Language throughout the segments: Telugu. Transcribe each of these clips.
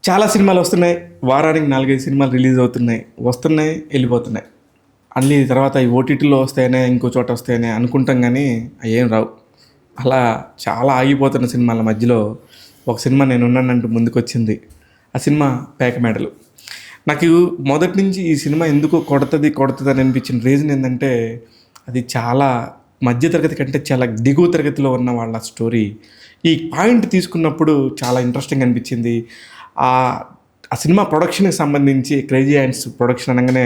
చాలా సినిమాలు వస్తున్నాయి, వారానికి 4-5 సినిమాలు రిలీజ్ అవుతున్నాయి, వస్తున్నాయి వెళ్ళిపోతున్నాయి. అన్ని తర్వాత ఈ ఓటీటీలో వస్తాయనే ఇంకో చోట వస్తాయనే అనుకుంటాం, కానీ అవి ఏం రావు. అలా చాలా ఆగిపోతున్న సినిమాల మధ్యలో ఒక సినిమా నేను ఉన్నానంటూ ముందుకు వచ్చింది. ఆ సినిమా పేకమేడలు. నాకు మొదటి నుంచి ఈ సినిమా ఎందుకు కొడుతుంది అని అనిపించిన రీజన్ ఏంటంటే, అది చాలా మధ్యతరగతి కంటే చాలా దిగువ తరగతిలో ఉన్న వాళ్ళ స్టోరీ. ఈ పాయింట్ తీసుకున్నప్పుడు చాలా ఇంట్రెస్టింగ్ అనిపించింది. ఆ సినిమా ప్రొడక్షన్కి సంబంధించి క్రేజీ హ్యాండ్స్ ప్రొడక్షన్ అనగానే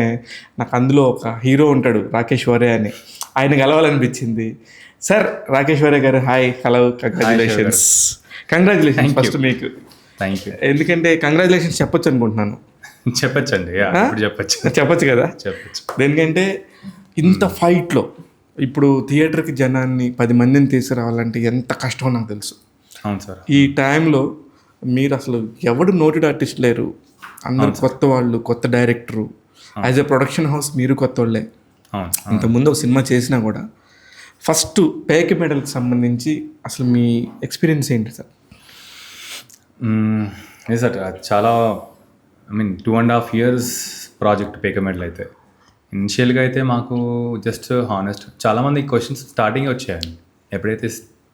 నాకు అందులో ఒక హీరో ఉంటాడు, రాకేష్ వరే అని. ఆయన కలవాలనిపించింది. సార్ రాకేష్ వరే గారు, హాయ్, హలో, కంగ్రాచులేషన్స్ ఫస్ట్ మీకు. Thank you. ఎందుకంటే కంగ్రాచులేషన్స్ చెప్పొచ్చు అనుకుంటున్నాను. చెప్పచ్చండి, చెప్పచ్చు కదా. చెప్పచ్చు. దేనికంటే ఇంత ఫైట్లో ఇప్పుడు థియేటర్కి జనాన్ని 10 మందిని తీసుకురావాలంటే ఎంత కష్టమో నాకు తెలుసు. అవును సార్. ఈ టైంలో మీరు అసలు ఎవడు నోటెడ్ ఆర్టిస్ట్ లేరు, అందరు కొత్త వాళ్ళు, కొత్త director, as a production house మీరు కొత్త వాళ్ళే. ఇంతకుముందు ఒక సినిమా చేసినా కూడా ఫస్ట్ పేకమేడల్కి సంబంధించి అసలు మీ ఎక్స్పీరియన్స్ ఏంటి సార్? లేదు సార్, చాలా 2.5 years ప్రాజెక్ట్ పేకమేడల్. అయితే ఇనిషియల్గా అయితే మాకు జస్ట్ హానెస్ట్ చాలామంది క్వశ్చన్స్ స్టార్టింగ్ వచ్చాయండి. ఎప్పుడైతే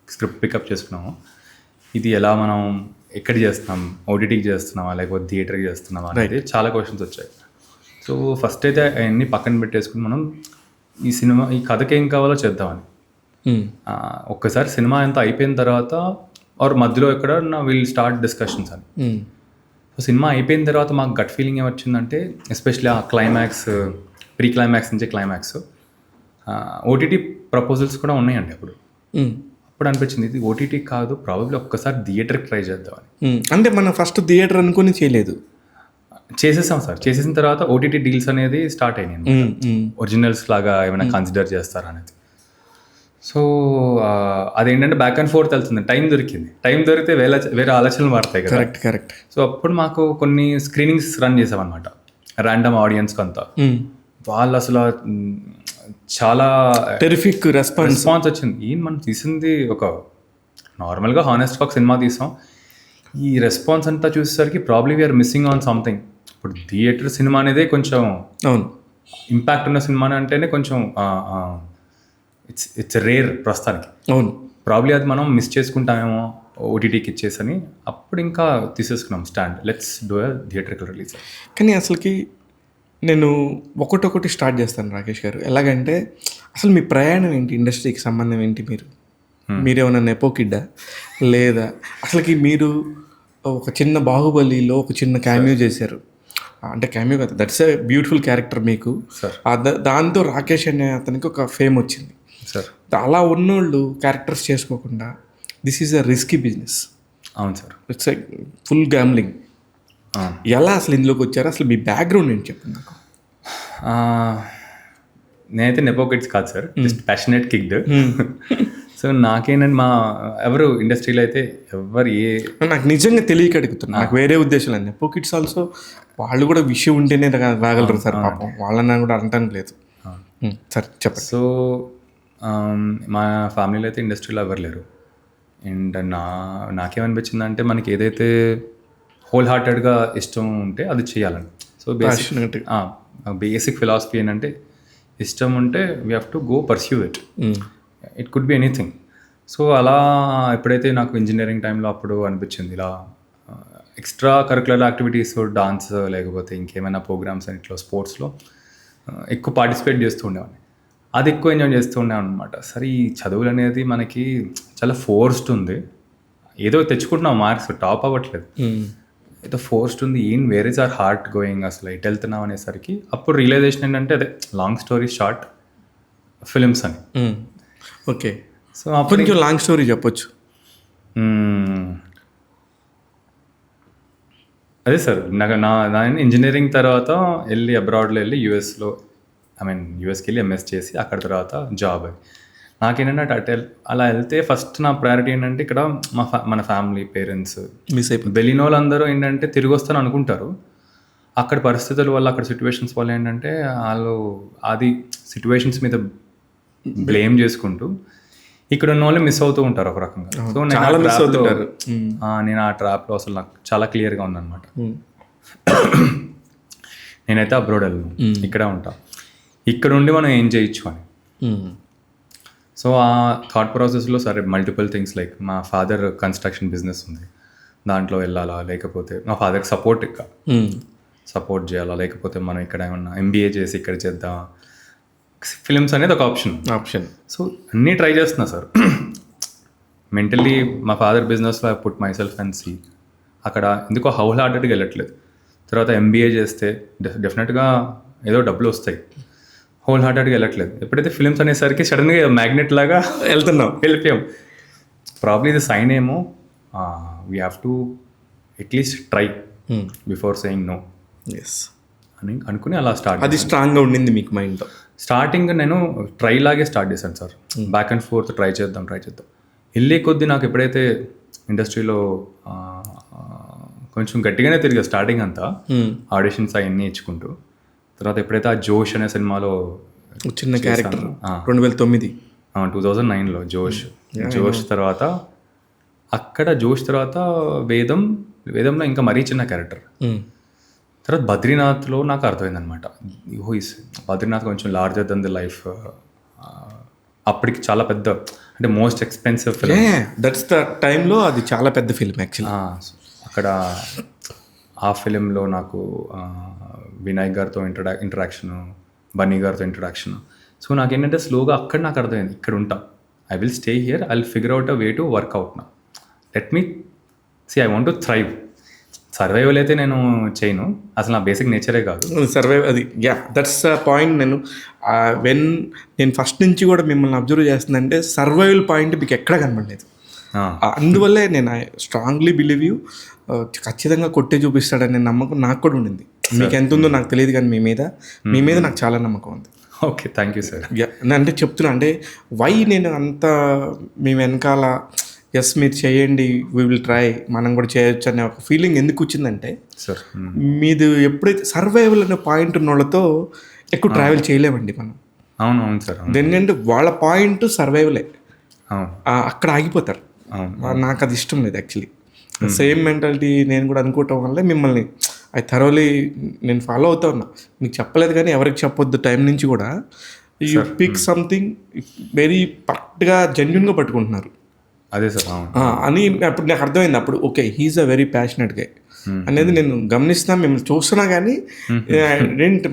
స్క్రిప్ట్ పికప్ చేసుకున్నామో, ఇది ఎలా మనం ఎక్కడ చేస్తున్నాం, ఓటీటీకి చేస్తున్నామా లేకపోతే థియేటర్కి చేస్తున్నామా అనేది చాలా క్వశ్చన్స్ వచ్చాయి. సో ఫస్ట్ అయితే అవన్నీ పక్కన పెట్టేసుకుని మనం ఈ కథకి ఏం కావాలో చేద్దామని. ఒక్కసారి సినిమా అంతా అయిపోయిన తర్వాత ఆర్ మధ్యలో ఎక్కడ విల్ స్టార్ట్ డిస్కషన్స్ అని. సో సినిమా అయిపోయిన తర్వాత మాకు గట్ ఫీలింగ్ ఏమొచ్చిందంటే, ఎస్పెషల్లీ ఆ క్లైమాక్స్, ప్రీ క్లైమాక్స్ నుంచి క్లైమాక్స్, ఓటీటీ ప్రపోజల్స్ కూడా ఉన్నాయండి. అప్పుడు అనిపించింది ఇది ఓటీటీ కాదు, ప్రాబబ్లీ ఒక్కసారి థియేటర్కి ట్రై చేద్దామని. అంటే మనం ఫస్ట్ థియేటర్ అనుకుని చేయలేదు, చేసేసాం సార్. చేసేసిన తర్వాత ఓటీటీ డీల్స్ అనేది స్టార్ట్ అయినాయి. ఒరిజినల్స్ లాగా ఏమైనా కన్సిడర్ చేస్తారా అనేది. సో అదేంటంటే బ్యాక్ అండ్ ఫోర్త్ వెళ్తుంది. టైం దొరికితే వేరే ఆలోచనలు మారుతాయి కదా. కరెక్ట్. సో అప్పుడు మాకు కొన్ని స్క్రీనింగ్స్ రన్ చేసామన్నమాట, ర్యాండమ్ ఆడియన్స్కి అంతా. వాళ్ళు అసలు చాలా టెరిఫిక్ రెస్పాన్స్ వచ్చింది. మనం తీసింది ఒక నార్మల్గా హానెస్ట్గా ఒక సినిమా తీసాం, ఈ రెస్పాన్స్ అంతా చూసేసరికి probably we're missing on something. ఇప్పుడు థియేటర్ సినిమా అనేది కొంచెం ఇంపాక్ట్ ఉన్న సినిమా అంటేనే కొంచెం ఇట్స్ రేర్ ప్రస్తుతానికి. అవును, ప్రాబ్లీ అది మనం మిస్ చేసుకుంటామేమో ఓటీటీకి ఇచ్చేసని అప్పుడు ఇంకా తీసేసుకున్నాం స్టాండ్, లెట్స్ డూ ఎ థియేటర్కి రిలీజ్. కానీ అసలుకి నేను ఒకటొకటి స్టార్ట్ చేస్తాను రాకేష్ గారు. ఎలాగంటే అసలు మీ ప్రయాణం ఏంటి, ఇండస్ట్రీకి సంబంధం ఏంటి, మీరేమన్నా నెపో కిడ్డా లేదా అసలుకి మీరు ఒక చిన్న బాహుబలిలో ఒక చిన్న క్యామియో చేశారు. అంటే క్యామియో కదా, దట్స్ ఎ బ్యూటిఫుల్ క్యారెక్టర్ మీకు. దాంతో రాకేష్ అనే అతనికి ఒక ఫేమ్ వచ్చింది. అలా ఉన్నోళ్ళు క్యారెక్టర్స్ చేసుకోకుండా this is a risky business. అవును sir, it's a full gambling. ఎలా అసలు ఇందులోకి వచ్చారు, అసలు మీ బ్యాక్గ్రౌండ్ ఏంటి చెప్పండి నాకు. నేనైతే నెపో కిడ్స్ కాదు sir, just passionate kid. So నాకేనండి, ఎవరు ఇండస్ట్రీలో అయితే నాకు నిజంగా తెలియక అడుగుతున్నా, నాకు వేరే ఉద్దేశాలు అండి. నెపో కిడ్స్ ఆల్సో వాళ్ళు కూడా విషయం ఉంటేనే రాగలరు సార్, పాపం వాళ్ళని కూడా అనటానికి లేదు సార్, చెప్పండి. సో మా ఫ్యామిలీలో అయితే ఇండస్ట్రీలో ఎవరు లేరు. అండ్ నాకేమనిపించిందంటే, మనకి ఏదైతే హోల్ హార్టెడ్గా ఇష్టం ఉంటే అది చేయాలని. సో బేసిక్ ఫిలాసఫీ ఏంటంటే, ఇష్టం ఉంటే we have to go pursue it. It could be anything. So అలా ఎప్పుడైతే నాకు ఇంజనీరింగ్ టైంలో అప్పుడు అనిపించింది, ఇలా ఎక్స్ట్రా కరికులర్ యాక్టివిటీస్, డాన్స్ లేకపోతే ఇంకేమైనా ప్రోగ్రామ్స్ అని ఇట్లా స్పోర్ట్స్లో ఎక్కువ పార్టిసిపేట్ చేస్తూ ఉండేవాడిని. అది ఎక్కువ ఎంజాయ్ చేస్తూ ఉండేవాడిని అనమాట. సరే, ఈ చదువులు అనేది మనకి చాలా ఫోర్స్డ్ ఉంది, ఏదో తెచ్చుకుంటున్నాం మార్క్స్, టాప్ అవ్వట్లేదు, ఏదో ఫోర్స్డ్ ఉంది, where is our heart going, అసలు ఎటు వెళ్తున్నాం అనేసరికి అప్పుడు రియలైజేషన్ ఏంటంటే, అదే లాంగ్ స్టోరీ షార్ట్ ఫిలిమ్స్ అని. ఓకే, సో అప్పటి నుంచి లాంగ్ స్టోరీ చెప్పొచ్చు. అదే సార్, నా ఇంజనీరింగ్ తర్వాత వెళ్ళి అబ్రాడ్లో వెళ్ళి యూఎస్కి వెళ్ళి ఎంఎస్ చేసి అక్కడ తర్వాత జాబ్. నాకేంటంటే అలా వెళ్తే ఫస్ట్ నా ప్రయారిటీ ఏంటంటే, ఇక్కడ మన ఫ్యామిలీ, పేరెంట్స్ మిస్ అయిపోయి వెళ్ళిన వాళ్ళందరూ ఏంటంటే తిరిగి వస్తాను అనుకుంటారు. అక్కడ పరిస్థితుల వల్ల, అక్కడ సిచ్యువేషన్స్ వల్ల ఏంటంటే వాళ్ళు అది సిచ్యువేషన్స్ మీద బ్లేమ్ చేసుకుంటూ ఇక్కడ ఉన్న వాళ్ళు మిస్ అవుతూ ఉంటారు ఒక రకంగా. సో చాలా మిస్ అవుతుంటారు. నేను ఆ ట్రాప్లో అసలు నాకు చాలా క్లియర్గా ఉందన్నమాట. నేనైతే అబ్రోడ్ వెళ్ళను, ఇక్కడే ఉంటా, ఇక్కడ ఉండి మనం ఏం చేయొచ్చు అని. సో ఆ థాట్ ప్రాసెస్లో సరే మల్టిపుల్ థింగ్స్ లైక్ మా ఫాదర్ కన్స్ట్రక్షన్ బిజినెస్ ఉంది, దాంట్లో వెళ్ళాలా, లేకపోతే మా ఫాదర్కి సపోర్ట్ చేయాలా, లేకపోతే మనం ఇక్కడ ఏమన్నా MBA చేసి ఇక్కడ చేద్దాం, ఫిలిమ్స్ అనేది ఒక ఆప్షన్. సో అన్నీ ట్రై చేస్తున్నా సార్. మెంటల్లీ మా ఫాదర్ బిజినెస్లో I put myself and see, అక్కడ ఎందుకో హౌల్ హార్టెడ్గా వెళ్ళట్లేదు. తర్వాత MBA చేస్తే డెఫినెట్గా ఏదో డబ్బులు వస్తాయి, హోల్ హార్టెడ్గా వెళ్ళట్లేదు. ఎప్పుడైతే ఫిలిమ్స్ అనేసరికి సడన్గా మ్యాగ్నెట్ లాగా వెళ్ళిపోయాం. ప్రాబ్లీ ఇది సైన్ ఏమో, we have to at least try before saying no అని అనుకుని అలా అది స్ట్రాంగ్గా ఉండింది మీకు మైండ్లో. స్టార్టింగ్ నేను ట్రై లాగే స్టార్ట్ చేశాను sir, back and fourth try చేద్దాం వెళ్ళే కొద్దీ నాకు ఎప్పుడైతే ఇండస్ట్రీలో కొంచెం గట్టిగానే తిరిగా స్టార్టింగ్ అంతా, ఆడిషన్స్ అవన్నీ ఇచ్చుకుంటూ. తర్వాత ఎప్పుడైతే ఆ జోష్ అనే సినిమాలో చిన్న క్యారెక్టర్ 2009లో జోష్ తర్వాత అక్కడ జోష్ తర్వాత వేదంలో ఇంకా మరీ చిన్న క్యారెక్టర్. తర్వాత బద్రీనాథ్లో నాకు అర్థమైందనమాట, బద్రీనాథ్ కొంచెం లార్జర్ దెన్ ది లైఫ్. అప్పటికి చాలా పెద్ద, అంటే most expensive film. That's the టైంలో అది చాలా పెద్ద ఫిల్మ్ యాక్చువల్లీ. అక్కడ ఆ ఫిలింలో నాకు వినాయక్ గారితో ఇంటరాక్షన్, బన్నీ గారితో ఇంటరాక్షన్. సో నాకేంటంటే స్లోగా అక్కడ నాకు అర్థమైంది, ఇక్కడ ఉంటా, I will stay here, I will figure out a way to work out నా, let me I want to thrive. Survival అయితే నేను చేయను, అసలు నా బేసిక్ నేచరే కాదు సర్వైవ్. అది దట్స్ పాయింట్. నేను ఫస్ట్ నుంచి కూడా మిమ్మల్ని అబ్జర్వ్ చేస్తుందంటే సర్వైవల్ పాయింట్ మీకు ఎక్కడ కనబడలేదు. అందువల్లే నేను స్ట్రాంగ్లీ బిలీవ్ యూ, ఖచ్చితంగా కొట్టే చూపిస్తాడనే నమ్మకం నాకు కూడా ఉండింది. మీకు ఎంత ఉందో నాకు తెలియదు, కానీ మీ మీద నాకు చాలా నమ్మకం ఉంది. Okay, thank you sir. అంటే చెప్తున్నా, అంటే వై నేను అంత మీ వెనకాల మీరు చేయండి, వీ విల్ ట్రై, మనం కూడా చేయొచ్చు అనే ఒక ఫీలింగ్ ఎందుకు వచ్చిందంటే, సార్ మీది ఎప్పుడైతే సర్వైవల్ అనే పాయింట్ ఉన్న వాళ్ళతో ఎక్కువ ట్రావెల్ చేయలేమండి మనం. అవును సార్. ఎందుకంటే వాళ్ళ పాయింట్ సర్వైవలే, అక్కడ ఆగిపోతారు. నాకు అది ఇష్టం లేదు యాక్చువల్లీ. సేమ్ మెంటాలిటీ నేను కూడా అనుకోవటం వల్లే మిమ్మల్ని థరోలీ నేను ఫాలో అవుతా ఉన్నా. మీకు చెప్పలేదు కానీ ఎవరికి చెప్పొద్దు టైం నుంచి కూడా. యూ పిక్ సంథింగ్ వెరీ పర్ఫెక్ట్గా జెన్యున్గా పట్టుకుంటున్నారు. అదే సార్ అని అప్పుడు నాకు అర్థమైంది. అప్పుడు okay, he's a very passionate గా అనేది నేను గమనిస్తున్నా, మిమ్మల్ని చూస్తున్నా. కానీ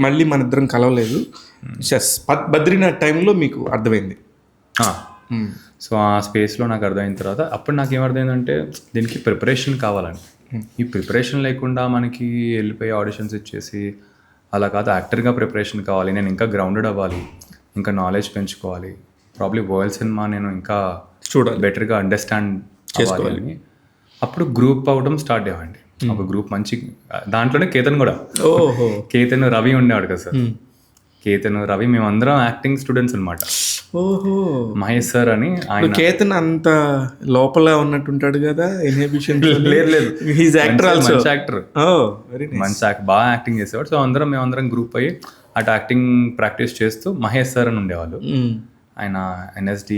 మళ్ళీ మన ఇద్దరం కలవలేదు. బద్రీనాథ్ టైంలో మీకు అర్థమైంది. సో ఆ స్పేస్లో నాకు అర్థమైన తర్వాత అప్పుడు నాకు ఏమర్థమైందంటే దీనికి ప్రిపరేషన్ కావాలని. ఈ ప్రిపరేషన్ లేకుండా మనకి వెళ్ళిపోయి ఆడిషన్స్ ఇచ్చేసి అలా కాదు, యాక్టర్గా ప్రిపరేషన్ కావాలి. నేను ఇంకా గ్రౌండెడ్ అవ్వాలి, ఇంకా నాలెడ్జ్ పెంచుకోవాలి, ప్రాబ్లీ వరల్డ్ సినిమా నేను ఇంకా చూడాలి, బెటర్గా అండర్స్టాండ్ చేసుకోవాలి. అప్పుడు గ్రూప్ అవడం స్టార్ట్ అయ్యండి. ఒక గ్రూప్ మంచి, దాంట్లోనే కేతన్ కూడా, కేతన్ రవి ఉండేవాడు కదా సార్. కేతన్ రవి మేమందరం యాక్టింగ్ స్టూడెంట్స్ అనమాట. మహేష్ సార్ అని ఆయన. కేతన్ అంత లోపల ఉన్నట్టుంటాడు కదా, ఇన్హిబిషన్ లేదు, మంచి యాక్టర్, బాగా యాక్టింగ్ చేసేవాడు. సో మేమందరం గ్రూప్ అయ్యి అటు యాక్టింగ్ ప్రాక్టీస్ చేస్తూ, మహేష్ సార్ అని ఉండేవాళ్ళు, ఆయన NSD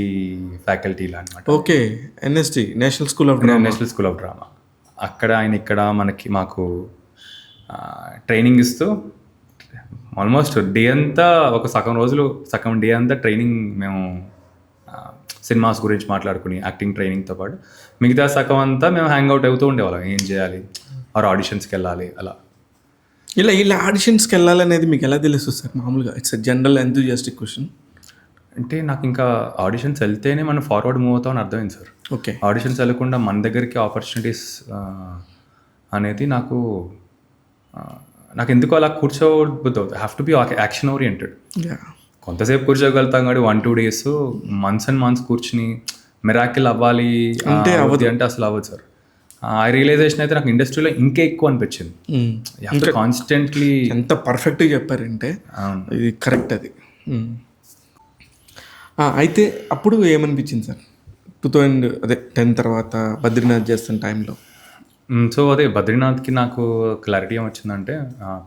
ఫ్యాకల్టీలో అనమాట. Okay, NSD national school of drama. అక్కడ ఆయన ఇక్కడ మాకు ట్రైనింగ్ ఇస్తూ ఆల్మోస్ట్ డే అంతా, ఒక సగం డే అంతా ట్రైనింగ్. మేము సినిమాస్ గురించి మాట్లాడుకుని యాక్టింగ్ ట్రైనింగ్తో పాటు మిగతా సగం అంతా మేము హ్యాంగ్ అవుట్ అవుతూ ఉండేవాళ్ళం. ఏం చేయాలి, ఆర్ ఆడిషన్స్కి వెళ్ళాలి, అలా ఇలా ఆడిషన్స్కి వెళ్ళాలి అనేది మీకు ఎలా తెలుస్తుంది సార్? మామూలుగా ఇట్స్ జనరల్ ఎంతూజియాస్టిక్ క్వశ్చన్. అంటే నాకు ఇంకా ఆడిషన్స్ వెళ్తేనే మనం ఫార్వర్డ్ మూవ్ అవుతామని అర్థమైంది సార్. ఓకే, ఆడిషన్స్ వెళ్ళకుండా మన దగ్గరికి ఆపర్చునిటీస్ అనేది నాకు ఎందుకో అలా కూర్చోబుద్ది అవుతుంది. Have to be action oriented. కొంతసేపు కూర్చోగలుగుతాం కానీ 1-2 days, మంత్స్ అండ్ మంత్స్ కూర్చుని మిరాకిల్ అవ్వాలి అంటే అసలు అవ్వదు సార్. ఆ రియలైజేషన్ అయితే నాకు ఇండస్ట్రీలో ఇంకా ఎక్కువ అనిపించింది. కాన్స్టెంట్లీ ఎంత పర్ఫెక్ట్గా చెప్పారంటే ఇది కరెక్ట్. అది అయితే అప్పుడు ఏమనిపించింది సార్ 2010 తర్వాత బద్రీనాథ్ చేస్తున్న టైంలో? సో అదే బద్రీనాథ్కి నాకు క్లారిటీ ఏమొచ్చిందంటే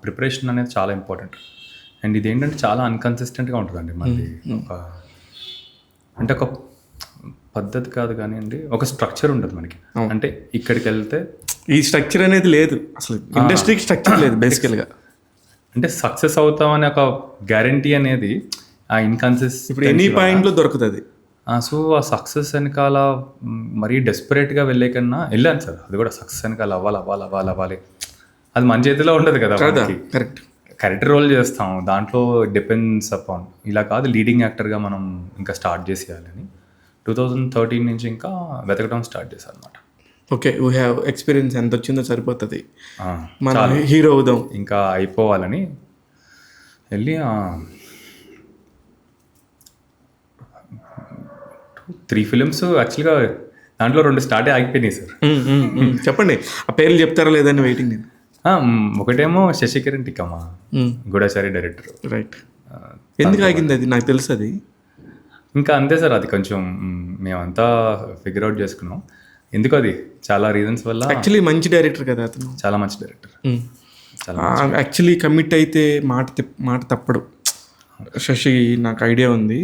ప్రిపరేషన్ అనేది చాలా ఇంపార్టెంట్. అండ్ ఇదేంటంటే చాలా అన్కన్సిస్టెంట్గా ఉంటుందండి. మళ్ళీ ఒక పద్ధతి కాదు కానీ అండి, ఒక స్ట్రక్చర్ ఉంటుంది మనకి. అంటే ఇక్కడికి వెళ్తే ఈ స్ట్రక్చర్ అనేది లేదు అసలు, ఇండస్ట్రీకి స్ట్రక్చర్ లేదు బేసికల్గా. అంటే సక్సెస్ అవుతామనే ఒక గ్యారంటీ అనేది ఆ ఇన్కన్సిస్టెన్సీ ఇప్పుడు ఎనీ పాయింట్లో దొరుకుతుంది. సో ఆ సక్సెస్ వెనకాల మరీ డెస్పరేట్గా వెళ్ళే కన్నా వెళ్ళాను సార్. అది కూడా సక్సెస్ వెనకాల అవ్వాలి అది మన చేతిలో ఉండదు కదా. కరెక్ట్. క్యారెక్టర్ రోల్ చేస్తాం, దాంట్లో డిపెండ్స్ అపాన్. ఇలా కాదు, లీడింగ్ యాక్టర్గా మనం ఇంకా స్టార్ట్ చేసేయాలని 2013 నుంచి ఇంకా వెతకడం స్టార్ట్ చేశాను అనమాట. ఓకే, వీ హ్యావ్ ఎక్స్పీరియన్స్ ఎంత వచ్చిందో సరిపోతుంది, మన హీరో అవుదాం ఇంకా అయిపోవాలని వెళ్ళి 3 ఫిలిమ్స్ యాక్చువల్గా దాంట్లో 2 స్టార్ట్ ఆగిపోయినాయి సార్. చెప్పండి, ఆ పేర్లు చెప్తారా లేదని వెయిటింగ్ నేను. ఒకటేమో శశికిరణ్ టిక్కమ్మ, గూఢచారి డైరెక్టర్. రైట్. ఎందుకు ఆగింది అది నాకు తెలుసు. అది ఇంకా అంతే సార్, అది కొంచెం మేమంతా ఫిగర్ అవుట్ చేసుకున్నాం ఎందుకు. అది చాలా రీజన్స్ వల్ల. యాక్చువల్లీ మంచి డైరెక్టర్ కదా అతను, చాలా మంచి డైరెక్టర్. యాక్చువల్లీ కమిట్ అయితే మాట తప్పడు. శశి నాకు ఐడియా ఉంది.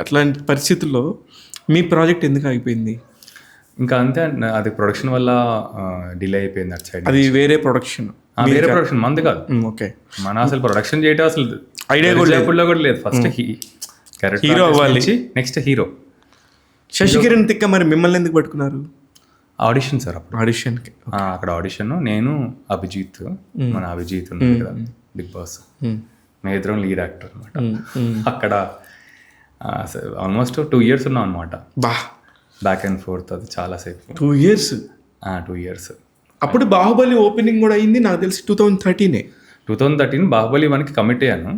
అట్లాంటి పరిస్థితుల్లో మీ ప్రాజెక్ట్ ఎందుకు ఆగిపోయింది? ఇంకా అంతే, అది ప్రొడక్షన్ వల్ల డిలే అయిపోయింది అటు సైడ్. అది వేరే ప్రొడక్షన్ మంది కాదు. ఓకే, మన అసలు ప్రొడక్షన్ చేయటం అసలు ఐడియా కూడా లేదు. ఫస్ట్ హీరో అవ్వాలి, నెక్స్ట్ హీరో. శశికిరణ్ తిక్క మరి మిమ్మల్ని ఎందుకు పట్టుకున్నారు? ఆడిషన్ సార్, అప్పుడు ఆడిషన్కి. అక్కడ ఆడిషన్ నేను అభిజిత్, మన అభిజిత్ ఉంది కదా బిగ్ బాస్, మేమిద్దరం లీడ్ యాక్టర్ అనమాట. అక్కడ ఆల్మోస్ట్ 2 years ఉన్నాం అనమాట. బ్యాక్ అండ్ ఫోర్త్, అది చాలా సేపు. 2 years. 2 years. అప్పుడు బాహుబలి ఓపెనింగ్ కూడా అయింది నాకు తెలిసి 2013 బాహుబలి 1కి కమిట్ అయ్యాను.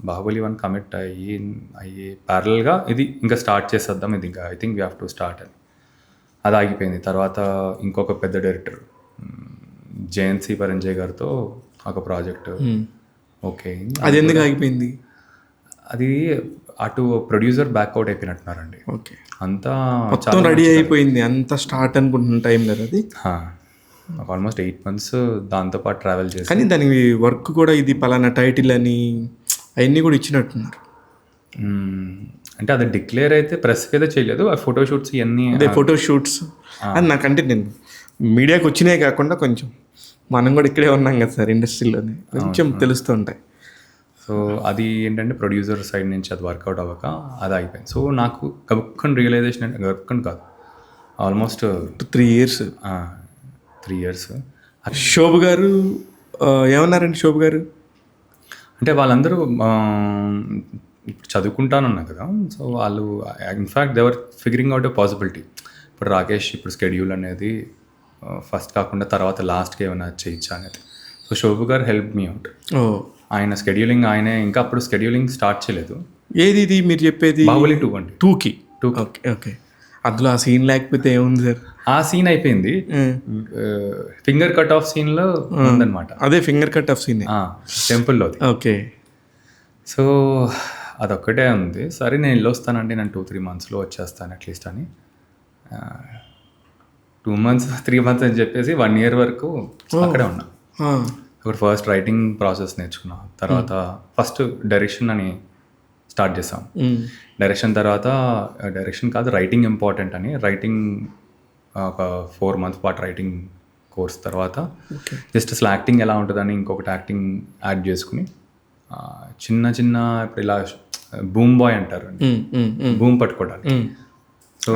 బాహుబలి 1 కమిట్ అయ్యి ప్యారల్గా ఇది ఇంకా స్టార్ట్ చేసేద్దాం, ఇది ఇంకా I think we have to start అని. అది ఆగిపోయింది. తర్వాత ఇంకొక పెద్ద డైరెక్టర్ జయంతి పరంజయ్ గారితో ఒక ప్రాజెక్ట్. ఓకే, అది ఎందుకు ఆగిపోయింది? అది అటు ప్రొడ్యూసర్ బ్యాక్అవుట్ అయిపోయినట్టున్నారండి. ఓకే, అంతా మొత్తం రెడీ అయిపోయింది, అంతా స్టార్ట్ అనుకుంటున్న టైంలో అది ఆల్మోస్ట్ 8 months దాంతోపాటు ట్రావెల్ చేసి. కానీ దానికి వర్క్ కూడా ఇది పలానా టైటిల్ అని అవన్నీ కూడా ఇచ్చినట్టున్నారు. అంటే అది డిక్లేర్ అయితే ప్రెస్కి అయితే చేయలేదు. ఆ ఫోటోషూట్స్ ఇవన్నీ, అదే ఫోటోషూట్స్ అది నాకంటే నేను మీడియాకి వచ్చినాయి కాకుండా కొంచెం మనం కూడా ఇక్కడే ఉన్నాం కదా సార్, ఇండస్ట్రీలోనే కొంచెం తెలుస్తూ ఉంటాయి. సో అది ఏంటంటే ప్రొడ్యూసర్ సైడ్ నుంచి అది వర్కౌట్ అవ్వక అది అయిపోయింది. సో నాకు గబుక్కని రియలైజేషన్ అంటే గబుక్కని కాదు, ఆల్మోస్ట్ 3 years. 3 years. శోభ గారు ఏమన్నారండి? శోభ గారు అంటే వాళ్ళందరూ చదువుకుంటానన్నా కదా, సో వాళ్ళు in fact they're figuring out a possibility. ఇప్పుడు రాకేష్ ఇప్పుడు స్కెడ్యూల్ అనేది ఫస్ట్ కాకుండా తర్వాత లాస్ట్కి ఏమైనా చేయొచ్చా అనేది. సో శోభ గారు హెల్ప్ మీ అవుట్. ఆయన స్కెడ్యూలింగ్ ఆయనే, ఇంకా అప్పుడు స్కెడ్యూలింగ్ స్టార్ట్ చేయలేదు. ఏది ఇది మీరు చెప్పేది? బాహుబలి 2 అండి. 2కి. ఓకే ఓకే, అందులో ఆ సీన్ లేకపోతే ఏముంది సార్? ఆ సీన్ అయిపోయింది, ఫింగర్ కట్ ఆఫ్ సీన్లో ఉందన్నమాట. అదే ఫింగర్ కట్ ఆఫ్ సీన్ టెంపుల్లో. ఓకే, సో అదొక్కటే ఉంది. సరే నేను వెళ్ళొస్తానండి, నేను 2-3 monthsలో వచ్చేస్తాను అట్లీస్ట్ అని. 2 months 3 months అని చెప్పేసి 1 year వరకు అక్కడే ఉన్నా. అక్కడ ఫస్ట్ రైటింగ్ ప్రాసెస్ నేర్చుకున్నాం, తర్వాత ఫస్ట్ డైరెక్షన్ అని స్టార్ట్ చేసాం. డైరెక్షన్ తర్వాత డైరెక్షన్ కాదు, రైటింగ్ ఇంపార్టెంట్ అని రైటింగ్ ఒక 4 months పాటు రైటింగ్ కోర్స్. తర్వాత జస్ట్ అసలు యాక్టింగ్ ఎలా ఉంటుందని ఇంకొకటి యాక్టింగ్ యాడ్ చేసుకుని చిన్న చిన్న ఇప్పుడు ఇలా బూమ్ బాయ్ అంటారు, బూమ్ పట్టుకోవడానికి. సో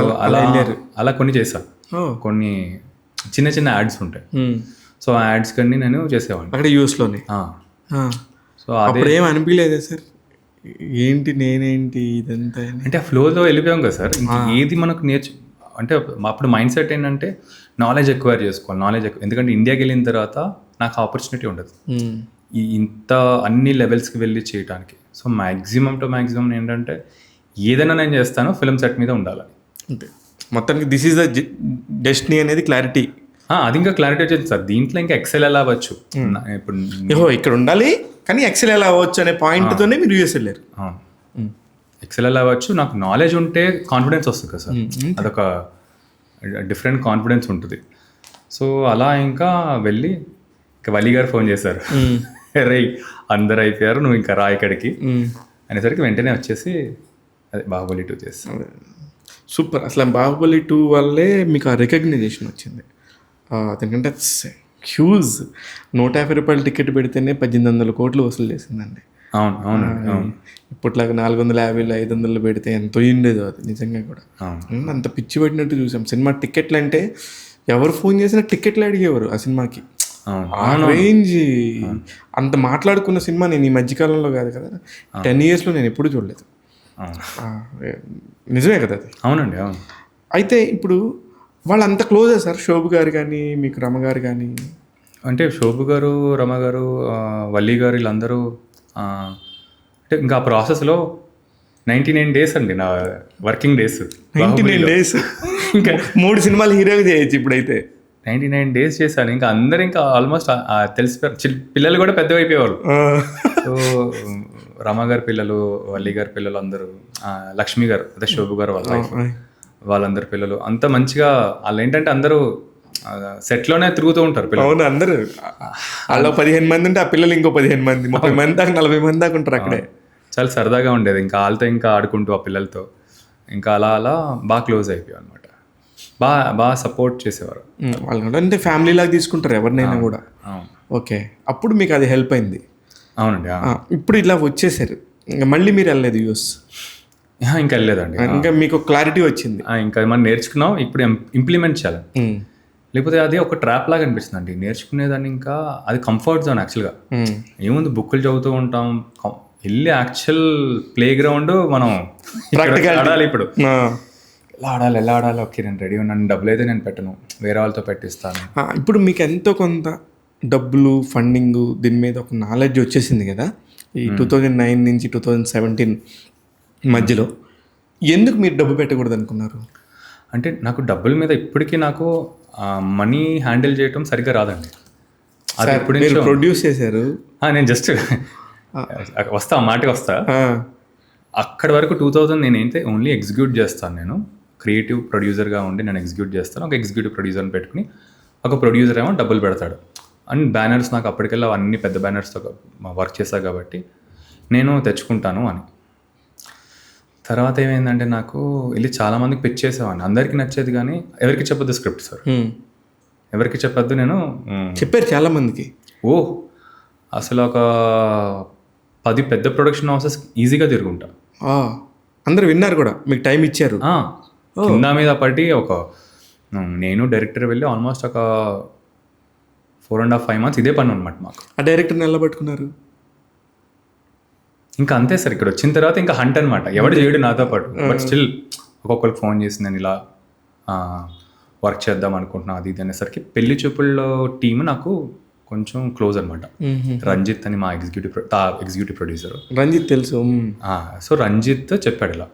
అలా కొన్ని చేశాను. కొన్ని చిన్న చిన్న యాడ్స్ ఉంటాయి, సో ఆ యాడ్స్ కన్నీ నేను చేసేవాడిని అక్కడ యూఎస్లోనే. సో అప్పుడు ఏం అనిపించలేదే సార్, ఏంటి నేనేంటి ఇదంతా అంటే ఆ ఫ్లోలో వెళ్ళిపోయాం కదా సార్. ఏది మనకు అంటే అప్పుడు మైండ్ సెట్ ఏంటంటే నాలెడ్జ్ ఎక్వైర్ చేసుకోవాలి, ఎందుకంటే ఇండియాకి వెళ్ళిన తర్వాత నాకు ఆపర్చునిటీ ఉండదు ఇంత అన్ని లెవెల్స్కి వెళ్ళి చేయడానికి. సో మ్యాక్సిమం టు మ్యాక్సిమం ఏంటంటే ఏదైనా నేను చేస్తాను ఫిల్మ్ సెట్ మీద ఉండాలని. మొత్తానికి దిస్ ఈజ్ ద డెస్టినీ అనేది క్లారిటీ. అది ఇంకా క్లారిటీ వచ్చింది సార్. దీంట్లో ఇంకా ఎక్సెల్ ఎలా అవ్వచ్చు, ఇప్పుడు ఇక్కడ ఉండాలి కానీ ఎక్సెల్ ఎలా అవ్వచ్చు అనే పాయింట్తోనే మీరు యూఎస్ వెళ్ళారు. ఎక్సెల్ ఎలా అవ్వచ్చు, నాకు నాలెడ్జ్ ఉంటే కాన్ఫిడెన్స్ వస్తుంది కదా సార్, అదొక డిఫరెంట్ కాన్ఫిడెన్స్ ఉంటుంది. సో అలా ఇంకా వెళ్ళి ఇంకా వలి గారు ఫోన్ చేశారు, రే అందరు అయిపోయారు నువ్వు ఇంకా రా ఇక్కడికి అనేసరికి వెంటనే వచ్చేసి అదే బాహుబలి 2 చేస్తాను. సూపర్. అసలు బాహుబలి 2 వల్లే మీకు ఆ రికగ్నైజేషన్ వచ్చింది. ఎందుకంటే హ్యూజ్ ₹150 టికెట్ పెడితేనే 1800 కోట్లు వసూలు చేసిందండి. అవును అవునండి అవును. ఇప్పట్లాగా 450 500 పెడితే ఎంత ఉండేదో అది నిజంగా కూడా. అంత పిచ్చి పడినట్టు చూసాం సినిమా. టికెట్లు అంటే ఎవరు ఫోన్ చేసినా టికెట్లు అడిగేవారు ఆ సినిమాకి. ఆ రేంజ్ అంత మాట్లాడుకున్న సినిమా నేను ఈ మధ్యకాలంలో కాదు కదా, 10 yearsలో నేను ఎప్పుడూ చూడలేదు. నిజమే కదా అది. అవునండి అవును. అయితే ఇప్పుడు వాళ్ళు అంత క్లోజా సార్, శోభు గారు కానీ మీకు రమ గారు కానీ? అంటే శోభు గారు, రమ గారు, వల్లి గారు వీళ్ళందరూ అంటే ఇంకా ఆ ప్రాసెస్లో 99 days అండి నా వర్కింగ్ డేస్. 99 days ఇంకా 3 సినిమాలు హీరోగా చేయొచ్చు ఇప్పుడైతే. 99 days చేశాను. ఇంకా అందరు ఇంకా ఆల్మోస్ట్ తెలిసిపోయారు. పిల్లలు కూడా పెద్దగా అయిపోయేవాళ్ళు. సో రమ గారి పిల్లలు, వల్లి గారి పిల్లలు అందరూ, లక్ష్మి గారు అదే శోభు గారు వాళ్ళ వైఫ్, వాళ్ళందరి పిల్లలు అంత మంచిగా వాళ్ళు ఏంటంటే అందరూ సెట్లోనే తిరుగుతూ ఉంటారు పిల్లలు. అవును, అందరూ వాళ్ళు 15 మంది ఉంటే ఆ పిల్లలు ఇంకో 15 మంది, 30 మంది దాకా 40 మంది దాకా ఉంటారు అక్కడే. చాలా సరదాగా ఉండేది. ఇంకా వాళ్ళతో ఇంకా ఆడుకుంటూ ఆ పిల్లలతో ఇంకా అలా అలా బాగా క్లోజ్ అయిపోయాం అనమాట. బాగా సపోర్ట్ చేసేవారు వాళ్ళు కూడా. అంటే ఫ్యామిలీ లాగా తీసుకుంటారు ఎవరినైనా కూడా. ఓకే, అప్పుడు మీకు అది హెల్ప్ అయింది. అవునండి. ఇప్పుడు ఇలా వచ్చేసారు, ఇంకా మళ్ళీ మీరు వెళ్ళలేదు యూఎస్? ఇంకా వెళ్ళలేదండి. ఇంకా మీకు క్లారిటీ వచ్చింది, ఇంకా మనం నేర్చుకున్నాం, ఇప్పుడు ఇంప్లిమెంట్ చేయాలి. లేకపోతే అది ఒక ట్రాప్ లాగా అనిపిస్తుంది అండి నేర్చుకునేదాన్ని. ఇంకా అది కంఫర్ట్ జోన్ యాక్చువల్గా. ఏముంది బుక్కులు చదువుతూ ఉంటాం, వెళ్ళి యాక్చువల్ ప్లే గ్రౌండ్ మనం ఆడాలి. ఇప్పుడు ఎలా ఆడాలి, ఓకే నేను రెడీ ఉన్నాను, డబ్బులు అయితే నేను పెట్టను, వేరే వాళ్ళతో పెట్టిస్తాను. ఇప్పుడు మీకు ఎంతో కొంత డబ్బులు ఫండింగ్ దీని మీద ఒక నాలెడ్జ్ వచ్చేసింది కదా ఈ 2009 నుంచి 2017 మధ్యలో. ఎందుకు మీరు డబ్బు పెట్టకూడదు అనుకున్నారు? అంటే నాకు డబ్బుల మీద ఇప్పటికీ నాకు మనీ హ్యాండిల్ చేయటం సరిగ్గా రాదండి. అది మీరు ప్రొడ్యూస్ చేశారు, నేను జస్ట్ వస్తా మాటకి వస్తా. అక్కడి వరకు 2000 నేనైతే ఓన్లీ ఎగ్జిక్యూట్ చేస్తాను. నేను క్రియేటివ్ ప్రొడ్యూసర్గా ఉండి నేను ఎగ్జిక్యూట్ చేస్తాను. ఒక ఎగ్జిక్యూటివ్ ప్రొడ్యూసర్ని పెట్టుకుని ఒక ప్రొడ్యూసర్ ఏమో డబ్బులు పెడతాడు. అండ్ బ్యానర్స్ నాకు అప్పటికెళ్ళి అన్ని పెద్ద బ్యానర్స్తో వర్క్ చేశాను కాబట్టి నేను తెచ్చుకుంటాను అని. తర్వాత ఏమైందంటే నాకు వెళ్ళి చాలామందికి పిచ్ చేసేవాడిని, అందరికీ నచ్చేది కానీ ఎవరికి చెప్పొద్దు స్క్రిప్ట్ సార్, ఎవరికి చెప్పొద్దు. నేను చెప్పారు చాలామందికి. అసలు ఒక 10 పెద్ద ప్రొడక్షన్ హౌసెస్ ఈజీగా తిరుగుంటా. అందరు విన్నారు కూడా, మీకు టైం ఇచ్చారు. కింద మీద పడి నేను డైరెక్టర్ వెళ్ళి ఆల్మోస్ట్ ఒక 4.5 months ఇదే పని అనమాట మాకు. ఆ డైరెక్టర్ని ఎలా పట్టుకున్నారు? ఇంకా అంతే సార్, ఇక్కడ వచ్చిన తర్వాత ఇంకా హంట్ అనమాట, ఎవడు చేయడు నాతో పాటు. బట్ స్టిల్ ఒక్కొక్కరికి ఫోన్ చేసి నేను ఇలా వర్క్ చేద్దాం అనుకుంటున్నాను అది ఇది అనేసరికి పెళ్లి చూపుల్లో టీమ్ నాకు కొంచెం క్లోజ్ అనమాట. రంజిత్ అని మా ఎగ్జిక్యూటివ్ ప్రొడ్యూసర్. రంజిత్ తెలుసు. సో రంజిత్ చెప్పాడు ఇలా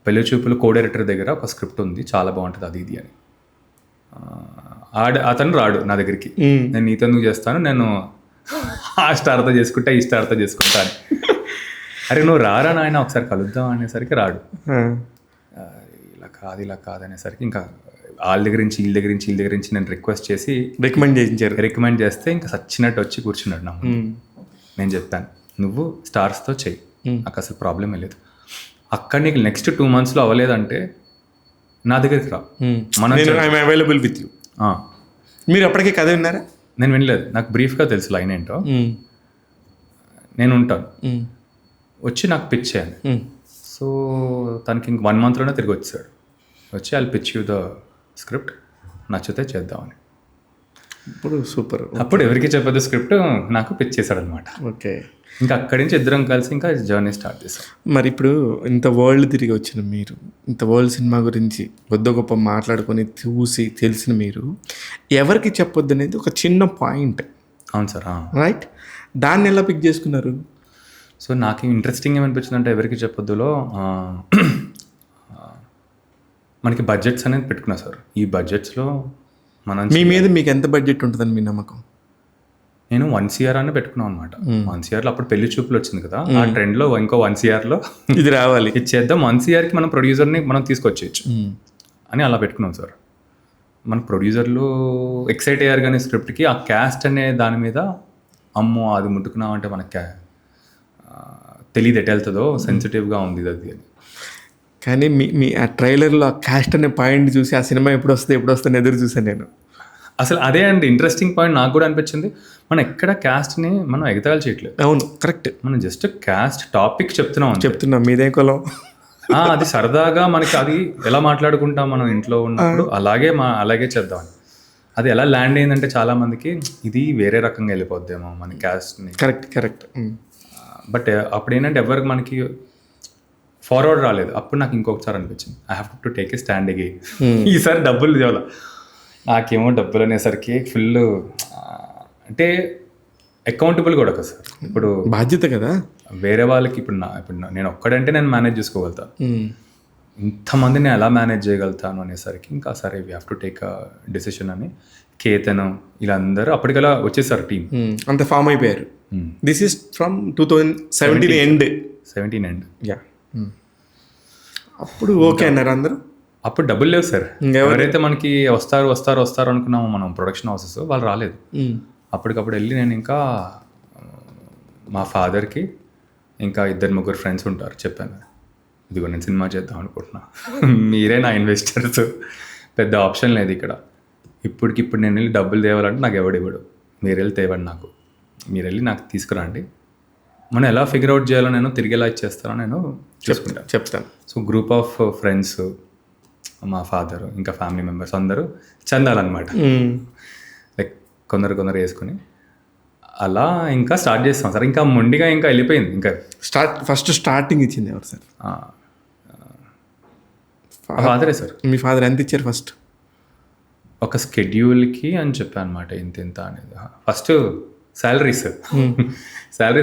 పెళ్లి చూపులు కో డైరెక్టర్ దగ్గర ఒక స్క్రిప్ట్ ఉంది, చాలా బాగుంటుంది అది ఇది అని. అతను రాడు నా దగ్గరికి, నేను నీతో ఎందుకు చేస్తాను, నేను ఆ స్టార్తో చేసుకుంటా ఈ స్టార్తో చేసుకుంటా అని. అరే నువ్వు రారా నాయన ఒకసారి కలుద్దాం అనేసరికి రాడు. ఇలా కాదు అనేసరికి ఇంకా వాళ్ళ దగ్గర నుంచి వీళ్ళ దగ్గర నుంచి నేను రిక్వెస్ట్ చేసి రికమెండ్ చేస్తే ఇంకా సచ్చినట్టు వచ్చి కూర్చున్నాడు నా ముందు. నేను చెప్పాను నువ్వు స్టార్స్తో చెయ్యి, నాకు అసలు ప్రాబ్లమే లేదు. అక్కడ నీకు నెక్స్ట్ 2 monthsలో అవ్వలేదంటే నా దగ్గరికి రా, మనం అవైలబుల్ విత్ యూ. మీరు అప్పటికే కథ విన్నారా? నేను వినలేదు, నాకు బ్రీఫ్గా తెలుసు లైన్ ఏంటో. నేను ఉంటాను, వచ్చి నాకు పిచ్ చేయాలి. సో తనకి ఇంక 1 monthలోనే తిరిగి వచ్చాడు, వచ్చి I'll pitch you the script, నచ్చితే చేద్దామని. ఇప్పుడు సూపర్. అప్పుడు ఎవరికి చెప్పదు స్క్రిప్ట్, నాకు పిచ్ చేశాడు అనమాట. ఓకే, ఇంకా అక్కడి నుంచి ఇద్దరం కలిసి ఇంకా జర్నీ స్టార్ట్ చేస్తాం. మరి ఇప్పుడు ఇంత వరల్డ్ తిరిగి వచ్చిన మీరు, ఇంత వరల్డ్ సినిమా గురించి కొద్ది గొప్ప మాట్లాడుకొని చూసి తెలిసిన మీరు ఎవరికి చెప్పొద్దు అనేది ఒక చిన్న పాయింట్. అవును సార్. రైట్, దాన్ని ఎలా పిక్ చేసుకున్నారు? సో నాకు ఇంట్రెస్టింగ్ ఏమనిపించింది అంటే ఎవరికి చెప్పొద్దులో మనకి బడ్జెట్స్ అనేది పెట్టుకున్నా సార్. ఈ బడ్జెట్స్లో మనం మీ మీద మీకు ఎంత బడ్జెట్ ఉంటుందని మీ నమ్మకం? నేను 1 CR అని పెట్టుకున్నాను అనమాట. 1 CRలో అప్పుడు పెళ్లి చూపులు వచ్చింది కదా, ఆ ట్రెండ్లో ఇంకో 1 CRలో ఇది రావాలి, ఇది చేద్దాం, 1 CRకి మనం ప్రొడ్యూసర్ని మనం తీసుకొచ్చేయచ్చు అని అలా పెట్టుకున్నాం సార్. మన ప్రొడ్యూసర్లు ఎక్సైట్ అయ్యారు కానీ స్క్రిప్ట్కి, ఆ క్యాస్ట్ అనే దాని మీద అమ్మో అది ముట్టుకున్నామంటే మనకి తెలియదు ఎటు వెళ్తుందో, సెన్సిటివ్గా ఉంది ఇది అది అని. కానీ మీ ఆ ట్రైలర్లో ఆ క్యాస్ట్ అనే పాయింట్ చూసి ఆ సినిమా ఎప్పుడు వస్తుంది ఎదురు చూసాను నేను. అసలు అదే అండి ఇంట్రెస్టింగ్ పాయింట్ నాకు కూడా అనిపించింది. మనం ఎక్కడ క్యాస్ట్ని మనం ఎగతాళి చేయట్లేదు, అవును కరెక్ట్ మనం జస్ట్ క్యాస్ట్ టాపిక్ చెప్తున్నాం. మీదే కులం. అది సరదాగా మనకి అది ఎలా మాట్లాడుకుంటాం మనం ఇంట్లో ఉన్నప్పుడు అలాగే చేద్దాం. అది ఎలా ల్యాండ్ అయిందంటే చాలా మందికి ఇది వేరే రకంగా వెళ్ళిపోద్దేమో మన క్యాస్ట్ని. కరెక్ట్. బట్ అప్పుడు ఏంటంటే ఎవరికి మనకి ఫార్వర్డ్ రాలేదు. అప్పుడు నాకు ఇంకొకసారి అనిపించింది I have to take a stand again. ఈసారి డబ్బులు తేవాల. నాకేమో డబ్బులు అనేసరికి ఫుల్ అంటే అకౌంటబుల్ కూడా కదా సార్. ఇప్పుడు బాధ్యత కదా వేరే వాళ్ళకి. ఇప్పుడు నేను ఒక్కడంటే నేను మేనేజ్ చేసుకోగలుగుతాను, ఇంతమందిని ఎలా మేనేజ్ చేయగలుగుతాను అనేసరికి ఇంకా సరే we have to take a decision అని కేతన్ వీళ్ళందరూ అప్పటికలా వచ్చేసారు టీం, అంత ఫామ్ అయిపోయారు. This is from 2017 end. Yeah. అప్పుడు ఓకే అన్నారు అందరూ. అప్పుడు డబ్బులు లేవు సార్. ఎవరైతే మనకి వస్తారు అనుకున్నాము మనం ప్రొడక్షన్ హౌసెస్, వాళ్ళు రాలేదు. అప్పటికప్పుడు వెళ్ళి నేను ఇంకా మా ఫాదర్కి ఇంకా 2-3 ఫ్రెండ్స్ ఉంటారు చెప్పాను, ఇదిగో నేను సినిమా చేద్దాం అనుకుంటున్నా, మీరే నా ఇన్వెస్టర్స్, పెద్ద ఆప్షన్ లేదు ఇక్కడ, ఇప్పటికిప్పుడు నేను వెళ్ళి డబ్బులు తేవాలంటే నాకు ఎవడివ్వడు, మీరు వెళ్ళి తేవండి, మీరు వెళ్ళి నాకు తీసుకురండి, మనం ఎలా ఫిగర్ అవుట్ చేయాలో నేను తిరిగి ఎలా ఇచ్చేస్తానో నేను చెప్తాను. సో గ్రూప్ ఆఫ్ ఫ్రెండ్స్, మా ఫాదరు ఇంకా ఫ్యామిలీ మెంబర్స్ అందరూ చందాలన్నమాట. లైక్ కొందరు వేసుకుని అలా ఇంకా స్టార్ట్ చేస్తాం సార్. ఇంకా మొండిగా ఇంకా వెళ్ళిపోయింది. ఇంకా ఫస్ట్ స్టార్టింగ్ ఇచ్చింది ఎవరు సార్? ఫాదరే సార్. మీ ఫాదర్ ఎంత ఇచ్చారు ఫస్ట్? ఒక స్కెడ్యూల్కి అని చెప్పాను అనమాట, ఇంత అనేది. ఫస్ట్ శాలరీస్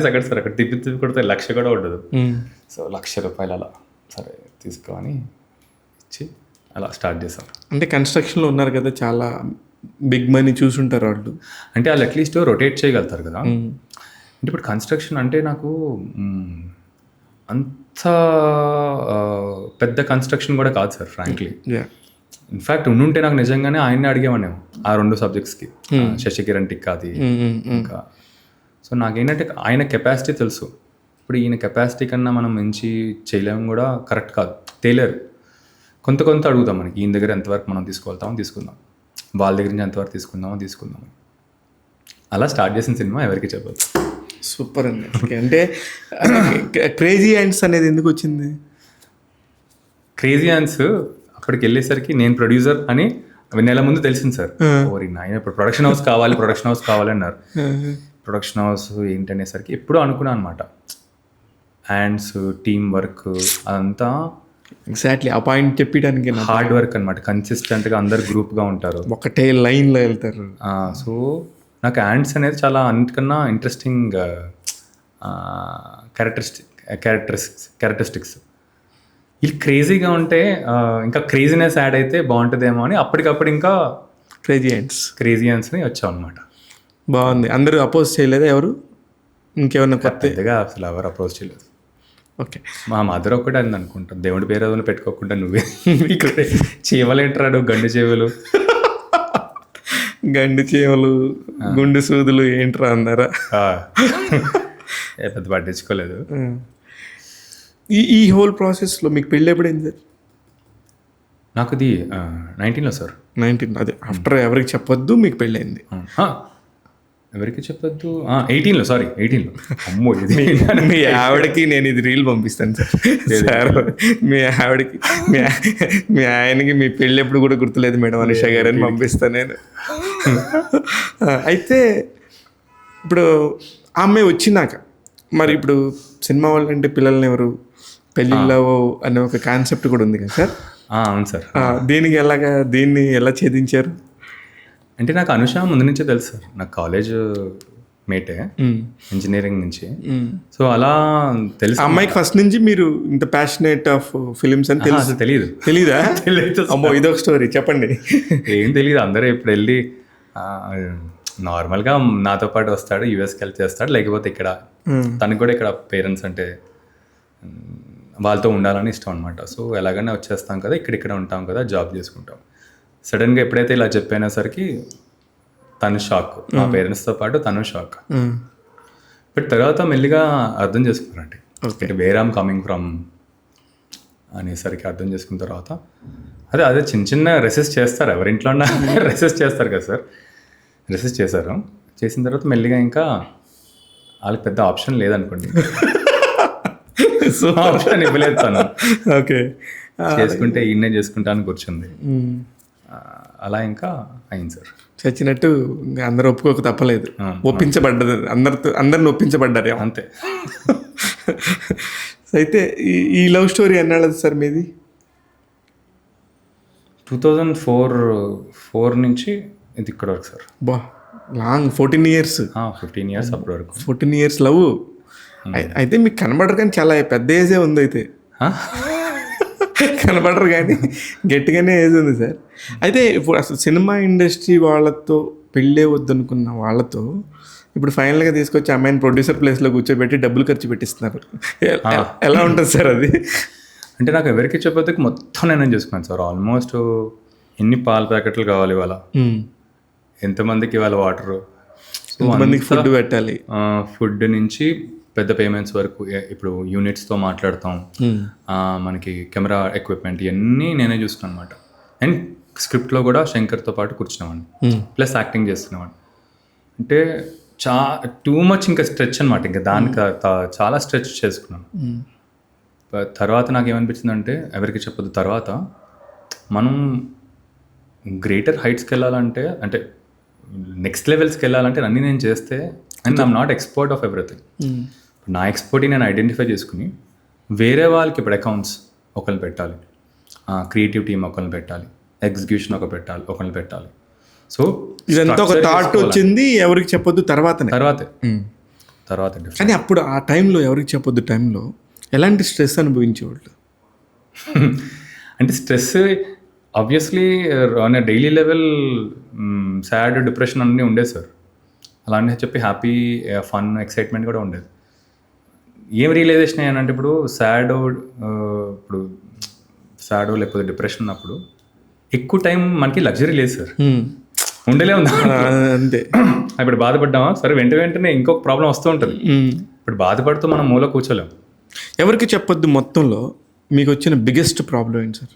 అక్కడ సార్, అక్కడ తిప్పి కొడితే 1,00,000 కూడా ఉండదు. సో 1,00,000 రూపాయలు అలా సరే తీసుకొని ఇచ్చి అలా స్టార్ట్ చేశాం. అంటే కన్స్ట్రక్షన్లో ఉన్నారు కదా, చాలా బిగ్ మనీ చూసుంటారు వాళ్ళు. అంటే వాళ్ళు అట్లీస్ట్ రొటేట్ చేయగలుగుతారు కదా. అంటే ఇప్పుడు కన్స్ట్రక్షన్ అంటే నాకు అంత పెద్ద కన్స్ట్రక్షన్ కూడా కాదు సార్ ఫ్రాంక్లీ. ఇన్ఫ్యాక్ట్ ఉండుంటే నాకు నిజంగానే ఆయన్ని అడిగేవాడినేమో ఆ 2 సబ్జెక్ట్స్కి, శశికిరణ్ టిక్కాది ఇంకా. సో నాకేంటంటే ఆయన కెపాసిటీ తెలుసు. ఇప్పుడు ఈయన కెపాసిటీ కన్నా మనం మించి చేయలేము కూడా కరెక్ట్ కాదు, తేలేరు. కొంత అడుగుతాం మనకి, ఈయన దగ్గర ఎంతవరకు మనం తీసుకుందాం, వాళ్ళ దగ్గర నుంచి ఎంతవరకు తీసుకుందాం. అలా స్టార్ట్ చేసిన సినిమా ఎవరికి చెప్పదు. సూపర్ అండి. అంటే క్రేజీ యాంట్స్ అనేది ఎందుకు వచ్చింది? క్రేజీ యాంట్స్ అప్పటికి వెళ్ళేసరికి నేను ప్రొడ్యూసర్ అని నెల ముందు తెలిసింది సార్. ఓరి నాయన ఇప్పుడు ప్రొడక్షన్ హౌస్ కావాలి అన్నారు. ప్రొడక్షన్ హౌస్ ఏంటనేసరికి ఎప్పుడూ అనుకున్నాను అనమాట. హ్యాండ్స్, టీమ్ వర్క్ అదంతా ఎగ్జాక్ట్లీ ఆ పాయింట్ చెప్పడానికి హార్డ్ వర్క్ అనమాట. కన్సిస్టెంట్గా అందరు గ్రూప్గా ఉంటారు, ఒకటే లైన్లో వెళ్తారు. సో నాకు హ్యాండ్స్ అనేది చాలా అన్నిటికన్నా ఇంట్రెస్టింగ్ క్యారెక్టరిస్టిక్స్. వీళ్ళు క్రేజీగా ఉంటే ఇంకా క్రేజీనెస్ యాడ్ అయితే బాగుంటుందేమో అని అప్పటికప్పుడు ఇంకా క్రేజీ యాంట్స్ని వచ్చాం అనమాట. బాగుంది. అందరూ అపోజ్ చేయలేదా ఎవరు? ఇంకేమన్నా కొత్తగా అసలు ఎవరు అపోజ్ చేయలేదు. ఓకే, మా మదర్ ఒకటే అని అనుకుంటాను, దేవుడి పేరు ఏదైనా పెట్టుకోకుండా నువ్వే ఇక్కడ చీమలేంటాడు, గండు చీమలు గుండు సూదులు ఏంట్రా అన్నారా? పెద్ద పట్టించుకోలేదు. ఈ హోల్ ప్రాసెస్లో మీకు పెళ్ళి ఎప్పుడైంది సార్? నాకు ఇది 19లో సార్. 19 అదే ఆఫ్టర్ ఎవరికి చెప్పొద్దు మీకు పెళ్ళయింది. ఎవరికి చెప్పొద్దు 18లో. సారీ 18లో. అమ్మో, ఇది మీ ఆవిడకి నేను ఇది రీల్ పంపిస్తాను సార్. మీ ఆయనకి మీ పెళ్ళి ఎప్పుడు కూడా గుర్తులేదు మేడం అనుష గారు అని పంపిస్తాను నేను. అయితే ఇప్పుడు ఆ అమ్మాయి వచ్చినాక మరి ఇప్పుడు సినిమా వాళ్ళు అంటే పిల్లల్ని ఎవరు పెళ్ళిళ్ళో అనే ఒక కాన్సెప్ట్ కూడా ఉంది కదా సార్? అవును సార్. దీన్ని ఎలా ఛేదించారు? అంటే నాకు అనుష ముందు నుంచే తెలుసు సార్, నాకు కాలేజ్ మేటే ఇంజనీరింగ్ నుంచి. సో అలా తెలుసు. అమ్మాయికి ఫస్ట్ నుంచి మీరు ఇంత ప్యాషనేట్ ఆఫ్ ఫిలిమ్స్ అని తెలుసు? తెలీదా? అమ్మో, ఇదొక స్టోరీ చెప్పండి. ఏం తెలియదు. అందరూ ఇప్పుడు వెళ్ళి నార్మల్గా నాతో పాటు వస్తాడు, యూఎస్కి వెళ్ళి చేస్తాడు, లేకపోతే ఇక్కడ తనకు కూడా ఇక్కడ పేరెంట్స్ అంటే వాళ్ళతో ఉండాలని ఇష్టం అనమాట. సో ఎలాగైనా వచ్చేస్తాం కదా, ఇక్కడ ఉంటాం కదా, జాబ్ చేసుకుంటాం. సడన్గా ఎప్పుడైతే ఇలా చెప్పినసరికి తను షాక్, మా పేరెంట్స్తో పాటు తను షాక్. బట్ తర్వాత మెల్లిగా అర్థం చేసుకున్నారండి. ఓకే. అంటే వేర్ ఆమ్ కమింగ్ ఫ్రమ్ అనేసరికి అర్థం చేసుకున్న తర్వాత అదే చిన్న చిన్న రెసిస్ట్ చేస్తారు, ఎవరింట్లో ఉన్న రెసిస్ట్ చేస్తారు కదా సార్. రెసిస్ట్ చేశారు. చేసిన తర్వాత మెల్లిగా ఇంకా వాళ్ళకి పెద్ద ఆప్షన్ లేదనుకోండి, సో ఆప్షన్ ఇవ్వలేదు తను. ఓకే. చేసుకుంటే ఈయనే చేసుకుంటాను కూర్చుంది. అలా ఇంకా అయింది సార్. చచ్చినట్టు ఇంకా అందరూ ఒప్పుకోక తప్పలేదు, ఒప్పించబడ్డది, అందరిని ఒప్పించబడ్డారు అంతే. అయితే ఈ లవ్ స్టోరీ ఎన్నాళ్ళది సార్ మీది? 2004 నుంచి ఇది ఇక్కడ వరకు సార్. బా, లాంగ్ 14 years. 15 years అప్పటి వరకు. 14 years లవ్. అయితే మీకు కనబడరు కానీ చాలా పెద్ద ఏజే ఉంది. అయితే కనబడరు కానీ గట్టిగానే ఏజ్ ఉంది సార్. అయితే ఇప్పుడు అసలు సినిమా ఇండస్ట్రీ వాళ్ళతో పెళ్ళే వద్దనుకున్న వాళ్ళతో ఇప్పుడు ఫైనల్గా తీసుకొచ్చి అమ్మాయిని ప్రొడ్యూసర్ ప్లేస్లో కూర్చోబెట్టి డబ్బులు ఖర్చు పెట్టిస్తున్నారు. ఎలా ఉంటుంది సార్ అది? అంటే నాకు ఎవరికి చెప్పేది మొత్తం నేనే చేసుకున్నాను సార్. ఆల్మోస్ట్ ఎన్ని పాల ప్యాకెట్లు కావాలి ఇవాళ, ఎంతమందికి ఇవాళ వాటరు, ఎంతమందికి ఫుడ్ పెట్టాలి, ఫుడ్ నుంచి పెద్ద పేమెంట్స్ వరకు. ఇప్పుడు యూనిట్స్తో మాట్లాడతాం, మనకి కెమెరా ఎక్విప్మెంట్ ఇవన్నీ నేనే చూసుకున్నాను అనమాట. అండ్ స్క్రిప్ట్లో కూడా శంకర్తో పాటు కూర్చునేవాడిని, ప్లస్ యాక్టింగ్ చేస్తున్నవాడిని. అంటే టూ మచ్ ఇంకా స్ట్రెచ్ అనమాట. ఇంకా దానికి చాలా స్ట్రెచ్ చేసుకున్నాను. తర్వాత నాకు ఏమనిపించిందంటే ఎవరికి చెప్పొద్దు, తర్వాత మనం గ్రేటర్ హైట్స్కి వెళ్ళాలంటే, అంటే నెక్స్ట్ లెవెల్స్కి వెళ్ళాలంటే అన్నీ నేను చేస్తే, and I'm not expert of everything. నా ఎక్స్పర్ట్ని నేను ఐడెంటిఫై చేసుకుని వేరే వాళ్ళకి ఇప్పుడు అకౌంట్స్ ఒకరిని పెట్టాలి, క్రియేటివ్ టీమ్ ఒకరిని పెట్టాలి, ఎగ్జిక్యూషన్ ఒకరిని పెట్టాలి. సో ఇదంతా ఒక థాట్ వచ్చింది, ఎవరికి చెప్పొద్దు తర్వాతే. కానీ అప్పుడు ఆ టైంలో ఎవరికి చెప్పొద్దు టైంలో ఎలాంటి స్ట్రెస్ అనుభవించేవాళ్ళు? అంటే stress obviously on a daily level sad, depression అన్నీ ఉండేది సార్. అలానే చెప్పి హ్యాపీ, ఫన్, ఎక్సైట్మెంట్ కూడా ఉండేది. ఏం రియలైజేషన్ అయ్యానంటే ఇప్పుడు సాడో లేకపోతే డిప్రెషన్ ఉన్నప్పుడు ఎక్కువ టైం మనకి లగ్జరీ లేదు సార్, ఉండలేము అంతే. ఇప్పుడు బాధపడ్డామా సరే, వెంటనే ఇంకొక ప్రాబ్లం వస్తూ ఉంటుంది. ఇప్పుడు బాధపడుతూ మనం మూల కూర్చోలేము. ఎవరికి చెప్పొద్దు మొత్తంలో మీకు వచ్చిన బిగ్గెస్ట్ ప్రాబ్లం ఏంటి సార్?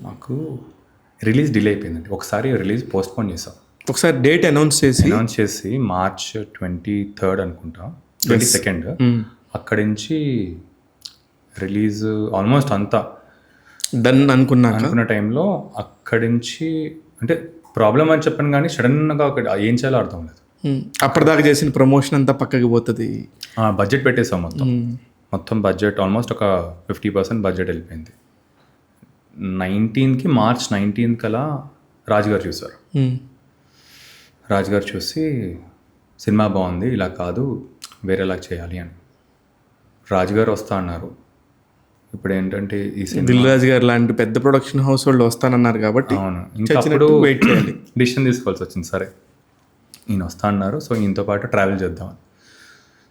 నాకు రిలీజ్ డిలే అయిపోయిందండి. ఒకసారి రిలీజ్ పోస్ట్పోన్ చేసాం. ఒకసారి డేట్ అనౌన్స్ చేసి మార్చ్ 23rd అనుకుంటా, 22nd అక్కడి నుంచి రిలీజ్ ఆల్మోస్ట్ అంతా డన్ అనుకున్న టైంలో అక్కడి నుంచి అంటే ప్రాబ్లం అని చెప్పాను కానీ సడన్గా అక్కడ ఏం చేయాలో అర్థం లేదు. అప్పటిదాకా చేసిన ప్రమోషన్ అంతా పక్కకి పోతుంది. బడ్జెట్ పెట్టేసాం మొత్తం బడ్జెట్ ఆల్మోస్ట్ ఒక 50% బడ్జెట్ వెళ్ళిపోయింది. 19th మార్చ్ 19th కలా రాజుగారు చూశారు. రాజుగారు చూసి సినిమా బాగుంది, ఇలా కాదు వేరేలా చేయాలి అని. రాజుగారు వస్తా అన్నారు. ఇప్పుడు ఏంటంటే ఈ దిల్ రాజు గారు లాంటి పెద్ద ప్రొడక్షన్ హౌస్ వాళ్ళు వస్తానన్నారు కాబట్టి అవును, ఇంకా అప్పుడు వెయిట్ చేయాలి, డిసిషన్ తీసుకోవాల్సి వచ్చింది. సరే ఈయన వస్తా అన్నారు, సో ఈయనతో పాటు ట్రావెల్ చేద్దామని.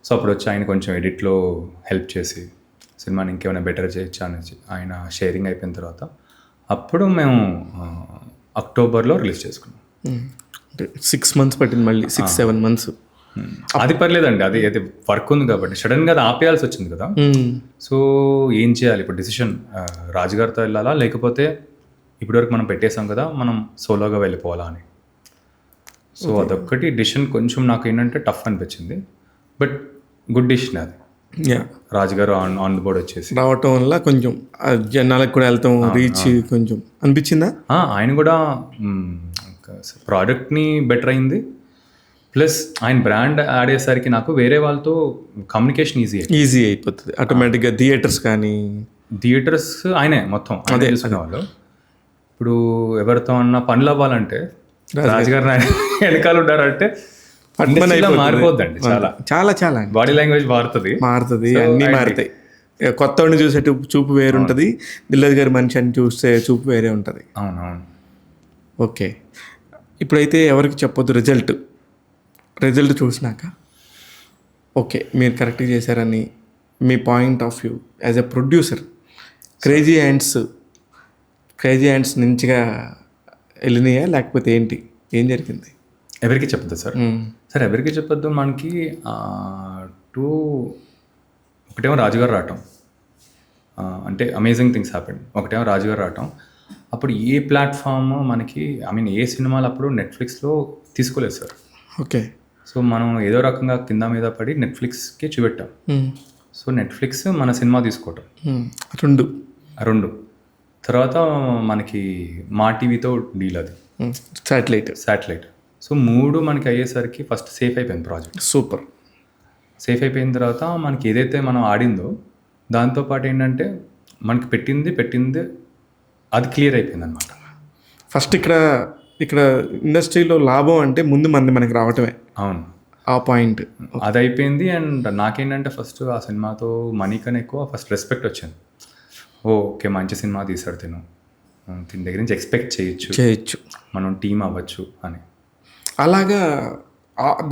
సో అప్పుడు వచ్చి ఆయన కొంచెం ఎడిట్లో హెల్ప్ చేసి సినిమాని ఇంకేమైనా బెటర్ చేయొచ్చా అనేసి ఆయన షేరింగ్ అయిపోయిన తర్వాత అప్పుడు మేము అక్టోబర్లో రిలీజ్ చేసుకున్నాం. 6 months పట్టింది, మళ్ళీ 6-7 months. అది పర్లేదండి, అది అయితే వర్క్ ఉంది కాబట్టి సడన్గా అది ఆపేయాల్సి వచ్చింది కదా. సో ఏం చేయాలి ఇప్పుడు డిసిషన్, రాజుగారితో వెళ్ళాలా లేకపోతే ఇప్పటివరకు మనం పెట్టేసాం కదా మనం సోలోగా వెళ్ళిపోవాలా అని. సో అదొక్కటి డిసిషన్ కొంచెం నాకు ఏంటంటే టఫ్ అనిపించింది, బట్ గుడ్ డిసిషన్ అది. రాజుగారు ఆన్ ది బోర్డ్ వచ్చేసి రావటం వల్ల కొంచెం జనాలకు కూడా వెళ్తాం, రీచ్ కొంచెం అనిపించిందా? ఆయన కూడా ప్రోడక్ట్ని బెటర్ అయింది, ప్లస్ ఆయన బ్రాండ్ ఆడేసరికి నాకు వేరే వాళ్ళతో కమ్యూనికేషన్ ఈజీ అయిపోతుంది ఆటోమేటిక్గా. థియేటర్స్ ఆయనే మొత్తం అదే చూసుకునేవాళ్ళు. ఇప్పుడు ఎవరితో అన్నా పనులు అవ్వాలంటే రాజుగారు వెనకాల ఉన్నారంటే మారిపోద్దండి. చాలా చాలా బాడీ లాంగ్వేజ్ మారుతుంది, అన్నీ మారుతాయి. కొత్త వాడిని చూసే చూపు వేరు ఉంటుంది, దిల్రాజు గారి మనిషి అని చూస్తే చూపు వేరే ఉంటుంది. అవునవును. ఓకే, ఇప్పుడైతే ఎవరికి చెప్పొద్దు రిజల్ట్ చూసినాక ఓకే మీరు కరెక్ట్గా చేశారని మీ point of view as a producer, crazy hands నుంచిగా వెళ్ళినాయా లేకపోతే ఏంటి? ఏం జరిగింది? ఎవరికి చెప్పొద్దు సార్. సార్ ఎవరికి చెప్పొద్దు మనకి టూ ఒకటేమో రాజుగారు రావటం, అంటే అమేజింగ్ థింగ్స్ హ్యాపెన్. ఒకటేమో రాజుగారు రావటం, అప్పుడు ఏ ప్లాట్ఫామ్ మనకి ఏ సినిమాలు అప్పుడు నెట్ఫ్లిక్స్లో తీసుకోలేదు సార్. ఓకే. సో మనం ఏదో రకంగా కింద మీద పడి నెట్ఫ్లిక్స్కి చూపెట్టాం. సో నెట్ఫ్లిక్స్ మన సినిమా తీసుకోవటం రెండు తర్వాత మనకి మా టీవీతో డీల్, అది శాటిలైట్. సో 3 మనకి అయ్యేసరికి ఫస్ట్ సేఫ్ అయిపోయింది ప్రాజెక్ట్. సూపర్. సేఫ్ అయిపోయిన తర్వాత మనకి ఏదైతే మనం ఆడిందో దాంతోపాటు ఏంటంటే మనకి పెట్టింది అది క్లియర్ అయిపోయింది అనమాట. ఫస్ట్ ఇక్కడ ఇండస్ట్రీలో లాభం అంటే ముందు మనకి రావటమే. అవును, ఆ పాయింట్ అది అయిపోయింది. అండ్ నాకేంటంటే ఫస్ట్ ఆ సినిమాతో మనీ కన్నా ఎక్కువ ఫస్ట్ రెస్పెక్ట్ వచ్చింది. ఓకే, మంచి సినిమా తీసాడు తిను, దీని దగ్గర నుంచి ఎక్స్పెక్ట్ చేయొచ్చు, మనం టీం అవ్వచ్చు అని. అలాగా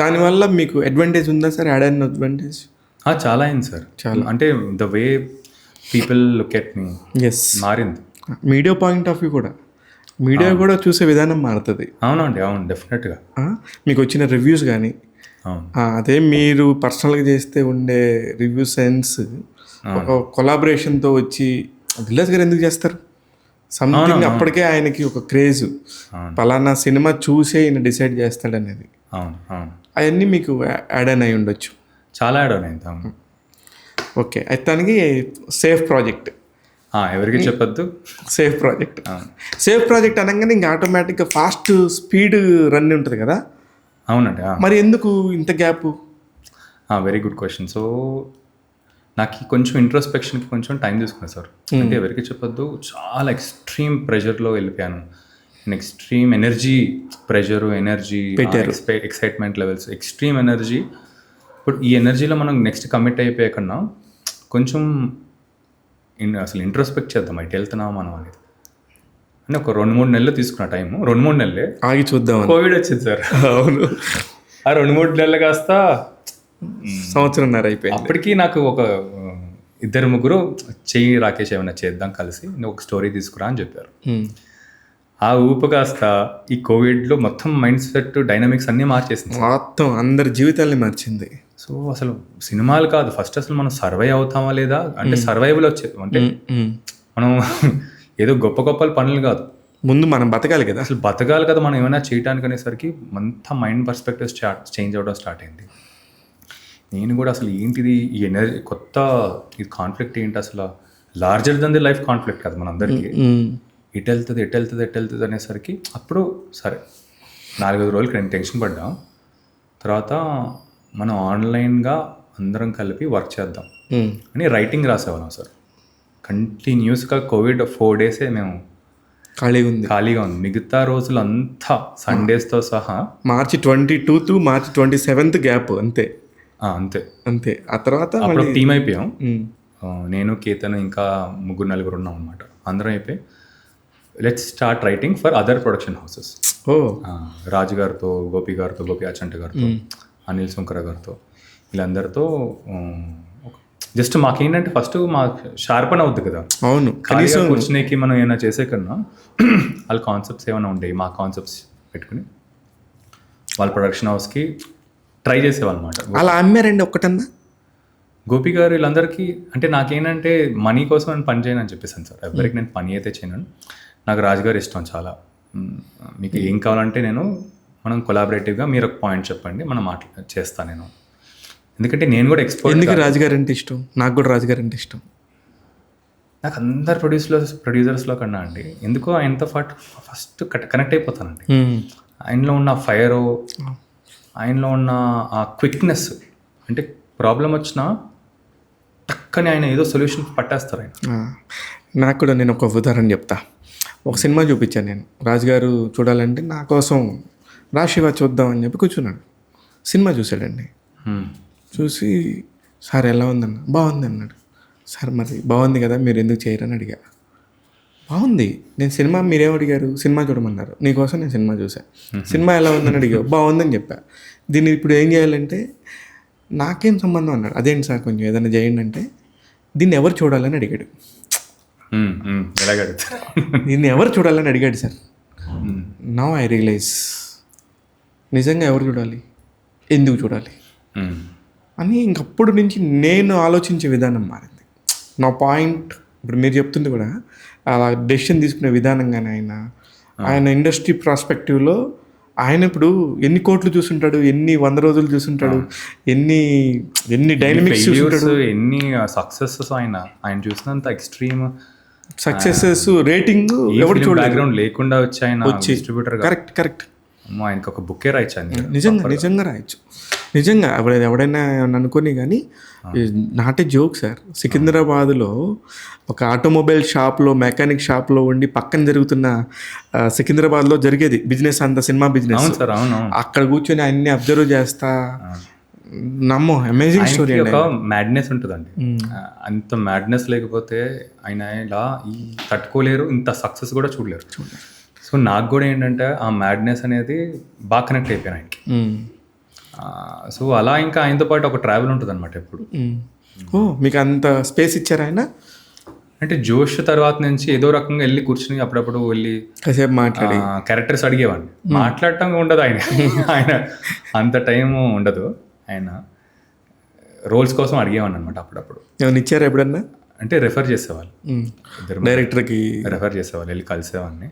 దానివల్ల మీకు అడ్వాంటేజ్ ఉందా సార్? యాడ్ అయిన అడ్వాంటేజ్ చాలా అయింది సార్. చాలా అంటే the way people look at me మారింది. మీడియా పాయింట్ ఆఫ్ వ్యూ కూడా, మీడియా కూడా చూసే విధానం మారుతుంది. అవునండి, అవును, డెఫినెట్గా. మీకు వచ్చిన రివ్యూస్ కానీ, అదే మీరు పర్సనల్గా చేస్తే ఉండే రివ్యూ సెన్స్ ఒక కొలాబరేషన్తో వచ్చి దిల్రాజు గారు ఎందుకు చేస్తారు సంథింగ్, అప్పటికే ఆయనకి ఒక క్రేజ్, పలానా సినిమా చూసే ఈయన డిసైడ్ చేస్తాడనేది. అవన్నీ మీకు యాడ్ అయి ఉండొచ్చు. చాలా యాడ్ అయింది. ఓకే, అయితే దానికి సేఫ్ ప్రాజెక్ట్ ఎవరికి చెప్పొద్దు. సేఫ్ ప్రాజెక్ట్ అనగానే ఇంకా ఆటోమేటిక్గా ఫాస్ట్ స్పీడ్ రన్ ఉంటుంది కదా. అవునండి. మరి ఎందుకు ఇంత gap? Very good question. So నాకు కొంచెం ఇంట్రోస్పెక్షన్కి కొంచెం టైం తీసుకున్నాను సార్. అంటే ఎవరికి చెప్పొద్దు, చాలా ఎక్స్ట్రీమ్ ప్రెషర్లో వెళ్ళిపోయాను. Extreme energy excitement levels, extreme energy. ఇప్పుడు ఈ ఎనర్జీలో మనం నెక్స్ట్ కమిట్ అయిపోయే కన్నా కొంచెం అసలు ఇంట్రోస్పెక్ట్ చేద్దాం, ఇటు వెళ్తున్నాం మనం అనేది. అంటే ఒక 2-3 నెలలు తీసుకున్న టైము, 2-3 నెలలే ఆగి చూద్దాం. కోవిడ్ వచ్చింది సార్. అవును, ఆ 2-3 నెలలు కాస్త సంవత్సరంన్నర అయిపోయింది. అప్పటికి నాకు ఒక 2-3 చెయ్యి రాకేష్ ఏమైనా చేద్దాం కలిసి, నువ్వు ఒక స్టోరీ తీసుకురా అని చెప్పారు. ఆ ఊపు కాస్త ఈ కోవిడ్లో మొత్తం మైండ్ సెట్ డైనమిక్స్ అన్నీ మార్చేసింది, మొత్తం అందరి జీవితాన్ని మార్చింది. సో అసలు సినిమాలు కాదు, ఫస్ట్ అసలు మనం సర్వైవ్ అవుతామా లేదా అంటే సర్వైవల్ వచ్చేది. అంటే మనం ఏదో గొప్ప పనులు కాదు, ముందు మనం బతకాలి కదా. అసలు బతకాలి కదా మనం ఏమైనా చేయడానికి అనేసరికి అంతా మైండ్ పర్స్పెక్టివ్ చేంజ్ అవ్వడం స్టార్ట్ అయింది. నేను కూడా అసలు ఏంటిది ఈ ఎనర్జీ కొత్త ఇది కాన్ఫ్లిక్ట్ ఏంటి, అసలు larger than the life conflict కదా మనందరికీ. ఎటు వెళ్తుంది అనేసరికి అప్పుడు సరే 4-5 రోజులకి నేను టెన్షన్ పడ్డా. తర్వాత మనం ఆన్లైన్గా అందరం కలిపి వర్క్ చేద్దాం అని రైటింగ్ రాసేవాళ్ళం సార్. కంటిన్యూస్గా కోవిడ్ 4 days మేము ఖాళీగా ఉంది. మిగతా రోజులు అంతా సండేస్తో సహా March 22 to March 27 గ్యాప్ అంతే. ఆ తర్వాత అప్పుడు టీం అయిపోయాం. నేను, కేతన్, ఇంకా 3-4 ఉన్నాం అనమాట. అందరం అయిపోయి let's start writing for other production houses. Raju గారితో, గోపి అచంట గారితో, అనిల్ సుంకర గారితో, వీళ్ళందరితో జస్ట్ మాకేంటంటే ఫస్ట్ మాకు షార్పన్ అవుద్ది కదా. అవును, కనీసం కూర్చునేకి మనం ఏమైనా చేసే కన్నా వాళ్ళ కాన్సెప్ట్స్ ఏమైనా ఉండేవి, మా కాన్సెప్ట్స్ పెట్టుకుని వాళ్ళ ప్రొడక్షన్ హౌస్కి ట్రై చేసేవాళ్ళు అనమాట. అలా అమ్మారండి ఒక్కటన్నా? గోపి గారు వీళ్ళందరికీ అంటే నాకేంటంటే మనీ కోసం నేను పని చేయను అని చెప్పేసాను సార్. ఎవరికి నేను పని అయితే చేయను. నాకు రాజుగారు ఇష్టం చాలా. మీకు ఏం కావాలంటే మనం కొలాబరేటివ్గా మీరు ఒక పాయింట్ చెప్పండి, మనం చేస్తాను నేను. ఎందుకంటే నేను కూడా ఎక్స్పోర్ట్. ఎందుకు రాజుగారు అంటే ఇష్టం? నాకు కూడా రాజుగారు అంటే ఇష్టం. నాకు అందరు ప్రొడ్యూసర్స్లో కన్నా అండి ఎందుకో ఆయనతో పాటు ఫస్ట్ కనెక్ట్ అయిపోతానండి. ఆయనలో ఉన్న ఫైరు, ఆయనలో ఉన్న ఆ క్విక్నెస్, అంటే ప్రాబ్లం వచ్చినా టక్కని ఆయన ఏదో సొల్యూషన్ పట్టేస్తారు ఆయన. నాకు కూడా నేను ఒక ఉదాహరణ చెప్తా. ఒక సినిమా చూపించాను నేను, రాజుగారు చూడాలంటే నా కోసం రాశివా చూద్దాం అని చెప్పి కూర్చున్నాడు. సినిమా చూశాడండి. చూసి సార్ ఎలా ఉందన్న, బాగుంది అన్నాడు. సార్ మరి బాగుంది కదా, మీరు ఎందుకు చేయరని అడిగా. బాగుంది, నేను సినిమా మీరేం అడిగారు, సినిమా చూడమన్నారు, నీకోసం నేను సినిమా చూసాను. సినిమా ఎలా ఉందని అడిగా, బాగుందని చెప్పా. దీన్ని ఇప్పుడు ఏం చేయాలంటే నాకేం సంబంధం అన్నాడు. అదేంటి సార్ కొంచెం ఏదైనా చేయండి అంటే, దీన్ని ఎవరు చూడాలని అడిగాడు. దీన్ని ఎవరు చూడాలని అడిగాడు సార్. నౌ ఐ రియలైజ్ నిజంగా ఎవరు చూడాలి, ఎందుకు చూడాలి మ్మ్. అని ఇంకప్పుడు నుంచి నేను ఆలోచించే విధానం మారింది. నా పాయింట్ ఇప్పుడు మీరు చెప్తుంది కూడా అలా డెసిషన్ తీసుకునే విధానం కానీ ఆయన ఇండస్ట్రీ ప్రాస్పెక్టివ్లో ఆయన ఇప్పుడు ఎన్ని కోట్లు చూసుంటాడు, ఎన్ని 100 రోజులు చూసుంటాడు, ఎన్ని డైనమిక్స్ చూసుంటాడు, ఎన్ని సక్సెసెస్ ఆయన చూసినంత ఎక్స్ట్రీమ్ సక్సెసెస్ రేటింగ్ ఎవరు చూడలేదు, బ్యాక్గ్రౌండ్ లేకుండా వచ్చి ఆయన డిస్ట్రిబ్యూటర్ కరెక్ట్ ఆయనకి ఒక బుక్కే రాయించాను. నిజంగా రాయొచ్చు. నిజంగా ఎవడైనా అనుకోని కానీ నాటే జోక్ సార్. సికింద్రాబాద్లో ఒక ఆటోమొబైల్ షాప్లో, మెకానిక్ షాప్లో ఉండి పక్కన జరుగుతున్న సికింద్రాబాద్లో జరిగేది బిజినెస్, అంత సినిమా బిజినెస్. అవును సార్, అవును. అక్కడ కూర్చొని అన్ని అబ్జర్వ్ చేస్తా అమేజింగ్ స్టోరీ. ఒక మ్యాడ్నెస్ ఉంటుందండి. అంత మ్యాడ్నెస్ లేకపోతే ఆయన ఇలా తట్టుకోలేరు, ఇంత సక్సెస్ కూడా చూడలేరు. సో నాకు కూడా ఏంటంటే ఆ మ్యాడ్నెస్ అనేది బాగా కనెక్ట్ అయిపోయాను ఆయనకి. సో అలా ఇంకా ఆయనతో పాటు ఒక ట్రావెల్ ఉంటుంది అనమాట ఎప్పుడు. మీకు అంత స్పేస్ ఇచ్చారు ఆయన? అంటే జోష్ తర్వాత నుంచి ఏదో రకంగా వెళ్ళి కూర్చుని అప్పుడప్పుడు వెళ్ళి కాసేపు మాట్లాడి క్యారెక్టర్స్ అడిగేవాడిని. మాట్లాడటం ఉండదు ఆయన అంత టైం ఉండదు. ఆయన రోల్స్ కోసం అడిగేవాడిని అనమాట అప్పుడప్పుడు. ఏమైనా ఇచ్చారా ఎప్పుడన్నా? అంటే రెఫర్ చేసేవాళ్ళు, ఇద్దరు డైరెక్టర్కి రెఫర్ చేసేవాళ్ళు, వెళ్ళి కలిసేవాడిని.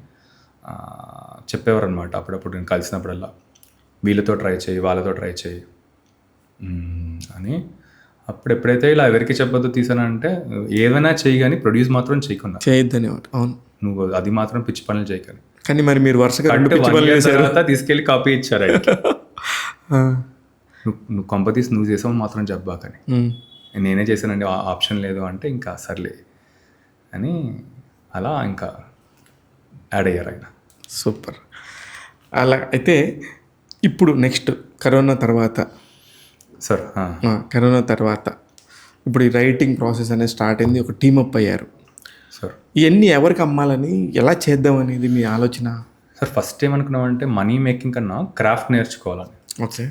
చెప్పేవారు అనమాట అప్పుడప్పుడు నేను కలిసినప్పుడల్లా, వీళ్ళతో ట్రై చేయి, వాళ్ళతో ట్రై చేయి అని. అప్పుడు ఎప్పుడైతే ఇలా ఎవరికి చెప్పొద్దు తీసానంటే, ఏదైనా చేయి కానీ ప్రొడ్యూస్ మాత్రం చేయకుండా చేయొద్దని. అవును, నువ్వు అది మాత్రం పిచ్చి పనులు చేయకని. కానీ మరి మీరు వరుసగా తర్వాత తీసుకెళ్ళి కాపీ ఇచ్చారు. నువ్వు కంపతీసి నువ్వు చేసావు మాత్రం చెప్పాకని. నేనే చేశానండి, ఆప్షన్ లేదు అంటే ఇంకా సర్లే అని అలా ఇంకా యాడ్ అయ్యారు ఆయన. సూపర్. అలా అయితే ఇప్పుడు నెక్స్ట్ కరోనా తర్వాత సార్, కరోనా తర్వాత ఇప్పుడు ఈ రైటింగ్ ప్రాసెస్ అనేది స్టార్ట్ అయింది, ఒక టీమప్ అయ్యారు సార్. ఇవన్నీ ఎవరికి అమ్మాలని, ఎలా చేద్దాం అనేది మీ ఆలోచన? సార్ ఫస్ట్ ఏమనుకున్నామంటే మనీ మేకింగ్ కన్నా క్రాఫ్ట్ నేర్చుకోవాలని. ఓకే.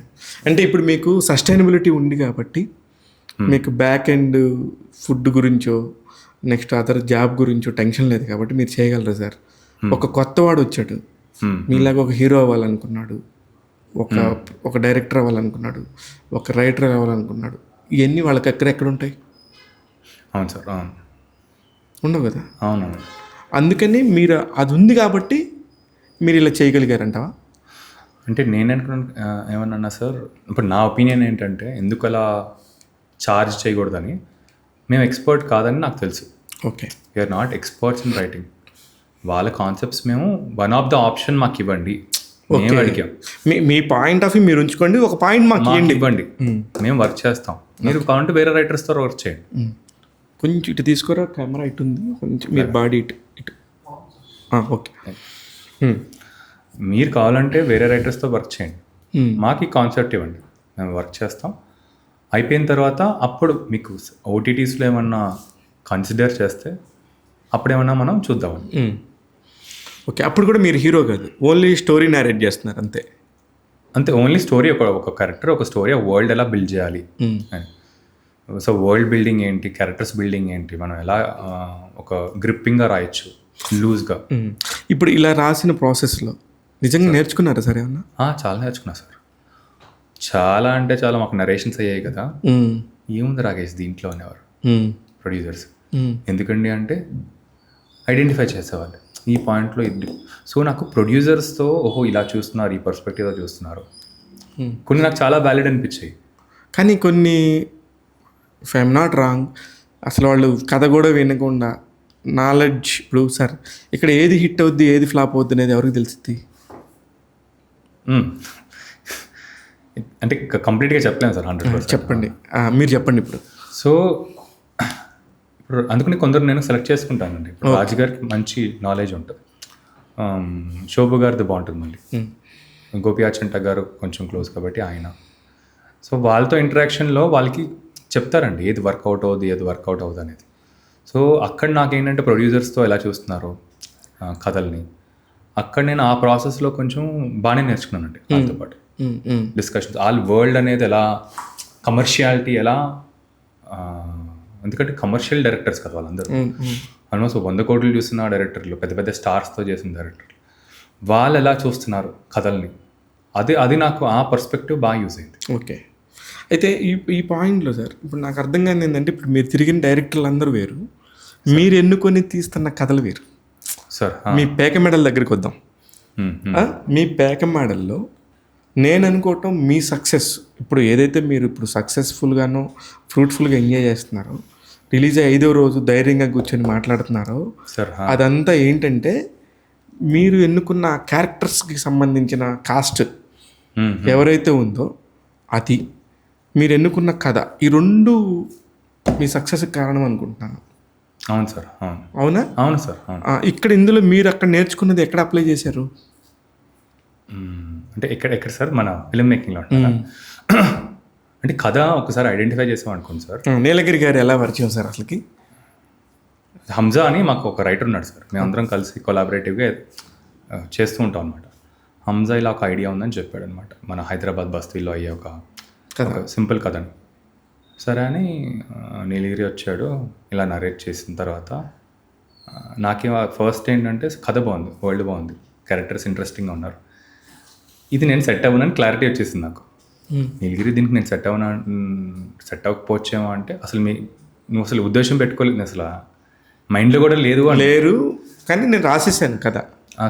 అంటే ఇప్పుడు మీకు సస్టైనబిలిటీ ఉంది కాబట్టి మీకు బ్యాక్ ఎండ్ ఫుడ్ గురించో నెక్స్ట్ అదర్ జాబ్ గురించో టెన్షన్ లేదు కాబట్టి మీరు చేయగలరు సార్. ఒక కొత్తవాడు వచ్చాడు, మీలాగా ఒక హీరో అవ్వాలనుకున్నాడు, ఒక డైరెక్టర్ అవ్వాలనుకున్నాడు, ఒక రైటర్ అవ్వాలనుకున్నాడు, ఇవన్నీ వాళ్ళకి ఎక్కడెక్కడ ఉంటాయి? అవును సార్, అవును. ఉండవు కదా. అవునవును. అందుకని మీరు అది ఉంది కాబట్టి మీరు ఇలా చేయగలిగారంటావా? అంటే నేను ఏమన్నా సార్, ఇప్పుడు నా ఒపీనియన్ ఏంటంటే ఎందుకు అలా ఛార్జ్ చేయకూడదని, మేము ఎక్స్పర్ట్ కాదని నాకు తెలుసు. Okay. We're not experts in writing. వాళ్ళ కాన్సెప్ట్స్ మేము వన్ ఆఫ్ ద ఆప్షన్ మాకు ఇవ్వండి, మేము అడిగాం. మీ పాయింట్ ఆఫ్ వ్యూ మీరు ఉంచుకోండి, ఒక పాయింట్ మాకు ఇవ్వండి, మేము వర్క్ చేస్తాం, మీరు కావాలంటే వేరే రైటర్స్తో వర్క్ చేయండి. కొంచెం ఇటు తీసుకోరా, కెమెరా ఇటు ఉంది, కొంచెం మీరు బాడీ ఇటు. ఓకే. మీరు కావాలంటే వేరే రైటర్స్తో వర్క్ చేయండి, మాకు ఈ కాన్సెప్ట్ ఇవ్వండి, మేము వర్క్ చేస్తాం. అయిపోయిన తర్వాత అప్పుడు మీకు ఓటీటీస్లో ఏమన్నా కన్సిడర్ చేస్తే అప్పుడేమన్నా మనం చూద్దామని. ఓకే. అప్పుడు కూడా మీరు హీరో కాదు, ఓన్లీ స్టోరీ నారేట్ చేస్తున్నారు అంతే. ఓన్లీ స్టోరీ, ఒక క్యారెక్టర్, ఒక స్టోరీ, ఆ వరల్డ్ ఎలా బిల్డ్ చేయాలి అని. సో వరల్డ్ బిల్డింగ్ ఏంటి, క్యారెక్టర్స్ బిల్డింగ్ ఏంటి, మనం ఎలా ఒక గ్రిప్పింగ్గా రాయొచ్చు, లూజ్గా. ఇప్పుడు ఇలా రాసిన ప్రాసెస్లో నిజంగా నేర్చుకున్నారా సార్ ఏమన్నా? చాలా నేర్చుకున్నా సార్, చాలా అంటే చాలా. మాకు నరేషన్స్ అయ్యాయి కదా, ఏముంది రాకేష్ దీంట్లో అనేవారు ప్రొడ్యూసర్స్. ఎందుకండి అంటే ఐడెంటిఫై చేసేవాళ్ళు ఈ పాయింట్లో ఇది. సో నాకు ప్రొడ్యూసర్స్తో ఓహో ఇలా చూస్తున్నారు, ఈ పర్స్పెక్టివ్లో చూస్తున్నారు, కొన్ని నాకు చాలా వ్యాలిడ్ అనిపించాయి. కానీ కొన్ని, ఇఫ్ ఐఎమ్ నాట్ రాంగ్, అసలు వాళ్ళు కథ కూడా వినకుండా నాలెడ్జ్, ఇప్పుడు సార్ ఇక్కడ ఏది హిట్ అవుద్ది ఏది ఫ్లాప్ అవుద్ది అనేది ఎవరికి తెలుస్తుంది? అంటే కంప్లీట్గా చెప్పలేము సార్, 100%. చెప్పండి, మీరు చెప్పండి ఇప్పుడు. సో ఇప్పుడు అందుకని కొందరు నేను సెలెక్ట్ చేసుకుంటానండి. ఇప్పుడు రాజు గారికి మంచి నాలెడ్జ్ ఉంటుంది, శోభ గారిది బాగుంటుంది, మళ్ళీ గోపి ఆచంట గారు కొంచెం క్లోజ్ కాబట్టి ఆయన. సో వాళ్ళతో ఇంటరాక్షన్లో వాళ్ళకి చెప్తారండి ఏది వర్కౌట్ అవుతుంది, ఏది వర్కౌట్ అవుతుంది అనేది. సో అక్కడ నాకేంటంటే ప్రొడ్యూసర్స్తో ఎలా చూస్తున్నారు కథల్ని, అక్కడ నేను ఆ ప్రాసెస్లో కొంచెం బాగానే నేర్చుకున్నానండి. వాళ్ళతో పాటు డిస్కషన్స్, ఆల్ వరల్డ్ అనేది ఎలా, కమర్షియాలిటీ ఎలా, ఎందుకంటే కమర్షియల్ డైరెక్టర్స్ కదా వాళ్ళందరూ, ఆల్మోస్ట్ 100 కోట్లు చూస్తున్న డైరెక్టర్లు, పెద్ద పెద్ద స్టార్స్తో చేసిన డైరెక్టర్లు, వాళ్ళు ఎలా చూస్తున్నారు కథల్ని, అది నాకు ఆ పర్స్పెక్టివ్ బాగా యూజ్ అయింది. ఓకే. అయితే ఈ పాయింట్లో సార్ ఇప్పుడు నాకు అర్థం కాని ఏంటంటే ఇప్పుడు మీరు తిరిగిన డైరెక్టర్లు అందరూ వేరు, మీరు ఎన్నుకొని తీస్తున్న కథలు వేరు. సార్ మీ పేక మెడల్ దగ్గరికి వద్దాం. మీ పేక మెడల్లో నేను అనుకోవటం మీ సక్సెస్ ఇప్పుడు ఏదైతే మీరు ఇప్పుడు సక్సెస్ఫుల్గాను ఫ్రూట్ఫుల్గా ఎంజాయ్ చేస్తున్నారో, రిలీజ్ అయ్యి 5వ రోజు ధైర్యంగా కూర్చొని మాట్లాడుతున్నారో, సార్ అదంతా ఏంటంటే మీరు ఎన్నుకున్న క్యారెక్టర్స్కి సంబంధించిన కాస్ట్ ఎవరైతే ఉందో అది, మీరు ఎన్నుకున్న కథ, ఈ రెండు మీ సక్సెస్కి కారణం అనుకుంటున్నాను. అవును సార్. అవును. అవునా? అవును సార్. అవును. ఇక్కడ ఇందులో మీరు అక్కడ నేర్చుకున్నది ఎక్కడ అప్లై చేశారు? అంటే ఎక్కడ సార్ మన ఫిల్మ్ మేకింగ్లో అంటే కథ ఒకసారి ఐడెంటిఫై చేసాం అనుకోండి సార్. నీలగిరి గారు ఎలా పరిచయం సార్ అసలుకి? హంజా అని మాకు ఒక రైటర్ ఉన్నాడు సార్, మేమందరం కలిసి కొలాబరేటివ్గా చేస్తూ ఉంటాం అనమాట. హంజా ఇలా ఒక ఐడియా ఉందని చెప్పాడు అనమాట, మన హైదరాబాద్ బస్తీలో అయ్యే ఒక సింపుల్ కథని. సరే అని నీలగిరి వచ్చాడు, ఇలా నరేట్ చేసిన తర్వాత నాకే ఫస్ట్ ఏంటంటే కథ బాగుంది, వరల్డ్ బాగుంది, క్యారెక్టర్స్ ఇంట్రెస్టింగ్గా ఉన్నారు, ఇది నేను సెట్ అవ్వనని క్లారిటీ వచ్చేసింది నాకు. నీలగిరి దీనికి నేను సెట్ అవ్వకపోవచ్చేమో అంటే అసలు నువ్వు అసలు ఉద్దేశం పెట్టుకోలేదు, అసలు మైండ్లో కూడా లేరు కానీ నేను రాసేసాను కదా.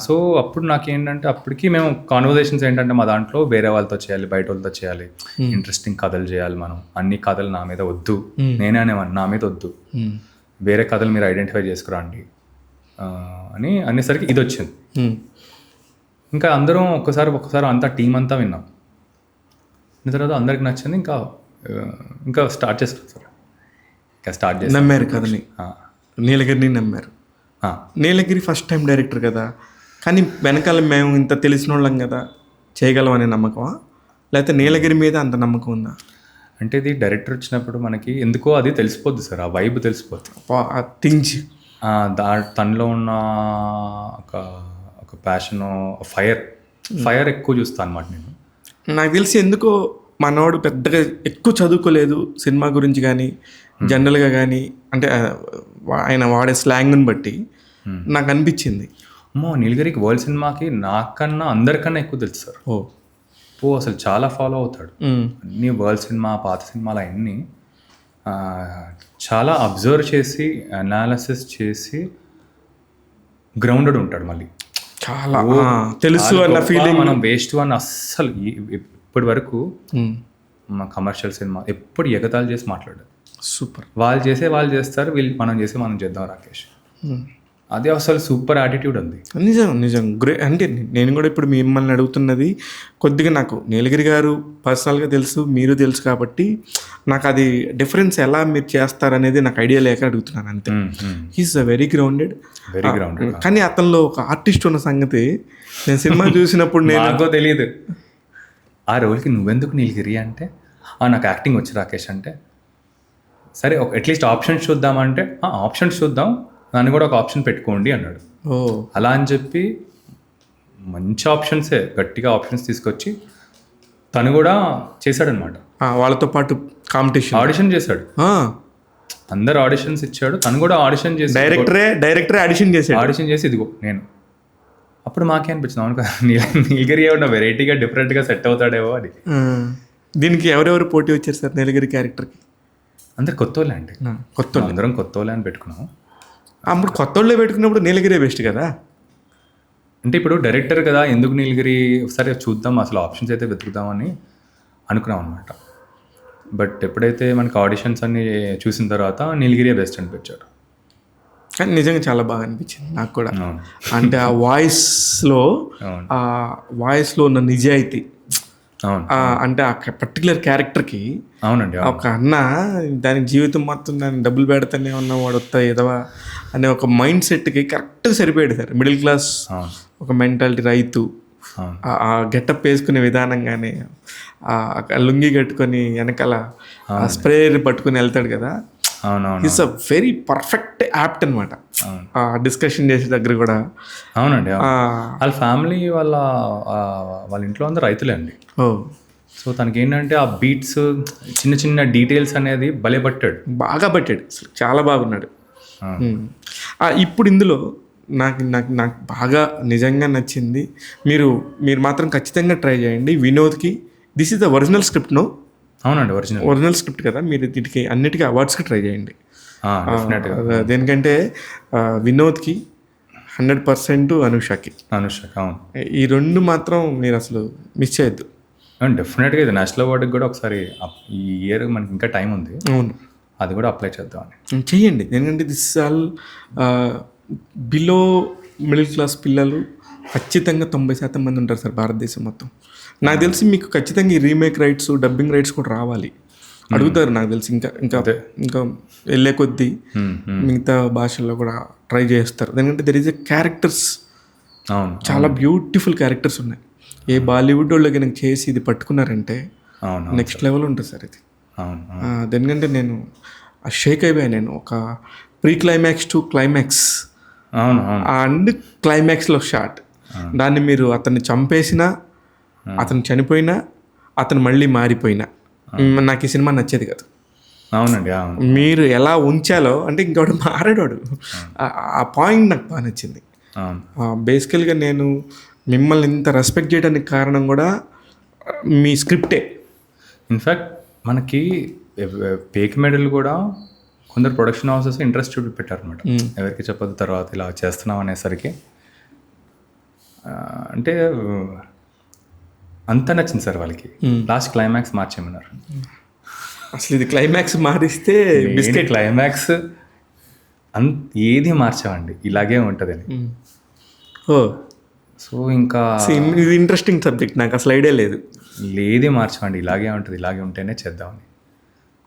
సో అప్పుడు నాకేంటంటే అప్పటికి మేము కాన్వర్జేషన్స్ ఏంటంటే మా దాంట్లో వేరే వాళ్ళతో చేయాలి, బయట వాళ్ళతో చేయాలి, ఇంట్రెస్టింగ్ కథలు చేయాలి, మనం అన్ని కథలు నా మీద వద్దు, నేనే అనేవాడిని నా మీద వద్దు, వేరే కథలు మీరు ఐడెంటిఫై చేసుకురండి అని అనేసరికి ఇది వచ్చింది. ఇంకా అందరం ఒక్కసారి అంతా టీం అంతా విన్నాం. తర్వాత అందరికి నచ్చింది, ఇంకా స్టార్ట్ చేస్తాం సార్. ఇంకా స్టార్ట్ చేసి నమ్మారు కథని, నీలగిరిని నమ్మారు. నీలగిరి ఫస్ట్ టైం డైరెక్టర్ కదా, కానీ వెనకాల మేము ఇంత తెలిసిన వాళ్ళం కదా చేయగలం అనే నమ్మకమా, లేకపోతే నీలగిరి మీద అంత నమ్మకం ఉందా? అంటే ఇది డైరెక్టర్ వచ్చినప్పుడు మనకి ఎందుకో అది తెలిసిపోద్ది సార్, ఆ వైబ్ తెలిసిపోద్ది, తనలో ఉన్న ఒక ప్యాషను, ఫైర్ ఎక్కువ చూస్తాను అనమాట నేను. నాకు తెలిసి ఎందుకో మనవాడు పెద్దగా ఎక్కువ చదువుకోలేదు సినిమా గురించి కానీ జనరల్గా కానీ, అంటే ఆయన వాడే స్లాంగ్ని బట్టి నాకు అనిపించింది. నీలగిరికి వరల్డ్ సినిమాకి నాకన్నా అందరికన్నా ఎక్కువ తెలుసు సార్. అసలు చాలా ఫాలో అవుతాడు అన్ని వరల్డ్ సినిమా, పాత సినిమాలు అన్నీ చాలా అబ్జర్వ్ చేసి అనాలిసిస్ చేసి గ్రౌండెడ్ ఉంటాడు. మళ్ళీ చాలా తెలుసు అన్న ఫీలింగ్, మనం వేస్ట్ అని అస్సలు ఇప్పటి వరకు మా కమర్షియల్ సినిమా ఎప్పుడు ఎగతాళి చేసి మాట్లాడారు. సూపర్. వాళ్ళు చేస్తారు, మనం చేద్దాం రాకేష్, అది అసలు సూపర్ యాటిట్యూడ్ ఉంది. నిజం గ్రేట్. అంటే నేను కూడా ఇప్పుడు మిమ్మల్ని అడుగుతున్నది కొద్దిగా నాకు నీలగిరి గారు పర్సనల్గా తెలుసు, మీరు తెలుసు కాబట్టి నాకు అది డిఫరెన్స్ ఎలా మీరు చేస్తారనేది నాకు ఐడియా లేక అడుగుతున్నాను అంతే. He's very grounded. కానీ అతనిలో ఒక ఆర్టిస్ట్ ఉన్న సంగతి నేను సినిమా చూసినప్పుడు నాకు తెలియదు. ఆ రోల్కి నువ్వెందుకు నీలగిరి అంటే, నాకు యాక్టింగ్ వచ్చి రాకేష్ అంటే, సరే అట్లీస్ట్ ఆప్షన్స్ చూద్దామంటే ఆప్షన్స్ చూద్దాం, నన్ను కూడా ఒక ఆప్షన్ పెట్టుకోండి అన్నాడు. అలా అని చెప్పి మంచి ఆప్షన్సే, గట్టిగా ఆప్షన్స్ తీసుకొచ్చి తను కూడా చేశాడనమాట. వాళ్ళతో పాటు కాంపిటీషన్ ఆడిషన్ చేశాడు, అందరు ఆడిషన్స్ ఇచ్చాడు, తను కూడా ఆడిషన్ చేసి డైరెక్టరే ఆడిషన్ చేసి ఇదిగో నేను. అప్పుడు మాకే అనిపించింది, అవును కదా నీలగిరి ఏమన్నా వెరైటీగా డిఫరెంట్గా సెట్ అవుతాడేమో అని. దీనికి ఎవరెవరు పోటీ వచ్చారు సార్ నీలగిరి క్యారెక్టర్కి? అందరు కొత్త వాళ్ళే అండి, అందరం కొత్త వాళ్ళే అని పెట్టుకున్నాం. అప్పుడు కొత్త వాళ్ళే పెట్టుకున్నప్పుడు నీలగిరి బెస్ట్ కదా. అంటే ఇప్పుడు డైరెక్టర్ కదా, ఎందుకు నీలగిరి, ఒకసారి చూద్దాం అసలు ఆప్షన్స్ అయితే వెతుకుదామని అనుకున్నాం అనమాట. బట్ ఎప్పుడైతే మనకి ఆడిషన్స్ అన్ని చూసిన తర్వాత నీలగిరియే బెస్ట్ అనిపించాడు. కానీ నిజంగా చాలా బాగా అనిపించింది నాకు కూడా. అంటే ఆ వాయిస్లో ఉన్న నిజాయితీ, అంటే ఆ పర్టికులర్ క్యారెక్టర్కి అవునండి ఒక అన్న దాని జీవితం మొత్తం దాన్ని డబ్బులు పెడతానే ఉన్న వాడు వస్తా ఏదవా అనే ఒక మైండ్ సెట్కి కరెక్ట్గా సరిపోయాడు సార్. మిడిల్ క్లాస్ ఒక మెంటాలిటీ, రైతు, ఆ గెటప్ వేసుకునే విధానం కానీ, ఆ లుంగి కట్టుకొని వెనకాల స్ప్రే పట్టుకుని వెళ్తాడు కదా, is a very perfect apt అనమాట. డిస్కషన్ చేసే దగ్గర కూడా. అవునండి, వాళ్ళ ఫ్యామిలీ వాళ్ళ ఇంట్లో అందరూ రైతులే అండి. సో తనకి ఏంటంటే ఆ బీట్స్, చిన్న చిన్న డీటెయిల్స్ అనేది భలే బాగా పట్టాడు, చాలా బాగున్నాడు. ఇప్పుడు ఇందులో నాకు నాకు నాకు బాగా నిజంగా నచ్చింది. మీరు మాత్రం ఖచ్చితంగా ట్రై చేయండి. వినోద్కి this is the original script no, అవునండి, ఒరిజినల్ ఒరిజినల్ స్క్రిప్ట్ కదా, మీరు వీటికి అన్నిటికీ అవార్డ్స్కి ట్రై చేయండి. డెఫినెట్గా. దేనికంటే వినోద్కి 100%, అనుషకి అవును, ఈ రెండు మాత్రం మీరు అసలు మిస్ చేయొద్దు. డెఫినెట్గా ఇది నేషనల్ అవార్డుకి కూడా ఒకసారి ఈ ఇయర్ మనకి ఇంకా టైం ఉంది, అవును, అది కూడా అప్లై చేద్దామని. చెయ్యండి. ఎందుకంటే this all below middle class పిల్లలు ఖచ్చితంగా 90% మంది ఉంటారు సార్ భారతదేశం మొత్తం. నాకు తెలిసి మీకు ఖచ్చితంగా ఈ రీమేక్ రైట్స్, డబ్బింగ్ రైట్స్ కూడా రావాలి, అడుగుతారు నాకు తెలిసి. ఇంకా ఇంకా ఇంకా వెళ్ళే కొద్దీ మిగతా భాషల్లో కూడా ట్రై చేస్తారు. ఎందుకంటే దెర్ ఈజ్ ఎ క్యారెక్టర్స్, అవును, చాలా బ్యూటిఫుల్ క్యారెక్టర్స్ ఉన్నాయి. ఏ బాలీవుడ్ వాళ్ళు కనుక చేసి ఇది పట్టుకున్నారంటే అవును, నెక్స్ట్ లెవెల్ ఉంటుంది సార్ ఇది. అవును, ఎందుకంటే నేను షేక్ అయిపోయాను. నేను ఒక ప్రీ క్లైమాక్స్ టు క్లైమాక్స్ అవును, అండ్ క్లైమాక్స్లో షార్ట్, దాన్ని మీరు అతన్ని చంపేసినా, అతను చనిపోయినా, అతను మళ్ళీ మారిపోయినా నాకు ఈ సినిమా నచ్చేది కాదు. అవునండి, అవును, మీరు ఎలా ఉంచాలో, అంటే ఇంకోటి మారాడు, ఆ పాయింట్ నాకు బాగా నచ్చింది. బేసికల్గా నేను మిమ్మల్ని ఇంత రెస్పెక్ట్ చేయడానికి కారణం కూడా మీ స్క్రిప్టే. ఇన్ఫ్యాక్ట్ మనకి పేక్ మెడల్ కూడా కొందరు ప్రొడక్షన్ హౌసెస్ ఇంట్రెస్ట్ చూపెట్టారు అనమాట, ఎవరికి చెప్పొద్దు తర్వాత ఇలా చేస్తున్నాం అనేసరికి. అంటే అంత నచ్చింది సార్ వాళ్ళకి. లాస్ట్ క్లైమాక్స్ మార్చేయమన్నారు. అసలు ఇది క్లైమాక్స్ మారిస్తే బిస్కెట్ క్లైమాక్స్ ఏది మార్చామండి, ఇలాగే ఉంటుందని. ఓ సో ఇంకా ఇది ఇంట్రెస్టింగ్ సబ్జెక్ట్, నాకు అసలు ఐడియా లేదు. లేదే మార్చమండి, ఇలాగే ఉంటుంది, ఇలాగే ఉంటేనే చేద్దామని.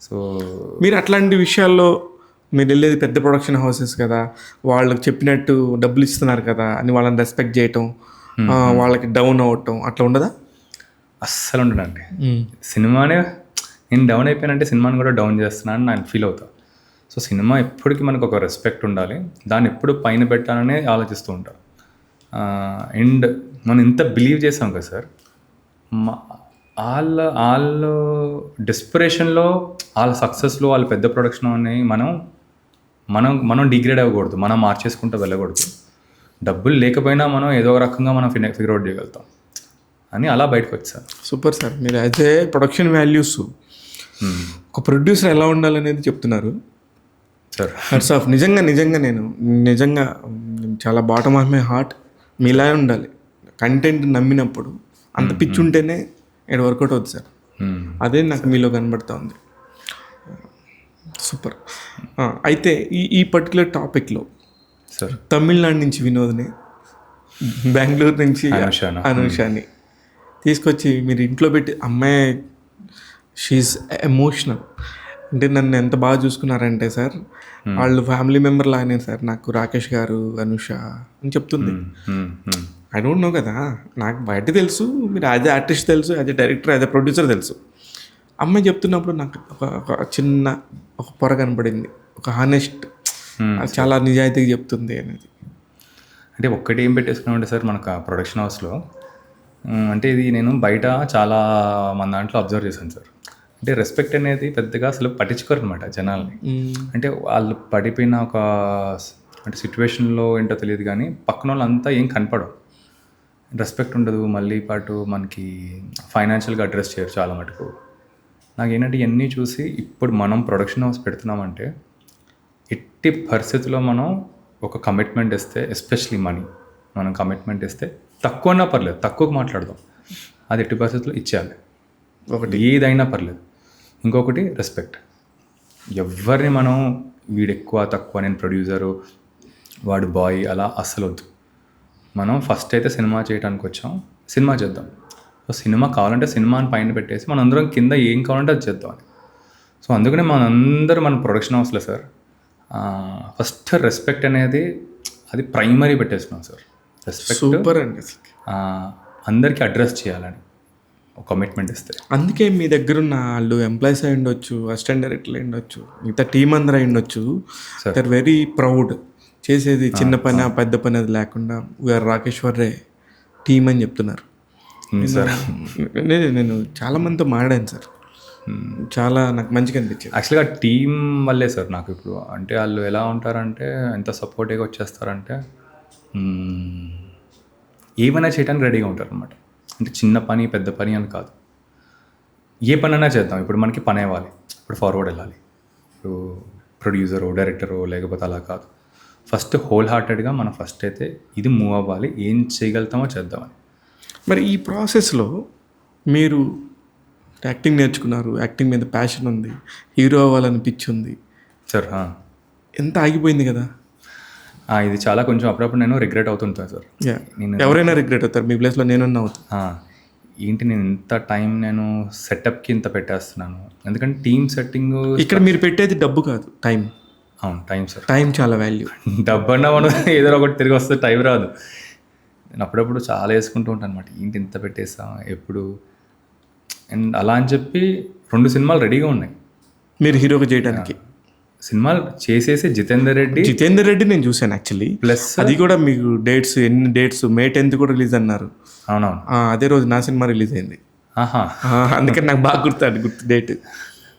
సో మీరు అట్లాంటి విషయాల్లో మీరు వెళ్ళేది పెద్ద ప్రొడక్షన్ హౌసెస్ కదా, వాళ్ళకి చెప్పినట్టు డబ్బులు ఇస్తున్నారు కదా అని వాళ్ళని రెస్పెక్ట్ చేయటం, వాళ్ళకి డౌన్ అవ్వటం అట్లా ఉండదా? అస్సలు ఉండదండి. సినిమానే నేను డౌన్ అయిపోయానంటే సినిమాని కూడా డౌన్ చేస్తున్నాను నేను ఫీల్ అవుతాను. సో సినిమా ఎప్పటికీ మనకు ఒక రెస్పెక్ట్ ఉండాలి, దాన్ని ఎప్పుడు పైన పెట్టాలనే ఆలోచిస్తూ ఉంటాను. అండ్ మనం ఇంత బిలీవ్ చేసాం కదా సార్, వాళ్ళు డెస్పిరేషన్లో, వాళ్ళ సక్సెస్లో, వాళ్ళ పెద్ద ప్రొడక్షన్ అని మనం డిగ్రేడ్ అవ్వకూడదు, మనం మార్చేసుకుంటూ వెళ్ళకూడదు. డబ్బులు లేకపోయినా మనం ఏదో ఒక రకంగా మనం ఫిగర్ అవుట్ చేయగలుగుతాం అని అలా బయటకు వచ్చారు. సూపర్ సార్, మీరు యాజ్ ఏ ప్రొడక్షన్ వాల్యూస్ ఒక ప్రొడ్యూసర్ ఎలా ఉండాలనేది చెప్తున్నారు సార్. Hats off. నిజంగా నేను నిజంగా చాలా బాటమ్ ఆఫ్ మై హార్ట్ మీలా ఉండాలి. కంటెంట్ నమ్మినప్పుడు అంత పిచ్చి ఉంటేనే ఇక్కడ వర్కౌట్ అవుతుంది సార్. అదే నాకు మీలో కనబడుతూ ఉంది. సూపర్. అయితే ఈ పర్టికులర్ టాపిక్లో సార్ తమిళనాడు నుంచి వినోద్ని, బెంగళూరు నుంచి అనుషాని తీసుకొచ్చి మీరు ఇంట్లో పెట్టి, అమ్మాయి షీఈ్ ఎమోషనల్. అంటే నన్ను ఎంత బాగా చూసుకున్నారంటే సార్, వాళ్ళు ఫ్యామిలీ మెంబర్ లాగానే సార్ నాకు రాకేష్ గారు, అనుష అని చెప్తుంది. ఐ డోంట్ నో కదా, నాకు బయట తెలుసు, మీరు యాజ్ ఎ ఆర్టిస్ట్ తెలుసు, as a director, as a producer తెలుసు. అమ్మాయి చెప్తున్నప్పుడు నాకు ఒక చిన్న ఒక పొర కనపడింది, ఒక హానెస్ట్, చాలా నిజాయితీగా చెప్తుంది అనేది. అంటే ఒక్కటి ఏం పెట్టేసుకున్నామంటే సార్ మనకు ప్రొడక్షన్ హౌస్లో, అంటే ఇది నేను బయట చాలా మన దాంట్లో అబ్జర్వ్ చేశాను సార్. అంటే రెస్పెక్ట్ అనేది పెద్దగా అసలు పట్టించుకోరు అనమాట జనాల్ని. అంటే వాళ్ళు పడిపోయిన ఒక అంటే సిచ్యువేషన్లో ఏంటో తెలియదు కానీ పక్కన వాళ్ళంతా ఏం కనపడవు, రెస్పెక్ట్ ఉండదు. మళ్ళీ పాటు మనకి ఫైనాన్షియల్గా అడ్రస్ చేయరు చాలా మటుకు. నాకు ఏంటంటే ఇవన్నీ చూసి ఇప్పుడు మనం ప్రొడక్షన్ హౌస్ పెడుతున్నామంటే ఎట్టి పరిస్థితుల్లో మనం ఒక కమిట్మెంట్ ఇస్తే, ఎస్పెషలీ మనీ మనం కమిట్మెంట్ ఇస్తే తక్కువన్నా పర్లేదు, తక్కువకు మాట్లాడదాం, అది ఎట్టి పరిస్థితుల్లో ఇచ్చేయాలి. ఒకటి ఏదైనా పర్లేదు. ఇంకొకటి రెస్పెక్ట్. ఎవరిని మనం వీడు ఎక్కువ తక్కువ, నేను ప్రొడ్యూసరు, వాడు బాయ్ అలా అస్సలు వద్దు. మనం ఫస్ట్ అయితే సినిమా చేయడానికి వచ్చాం, సినిమా చేద్దాం. సో సినిమా కావాలంటే సినిమాని పైన పెట్టేసి మనందరం కింద ఏం కావాలంటే అది చేద్దాం అని. సో అందుకనే మనందరూ మన ప్రొడక్షన్ హౌస్లో సార్ ఫస్ట్ రెస్పెక్ట్ అనేది అది ప్రైమరీ పెట్టేస్తున్నాం సార్. రెస్పెక్ట్ సూపర్ అండి. అందరికీ అడ్రస్ చేయాలని ఒక కమిట్మెంట్ ఇస్తే. అందుకే మీ దగ్గర ఉన్న వాళ్ళు ఎంప్లాయీస్ అయి ఉండొచ్చు, అసిస్టెంట్ డైరెక్టర్లు అయి ఉండొచ్చు, మిగతా టీం అందరూ అయి ఉండొచ్చు, దే ఆర్ వెరీ ప్రౌడ్. చేసేది చిన్న పని పెద్ద పని అది లేకుండా వీఆర్ రాకేశ్వర్ రే టీం అని చెప్తున్నారు సార్. నేను చాలా మందితో మాట్లాడాను సార్, చాలా నాకు మంచిగా అనిపించింది. యాక్చువల్గా టీం వల్లే సార్ నాకు ఇప్పుడు. అంటే వాళ్ళు ఎలా ఉంటారంటే ఎంత సపోర్టివ్గా వచ్చేస్తారంటే ఏమైనా చేయడానికి రెడీగా ఉంటారు అనమాట. అంటే చిన్న పని పెద్ద పని అని కాదు, ఏ పనైనా చేద్దాం. ఇప్పుడు మనకి పని అవ్వాలి, ఇప్పుడు ఫార్వర్డ్ వెళ్ళాలి, ఇప్పుడు ప్రొడ్యూసరో డైరెక్టరో లేకపోతే అలా కాదు. ఫస్ట్ హోల్ హార్టెడ్గా మనం ఫస్ట్ అయితే ఇది మూవ్ అవ్వాలి, ఏం చేయగలుగుతామో చేద్దామని. మరి ఈ ప్రాసెస్లో మీరు యాక్టింగ్ నేర్చుకున్నారు, యాక్టింగ్ మీద ప్యాషన్ ఉంది, హీరో అవ్వాలని పిచ్చి ఉంది, సార్ ఎంత ఆగిపోయింది కదా. ఇది చాలా కొంచెం అప్పుడప్పుడు నేను రిగ్రెట్ అవుతుంటాను సార్. ఎవరైనా రిగ్రెట్ అవుతారు, మీ ప్లేస్లో నేనున్నా అవుతాను. ఏంటి నేను ఇంత టైం నేను సెటప్కి ఇంత పెట్టేస్తున్నాను, ఎందుకంటే టీమ్ సెట్టింగ్ ఇక్కడ మీరు పెట్టేది డబ్బు కాదు, టైం. అవును, టైం సార్. టైం చాలా వాల్యూ. డబ్బు అన్నా మనం ఏదో ఒకటి తిరిగి వస్తే టైం రాదు. నేను అప్పుడప్పుడు చాలా వేసుకుంటూ ఉంటాను అనమాట, ఏంటి ఇంత పెట్టేస్తాం ఎప్పుడు. అండ్ అలా అని చెప్పి 2 సినిమాలు రెడీగా ఉన్నాయి మీరు హీరోగా చేయడానికి. సినిమాలు చేసేసి జితేందర్ రెడ్డి నేను చూశాను యాక్చువల్లీ. ప్లస్ అది కూడా మీకు డేట్స్, ఎన్ని డేట్స్, May 10th కూడా రిలీజ్ అన్నారు. అవునవును, అదే రోజు నా సినిమా రిలీజ్ అయింది. అందుకని నాకు బాగా గుర్తు డేట్.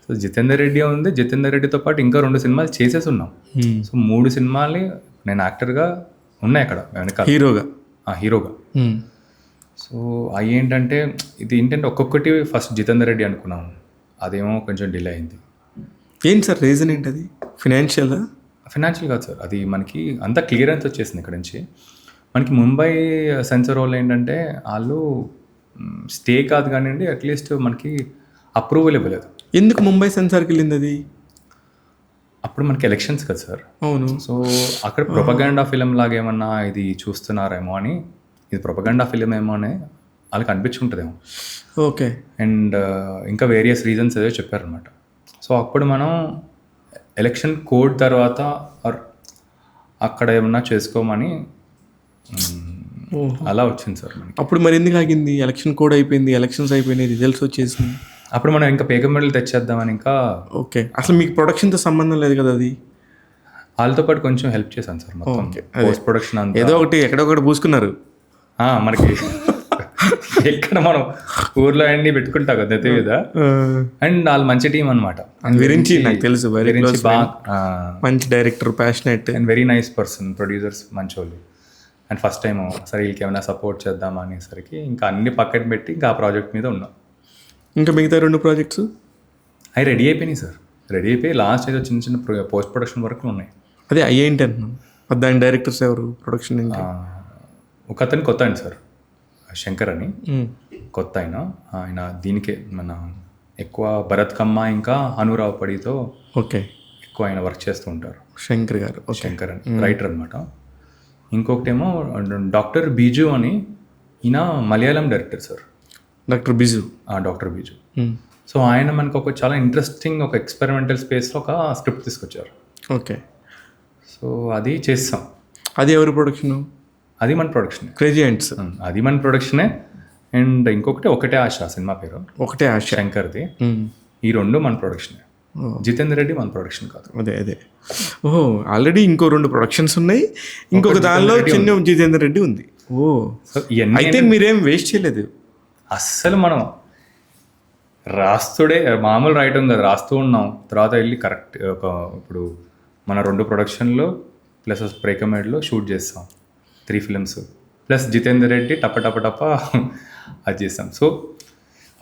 సో జితేందర్ రెడ్డి ఉంది, జితేందర్ రెడ్డితో పాటు ఇంకా 2 సినిమాలు చేసేసి ఉన్నాం. సో 3 సినిమాలు నేను యాక్టర్గా ఉన్నాయి అక్కడ వెనకాల, హీరోగా. సో అవి ఏంటంటే ఇది ఏంటంటే ఒక్కొక్కటి ఫస్ట్ జితేందర్ రెడ్డి అనుకున్నాము, అదేమో కొంచెం డిలే అయింది. ఏంటి సార్ రీజన్ ఏంటది? ఫినాన్షియల్ కాదు సార్, అది మనకి అంతా క్లియరెన్స్ వచ్చేసింది ఇక్కడ నుంచి. మనకి ముంబై సెన్సార్ వాళ్ళు ఏంటంటే వాళ్ళు స్టే కాదు కానివ్వండి, అట్లీస్ట్ మనకి అప్రూవల్ ఇవ్వలేదు. ఎందుకు ముంబై సెన్సార్కి వెళ్ళింది అది? అప్పుడు మనకి ఎలక్షన్స్ కదా సార్. అవును. సో అక్కడ ప్రొపగండా ఫిలిం లాగా ఏమన్నా ఇది చూస్తున్నారేమో అని, ఇది ప్రొపగండా ఫిలిం ఏమో అని వాళ్ళకి అనిపించుకుంటుందేమో. ఓకే. అండ్ ఇంకా వేరియస్ రీజన్స్ ఏదో చెప్పారనమాట. సో అప్పుడు మనం ఎలక్షన్ కోడ్ తర్వాత అక్కడ ఏమన్నా చేసుకోమని అలా వచ్చింది సార్ మనకి. అప్పుడు మరి ఎందుకు ఆగింది? ఎలక్షన్ కోడ్ అయిపోయింది, ఎలక్షన్స్ అయిపోయినాయి, రిజల్ట్స్ వచ్చేసింది. అప్పుడు మనం ఇంకా పేగ మెడల్ తెచ్చేద్దామని ఇంకా. ఓకే. అసలు మీకు ప్రొడక్షన్తో సంబంధం లేదు కదా అది? వాళ్ళతో పాటు కొంచెం హెల్ప్ చేశాను సార్, మొత్తం పోస్ట్ ప్రొడక్షన్ అంతా. ఏదో ఒకటి ఎక్కడొకటి పూసుకున్నారు మనకి. ఎక్కడ మనం ఊర్లో అన్ని పెట్టుకుంటాం కదా నెత్తి మీద. అండ్ వాళ్ళు మంచి టీం అనమాట, గురించి నాకు తెలుసు. మంచి director, passionate and very nice person, producers మంచి వాళ్ళు. అండ్ ఫస్ట్ టైం సరే వీళ్ళకి ఏమైనా సపోర్ట్ చేద్దాం అనేసరికి ఇంకా అన్ని పక్కన పెట్టి ఇంకా ఆ ప్రాజెక్ట్ మీద ఉన్నాం. ఇంకా మిగతా 2 ప్రాజెక్ట్స్ అవి రెడీ అయిపోయినాయి సార్. రెడీ అయిపోయి లాస్ట్ ఏదో చిన్న చిన్న పోస్ట్ ప్రొడక్షన్ వర్క్లు ఉన్నాయి. అదే అయ్యేంటి అంటున్నాను. దాని డైరెక్టర్స్ ఎవరు, ప్రొడక్షన్ ఏంటి? ఒక అతను కొత్త ఆయన సార్, శంకర్ అని కొత్త ఆయన దీనికే మన ఎక్కువ భరత్ కమ్మ ఇంకా అనురావ్ పడితో ఓకే ఎక్కువ ఆయన వర్క్ చేస్తూ ఉంటారు. శంకర్ గారు, శంకర్ అని రైటర్ అనమాట. ఇంకొకటేమో డాక్టర్ బీజు అని, ఈయన Malayalam director sir. Doctor Biju. So ఆయన మనకు ఒక చాలా ఇంట్రెస్టింగ్ ఒక ఎక్స్పెరిమెంటల్ స్పేస్లో ఒక స్క్రిప్ట్ తీసుకొచ్చారు. ఓకే. సో అది చేస్తాం. అది ఎవరి ప్రొడక్షన్? అది మన ప్రొడక్షన్, క్రేజీ హ్యాండ్స్. అది మన ప్రొడక్షనే. అండ్ ఇంకొకటి ఒకటే ఆశ సినిమా పేరు, ఒకటే ఆశ, శంకర్ది. ఈ 2 మన ప్రొడక్షనే. జితేందర్ రెడ్డి మన ప్రొడక్షన్ కాదు. అదే ఓహో, ఆల్రెడీ ఇంకో 2 ప్రొడక్షన్స్ ఉన్నాయి, ఇంకొక దానిలో చిన్న జితేందర్ రెడ్డి ఉంది. అయితే మీరేం వేస్ట్ చేయలేదు అస్సలు. మనం రాస్తుడే మామూలు రాయటం కదా, రాస్తూ ఉన్నాం. తర్వాత వెళ్ళి కరెక్ట్ ఇప్పుడు మన 2 ప్రొడక్షన్లో ప్లస్ ప్రేకమేడ్లో షూట్ చేస్తాం 3 ఫిలిమ్స్, ప్లస్ జితేందర్ రెడ్డి టప్ప అది చేస్తాం. సో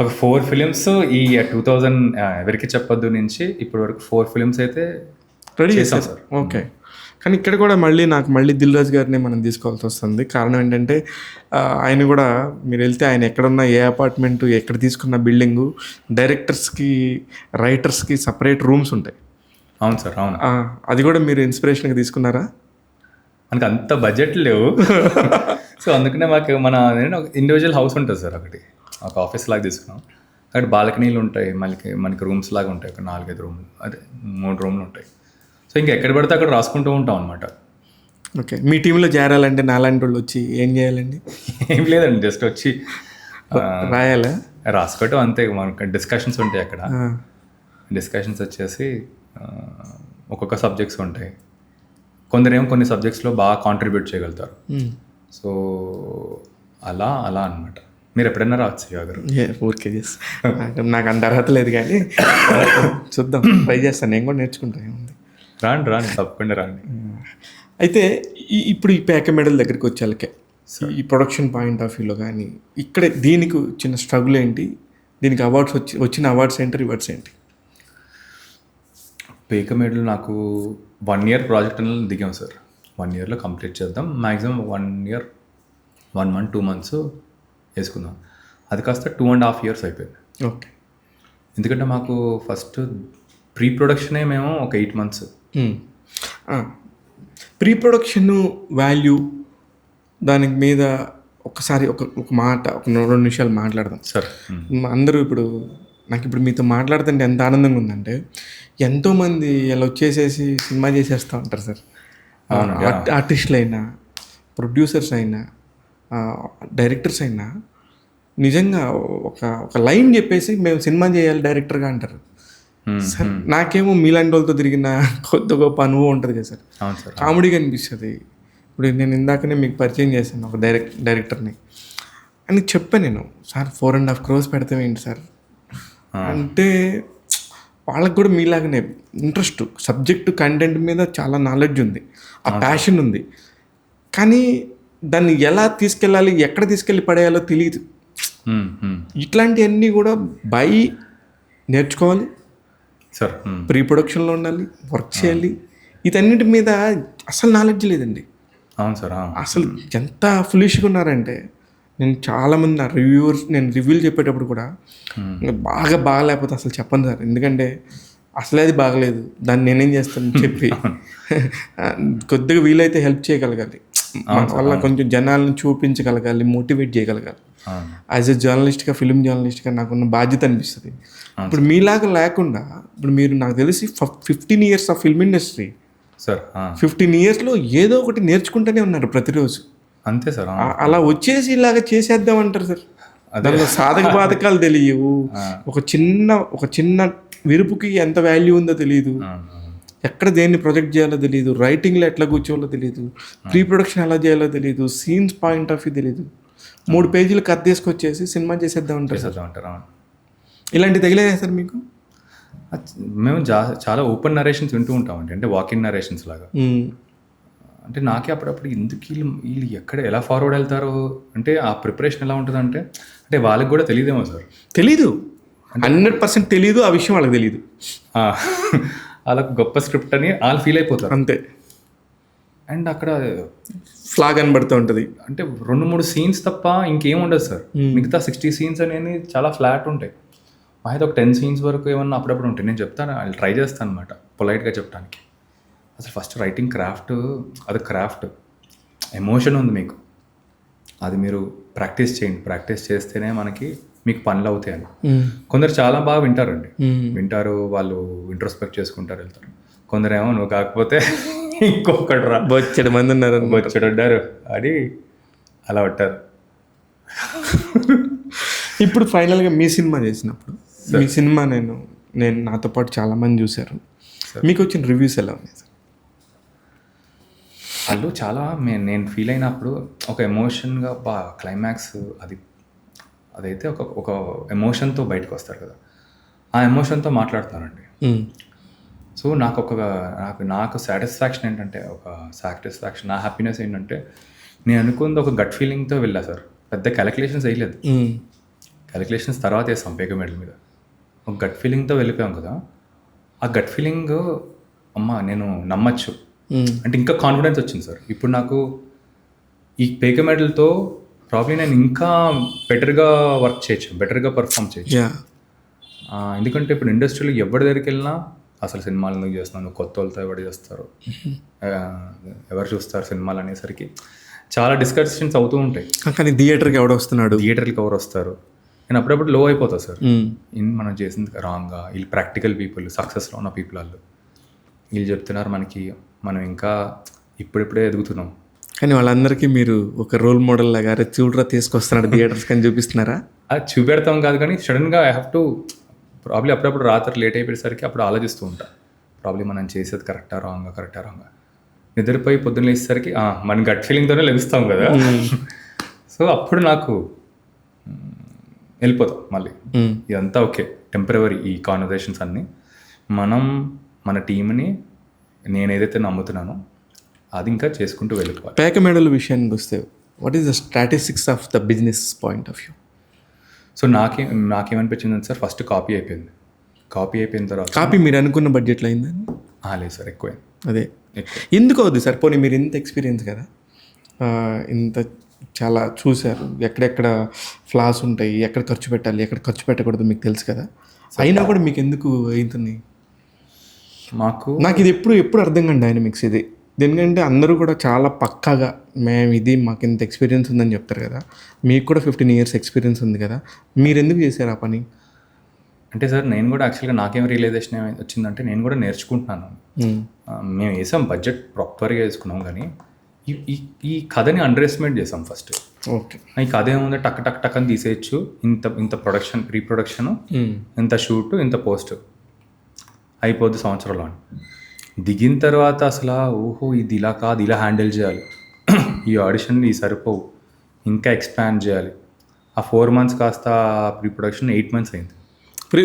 ఒక 4 ఫిలిమ్స్ ఈ 2000 ఎవరికి చెప్పొద్దు నుంచి ఇప్పటి వరకు 4 ఫిలిమ్స్ అయితే రెడీ చేస్తాం సార్. ఓకే. కానీ ఇక్కడ కూడా నాకు దిల్ రాజు గారిని మనం తీసుకోవాల్సి వస్తుంది. కారణం ఏంటంటే ఆయన కూడా మీరు వెళ్తే ఆయన ఎక్కడున్న ఏ అపార్ట్మెంట్, ఎక్కడ తీసుకున్న బిల్డింగు, డైరెక్టర్స్కి రైటర్స్కి సపరేట్ రూమ్స్ ఉంటాయి. అవును సార్, అవును. అది కూడా మీరు ఇన్స్పిరేషన్గా తీసుకున్నారా? మనకు అంత బడ్జెట్ లేవు. సో అందుకనే మాకు ఇండివిజువల్ హౌస్ ఉంటుంది సార్, ఒక ఆఫీస్ లాగా తీసుకున్నాం. అక్కడ బాల్కనీలు ఉంటాయి, మనకి రూమ్స్ లాగా ఉంటాయి, ఒక 4-5 రూమ్లు, అదే 3 రూమ్లు ఉంటాయి. సో ఇంకా ఎక్కడ పడితే అక్కడ రాసుకుంటూ ఉంటాం అనమాట. ఓకే. మీ టీంలో చేరాలంటే నాలాంటి వాళ్ళు వచ్చి ఏం చేయాలండి? ఏం లేదండి, జస్ట్ వచ్చి రాయాలా, రాసుకోవటం అంతే. మనకు డిస్కషన్స్ ఉంటాయి అక్కడ. డిస్కషన్స్ వచ్చేసి ఒక్కొక్క సబ్జెక్ట్స్ ఉంటాయి. కొందరేమో కొన్ని సబ్జెక్ట్స్లో బాగా కాంట్రిబ్యూట్ చేయగలుగుతారు. సో అలా అనమాట. మీరు ఎప్పుడైనా రావచ్చు గారు. ఊరికే నాకు అంత అర్హత లేదు, కానీ చూద్దాం, ట్రై చేస్తాను. నేను కూడా నేర్చుకుంటాను. రాండి రాండి తప్పకుండా రాండి. అయితే ఇప్పుడు ఈ పేక మెడల్ దగ్గరికి వచ్చేళ్ళకే ఈ ప్రొడక్షన్ పాయింట్ ఆఫ్ వ్యూలో కానీ ఇక్కడ దీనికి చిన్న స్ట్రగుల్ ఏంటి, దీనికి అవార్డ్స్ వచ్చిన అవార్డ్స్ ఏంటి, రివార్డ్స్ ఏంటి? పేకమేడలు నాకు 1 year ప్రాజెక్ట్ అని దిగాం సార్. 1 yearలో కంప్లీట్ చేద్దాం, మ్యాక్సిమం 1 year 1 month 2 months వేసుకుందాం. అది కాస్త 2.5 years అయిపోయింది. ఓకే. ఎందుకంటే మాకు ఫస్ట్ ప్రీ ప్రొడక్షనే మేము ఒక 8 months. ప్రీ ప్రొడక్షన్ వాల్యూ దానికి మీద ఒకసారి ఒక మాట ఒక 2 నిమిషాలు మాట్లాడదాం సార్. అందరూ ఇప్పుడు నాకు ఇప్పుడు మీతో మాట్లాడుతుంటే ఎంత ఆనందంగా ఉందంటే, ఎంతోమంది ఇలా వచ్చేసేసి సినిమా చేసేస్తూ ఉంటారు సార్. ఆర్టిస్టులు అయినా, ప్రొడ్యూసర్స్ అయినా, డైరెక్టర్స్ అయినా నిజంగా ఒక లైన్ చెప్పేసి మేము సినిమా చేయాలి డైరెక్టర్గా అంటారు సార్. నాకేమో మీలాంటి వాళ్ళతో తిరిగిన కొత్త గొప్ప అనుభవం ఉంటుంది కదా సార్. కామెడీగా అనిపిస్తుంది. ఇప్పుడు నేను ఇందాకనే మీకు పరిచయం చేశాను ఒక డైరెక్టర్ని అని చెప్పాను నేను, సార్ 4.5 crores పెడతామేంటి సార్ అంటే, వాళ్ళకి కూడా మీలాగనే ఇంట్రెస్ట్, సబ్జెక్టు కంటెంట్ మీద చాలా నాలెడ్జ్ ఉంది, ఆ ప్యాషన్ ఉంది, కానీ దాన్ని ఎలా తీసుకెళ్ళాలి, ఎక్కడ తీసుకెళ్ళి పడేయాలో తెలియదు. ఇట్లాంటివన్నీ కూడా నేర్చుకోవాలి సార్. ప్రీ ప్రొడక్షన్లో ఉండాలి, వర్క్ చేయాలి. ఇదన్నిటి మీద అసలు నాలెడ్జ్ లేదండి. అవును సార్. అసలు ఎంత ఫులిష్గా ఉన్నారంటే, నేను చాలామంది నా నేను రివ్యూలు చెప్పేటప్పుడు కూడా బాగా లేకపోతే అసలు చెప్పను సార్, ఎందుకంటే అసలే అది బాగలేదు, దాన్ని నేనేం చేస్తాను చెప్పి కొద్దిగా వీలైతే హెల్ప్ చేయగలగాలి, మన వల్ల కొంచెం జనాలను చూపించగలగాలి, మోటివేట్ చేయగలగాలి. యాజ్ ఎ జర్నలిస్ట్గా, ఫిలిం జర్నలిస్ట్గా నాకున్న బాధ్యత అనిపిస్తుంది. ఇప్పుడు మీలాగా లేకుండా, ఇప్పుడు మీరు నాకు తెలిసి 15 years of film industry sir. 15 yearsలో ఏదో ఒకటి నేర్చుకుంటూనే ఉన్నారు ప్రతిరోజు. అంతే సార్. అలా వచ్చేసి ఇలాగ చేసేద్దాం అంటారు సార్. దానిలో సాధక బాధకాలు తెలియవు, ఒక చిన్న విరుపుకి ఎంత వాల్యూ ఉందో తెలియదు, ఎక్కడ దేన్ని ప్రొజెక్ట్ చేయాలో తెలియదు, రైటింగ్లో ఎట్లా కూర్చోవాలో తెలియదు, ప్రీ ప్రొడక్షన్ ఎలా చేయాలో తెలియదు, సీన్స్ పాయింట్ ఆఫ్ వ్యూ తెలియదు, 3 పేజీలు కథ తీసుకొచ్చేసి సినిమా చేసేద్దాం అంటారు. ఇలాంటి తగిలేదా సార్ మీకు? మేము చాలా ఓపెన్ నరేషన్స్ వింటూ ఉంటామండి, అంటే వాకింగ్ నరేషన్స్ లాగా. అంటే నాకే అప్పుడప్పుడు ఎందుకు వీళ్ళు ఎక్కడ ఎలా ఫార్వర్డ్ వెళ్తారో, అంటే ఆ ప్రిపరేషన్ ఎలా ఉంటుంది అంటే వాళ్ళకి కూడా తెలియదేమో సార్. తెలీదు, 100% తెలీదు, ఆ విషయం వాళ్ళకి తెలీదు. వాళ్ళకు గొప్ప స్క్రిప్ట్ అని వాళ్ళు ఫీల్ అయిపోతారు అంతే. అండ్ అక్కడ ఫ్లాగ్ కనబడుతూ ఉంటుంది, అంటే 2-3 scenes తప్ప ఇంకేం ఉండదు సార్. మిగతా 60 scenes అనేది చాలా ఫ్లాట్ ఉంటాయి. అయితే ఒక 10 scenes వరకు ఏమన్నా అప్పుడప్పుడు ఉంటాయి. నేను చెప్తాను, వాళ్ళు ట్రై చేస్తాను అనమాట పొలైట్గా చెప్పడానికి. అసలు ఫస్ట్ రైటింగ్ క్రాఫ్ట్, అది క్రాఫ్ట్, ఎమోషన్ ఉంది మీకు, అది మీరు ప్రాక్టీస్ చేయండి. ప్రాక్టీస్ చేస్తేనే మీకు పనులు అవుతాయని. కొందరు చాలా బాగా వింటారు, వాళ్ళు ఇంట్రోస్పెక్ట్ చేసుకుంటారు, వెళ్తారు. కొందరేమో నువ్వు కాకపోతే ఇంకొకటి రా, బొచ్చెడు మంది ఉన్నారు అని అలా ఉంటారు. ఇప్పుడు ఫైనల్గా మీ సినిమా చేసినప్పుడు, మీ సినిమా నేను నాతో పాటు చాలామంది చూశారు, మీకు వచ్చిన రివ్యూస్ ఎలా ఉన్నాయి సార్? వాళ్ళు చాలా నేను ఫీల్ అయినప్పుడు ఒక ఎమోషన్గా క్లైమాక్స్ అదైతే ఒక ఎమోషన్తో బయటకు వస్తారు కదా, ఆ ఎమోషన్తో మాట్లాడుతున్నారండి. సో నాకు సాటిస్ఫాక్షన్ ఏంటంటే, నా హ్యాపీనెస్ ఏంటంటే, నేను అనుకుంది ఒక గట్ ఫీలింగ్తో వెళ్ళా సార్. పెద్ద క్యాలిక్యులేషన్స్ వేయలేదు, క్యాలిక్యులేషన్స్ తర్వాత వేస్తాం పేక మెడల్ మీద. ఒక గట్ ఫీలింగ్తో వెళ్ళిపోయాం కదా, ఆ గట్ ఫీలింగ్ నేను నమ్మచ్చు అంటే ఇంకా కాన్ఫిడెన్స్ వచ్చింది సార్. ఇప్పుడు నాకు ఈ పేక మెడల్తో ప్రాబ్లీ నేను ఇంకా బెటర్గా వర్క్ చేయొచ్చు, బెటర్గా పర్ఫామ్ చేయొచ్చు. ఎందుకంటే ఇప్పుడు ఇండస్ట్రీలో ఎవరి దగ్గరికి వెళ్ళినా అసలు సినిమాలు ఎందుకు చేస్తున్నాను, కొత్త వాళ్ళతో ఎవరు చేస్తారు, ఎవరు చూస్తారు సినిమాలు అనేసరికి చాలా డిస్కషన్స్ అవుతూ ఉంటాయి. కానీ థియేటర్కి ఎవరు వస్తారు, నేను అప్పుడప్పుడు లో అయిపోతా సార్. మనం చేసింది రాంగ్గా, వీళ్ళు ప్రాక్టికల్ పీపుల్, సక్సెస్లో ఉన్న పీపుల్, వీళ్ళు చెప్తున్నారు మనం ఇంకా ఇప్పుడిప్పుడే ఎదుగుతున్నాం. కానీ వాళ్ళందరికీ మీరు ఒక రోల్ మోడల్ లాగా చూడరా తీసుకొస్తున్నారు థియేటర్స్ కానీ చూపిస్తున్నారా? అది చూపెడతాం కాదు, కానీ సడన్గా ఐ హ్యావ్ టు ప్రాబ్లీ అప్పుడప్పుడు రాత్రి లేట్ అయిపోయేసరికి అప్పుడు ఆలోచిస్తూ ఉంటా, ప్రాబ్లీ మనం చేసేది కరెక్టా రాంగా. నిద్రపోయి పొద్దున్న లేచేసరికి మన గట్ ఫీలింగ్తోనే లభిస్తాం కదా. సో అప్పుడు నాకు వెళ్ళిపోతాం మళ్ళీ, ఇదంతా ఓకే టెంపరవరీ, ఈ కాన్వర్జేషన్స్ అన్నీ. మనం మన టీంని నేను ఏదైతే నమ్ముతున్నానో అది ఇంకా చేసుకుంటూ వెళ్ళిపోవాలి. పేక మెడల్ విషయానికి వస్తే what is the statistics of the business point of view? So నాకేమనిపించింది సార్, ఫస్ట్ కాపీ అయిపోయింది. కాపీ అయిపోయిన తర్వాత కాపీ మీరు అనుకున్న బడ్జెట్లో అయిందని? లేదు సార్, ఎక్కువైంది. అదే ఎందుకు అవుద్ది సార్? పోనీ మీరు ఇంత ఎక్స్పీరియన్స్ కదా, ఇంత చాలా చూశారు, ఎక్కడెక్కడ ఫ్లాస్ ఉంటాయి, ఎక్కడ ఖర్చు పెట్టాలి, ఎక్కడ ఖర్చు పెట్టకూడదు మీకు తెలుసు కదా, అయినా కూడా మీకు ఎందుకు అవుతుంది? నాకు ఇది ఎప్పుడు అర్థం కాదు డైనమిక్స్ ఇది. ఎందుకంటే అందరూ కూడా చాలా పక్కాగా మాకు ఇంత ఎక్స్పీరియన్స్ ఉందని చెప్తారు కదా, మీకు కూడా 15 years ఎక్స్పీరియన్స్ ఉంది కదా, మీరు ఎందుకు చేశారు ఆ పని? అంటే సార్ నేను కూడా యాక్చువల్గా నాకేం రియలైజేషన్ వచ్చిందంటే, నేను కూడా నేర్చుకుంటున్నాను. మేము వేసాం బడ్జెట్ ప్రాపర్గా వేసుకున్నాం, కానీ ఈ కథని అండర్ ఎస్టిమేట్ చేసాం ఫస్ట్. ఓకే, ఈ కథ ఏముంది, టక్ టక్ టక్ అని తీసేయచ్చు, ఇంత ప్రొడక్షన్, ప్రీ ప్రొడక్షన్, ఇంత షూట్, ఇంత పోస్ట్ అయిపోద్ది సంవత్సరంలో అని. దిగిన తర్వాత అసలు ఓహో ఇది ఇలా కాదు, ఇలా హ్యాండిల్ చేయాలి, ఈ ఆడిషన్ ఈ సరిపోవు, ఇంకా ఎక్స్పాండ్ చేయాలి. ఆ 4 months కాస్త ప్రీ ప్రొడక్షన్ 8 months అయింది.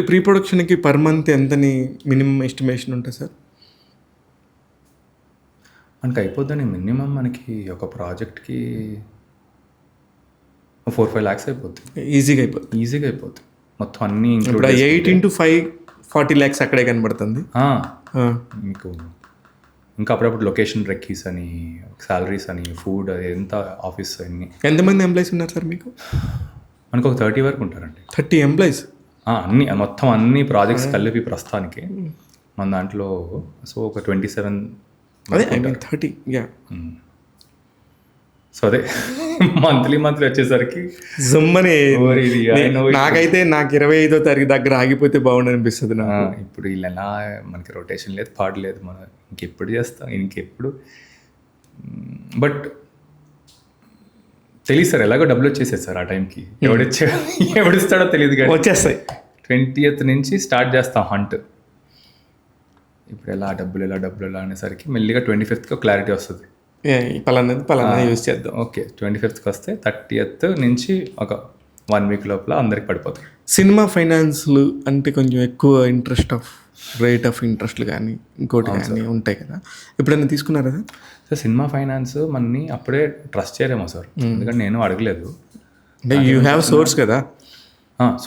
ప్రీ ప్రొడక్షన్కి పర్ మంత్ ఎంతని మినిమం ఎస్టిమేషన్ ఉంటుంది సార్? మనకి అయిపోద్దని మినిమం మనకి ఒక ప్రాజెక్ట్కి 4-5 lakhs అయిపోద్ది. ఈజీగా అయిపోద్ది మొత్తం అన్నీ. ఇప్పుడు 8 into 5 40 lakhs అక్కడే కనబడుతుంది మీకు. ఇంకా అప్పుడప్పుడు లొకేషన్ రెక్కీస్ అని, సాలరీస్ అని, ఫుడ్, ఎంత ఆఫీస్ అన్ని. ఎంతమంది ఎంప్లాయీస్ ఉన్నారు సార్ మీకు? మనకు ఒక 30 వరకు ఉంటారండి. 30 ఎంప్లాయీస్? అన్ని మొత్తం అన్ని ప్రాజెక్ట్స్ కలిపి ప్రస్తుతానికి మన దాంట్లో సో ఒక 27. అదే 30. సో అదే మంత్లీ వచ్చేసరికి జమ్మని నాకైతే నాకు 25వ తారీఖు దగ్గర ఆగిపోతే బాగుండు అనిపిస్తుంది నాకు. ఇప్పుడు ఇలా మనకి రొటేషన్ లేదు, పాడు లేదు, మనం ఇంకెప్పుడు చేస్తాం, ఇంకెప్పుడు. బట్ తెలియదు సార్, ఎలాగో డబ్బులు వచ్చేసాయి సార్ ఆ టైంకి. ఎవడిస్తాడో తెలియదు కానీ వచ్చేస్తాయి. 20th నుంచి స్టార్ట్ చేస్తాం హంట్. ఇప్పుడు ఎలా డబ్బులు అనేసరికి మెల్లిగా 25th క్లారిటీ వస్తుంది, పలానా యూజ్ చేద్దాం. ఓకే, 25th వస్తే 30th నుంచి ఒక 1 week లోపల అందరికి పడిపోతాయి. సినిమా ఫైనాన్స్లు అంటే కొంచెం ఎక్కువ రేట్ ఆఫ్ ఇంట్రెస్ట్లు కానీ ఇంకోటి కానీ ఉంటాయి కదా, ఎప్పుడైనా తీసుకున్నారా సార్? సార్ సినిమా ఫైనాన్స్ మనని అప్పుడే ట్రస్ట్ చేయలేమో సార్, ఎందుకంటే నేను అడగలేదు. అంటే యూ హ్యావ్ సోర్స్ కదా?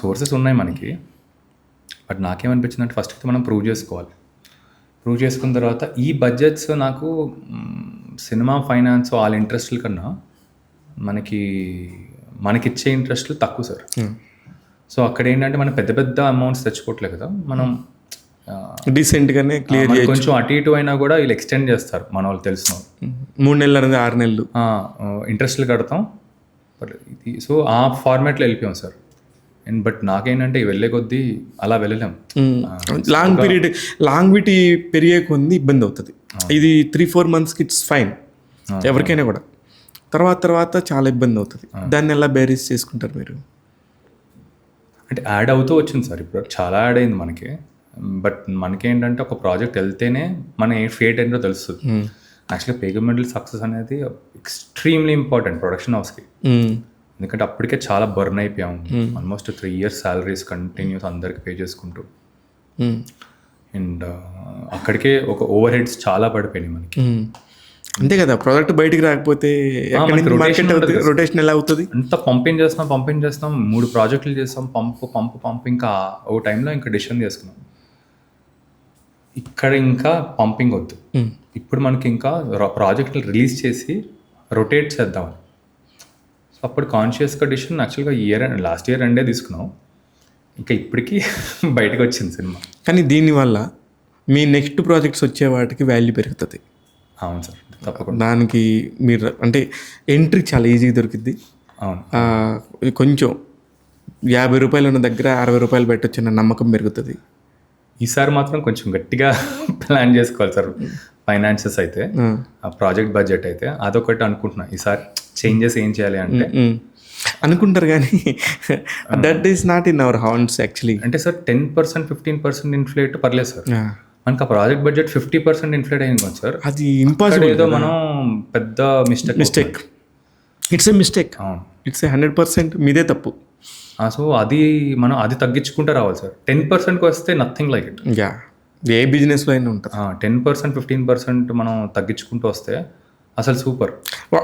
సోర్సెస్ ఉన్నాయి మనకి. బట్ నాకేమనిపించిందంటే ఫస్ట్ అయితే మనం ప్రూవ్ చేసుకున్న తర్వాత ఈ బడ్జెట్స్ నాకు సినిమా ఫైనాన్స్ వాళ్ళ ఇంట్రెస్ట్ల కన్నా మనకిచ్చే ఇంట్రెస్ట్లు తక్కువ సార్. సో అక్కడ ఏంటంటే మనం పెద్ద అమౌంట్స్ తెచ్చుకోవట్లేదు కదా, మనం డీసెంట్గానే క్లియర్ కొంచెం అటు ఇటు అయినా కూడా వీళ్ళు ఎక్స్టెండ్ చేస్తారు మన వాళ్ళు తెలిసిన 3 నెలలు అనేది 6 నెలలు ఇంట్రెస్ట్లు కడతాం. సో ఆ ఫార్మాట్లో వెళ్ళిపోయాం సార్. అండ్ బట్ నాకేంటంటే వెళ్ళే కొద్దీ అలా వెళ్ళలేం. లాంగ్విటీ పెరిగే కొద్ది ఇబ్బంది అవుతుంది. ఇది 3-4 months ఇట్స్ ఫైన్ ఎవరికైనా కూడా, తర్వాత చాలా ఇబ్బంది అవుతుంది. దాన్ని ఎలా బేరీస్ చేసుకుంటారు మీరు? అంటే యాడ్ అవుతూ వచ్చింది సార్, ఇప్పుడు చాలా యాడ్ అయింది మనకి. బట్ మనకేంటంటే ఒక ప్రాజెక్ట్ వెళ్తేనే మన ఫేట్ ఏంటో తెలుస్తుంది. యాక్చువల్గా పేగమెంటల్ సక్సెస్ అనేది ఎక్స్ట్రీమ్లీ ఇంపార్టెంట్ ప్రొడక్షన్ హౌస్కి. ఎందుకంటే అప్పటికే చాలా బర్న్ అయిపోయాము. ఆల్మోస్ట్ 3 years సాలరీస్ కంటిన్యూస్ అందరికి పే చేసుకుంటూ. అండ్ అక్కడికే ఒక ఓవర్ హెడ్స్ చాలా పడిపోయినాయి మనకి. అంతే కదా, ప్రోడక్ట్ బయటికి రాకపోతే రొటేషన్ ఎలా అవుతుంది? అంతా పంపింగ్ చేస్తాం 3 ప్రాజెక్టులు చేస్తాం, పంపు ఇంకా ఓ టైంలో ఇంకా డిసిషన్ చేసుకున్నాం ఇక్కడ ఇంకా పంపింగ్ వద్దు, ఇప్పుడు మనకి ఇంకా ప్రాజెక్టులు రిలీజ్ చేసి రొటేట్ చేద్దామని. సో అప్పుడు కాన్షియస్గా డిసిషన్ యాక్చువల్గా లాస్ట్ ఇయర్ ఎండే తీసుకున్నాం. ఇంకా ఇప్పటికీ బయటకు వచ్చింది సినిమా. కానీ దీనివల్ల మీ నెక్స్ట్ ప్రాజెక్ట్స్ వచ్చే వాటికి వాల్యూ పెరుగుతుంది. అవును సార్, తప్పకుండా. దానికి మీరు అంటే ఎంట్రీ చాలా ఈజీగా దొరికిద్ది. అవును, కొంచెం 50 రూపాయలు ఉన్న దగ్గర 60 రూపాయలు పెట్టొచ్చిన నమ్మకం పెరుగుతుంది. ఈసారి మాత్రం కొంచెం గట్టిగా ప్లాన్ చేసుకోవాలి సార్. ఫైనాన్షియస్ అయితే, ఆ ప్రాజెక్ట్ బడ్జెట్ అయితే అదొకటి అనుకుంటున్నా. ఈసారి చేంజెస్ ఏం చేయాలి అంటే అనుకుంటారు కానీ that is not in our hands actually. అంటే సార్ 10% 15% ఇన్ఫ్లేట్ పర్లేదు సార్. మనకు ఆ ప్రాజెక్ట్ బడ్జెట్ 50% ఇన్ఫ్లేట్ అయింది సార్, అది ఇంపాసిబుల్. ఏదో మనం పెద్ద mistake it's a mistake, it's a 100% మీదే తప్పు. సో అది మనం తగ్గించుకుంటూ రావాలి సార్. 10%కి వస్తే నథింగ్ లైక్ ఇట్. ఏ బిజినెస్లో అయినా ఉంటుంది. 10% 15% మనం తగ్గించుకుంటూ వస్తే అసలు super.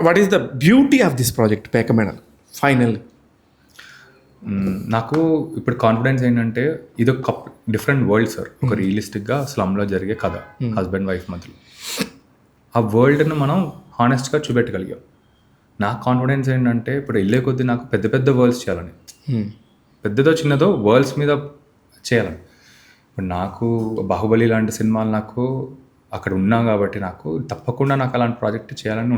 What is the beauty of this project Pekamedal final? నాకు ఇప్పుడు కాన్ఫిడెన్స్ ఏంటంటే ఇది ఒక డిఫరెంట్ వరల్డ్ సార్. ఒక రియలిస్టిక్గా స్లమ్లో జరిగే కథ, హస్బెండ్ వైఫ్ మధ్యలో. ఆ వరల్డ్ని మనం హానెస్ట్గా చూపెట్టగలిగాం. నా కాన్ఫిడెన్స్ ఏంటంటే ఇప్పుడు వెళ్ళే కొద్దీ నాకు పెద్ద పెద్ద వరల్డ్స్ చేయాలని, పెద్దదో చిన్నదో వరల్డ్స్ మీద చేయాలని. ఇప్పుడు నాకు బాహుబలి లాంటి సినిమాలు నాకు అక్కడ ఉన్నా కాబట్టి నాకు తప్పకుండా నాకు అలాంటి ప్రాజెక్ట్ చేయాలని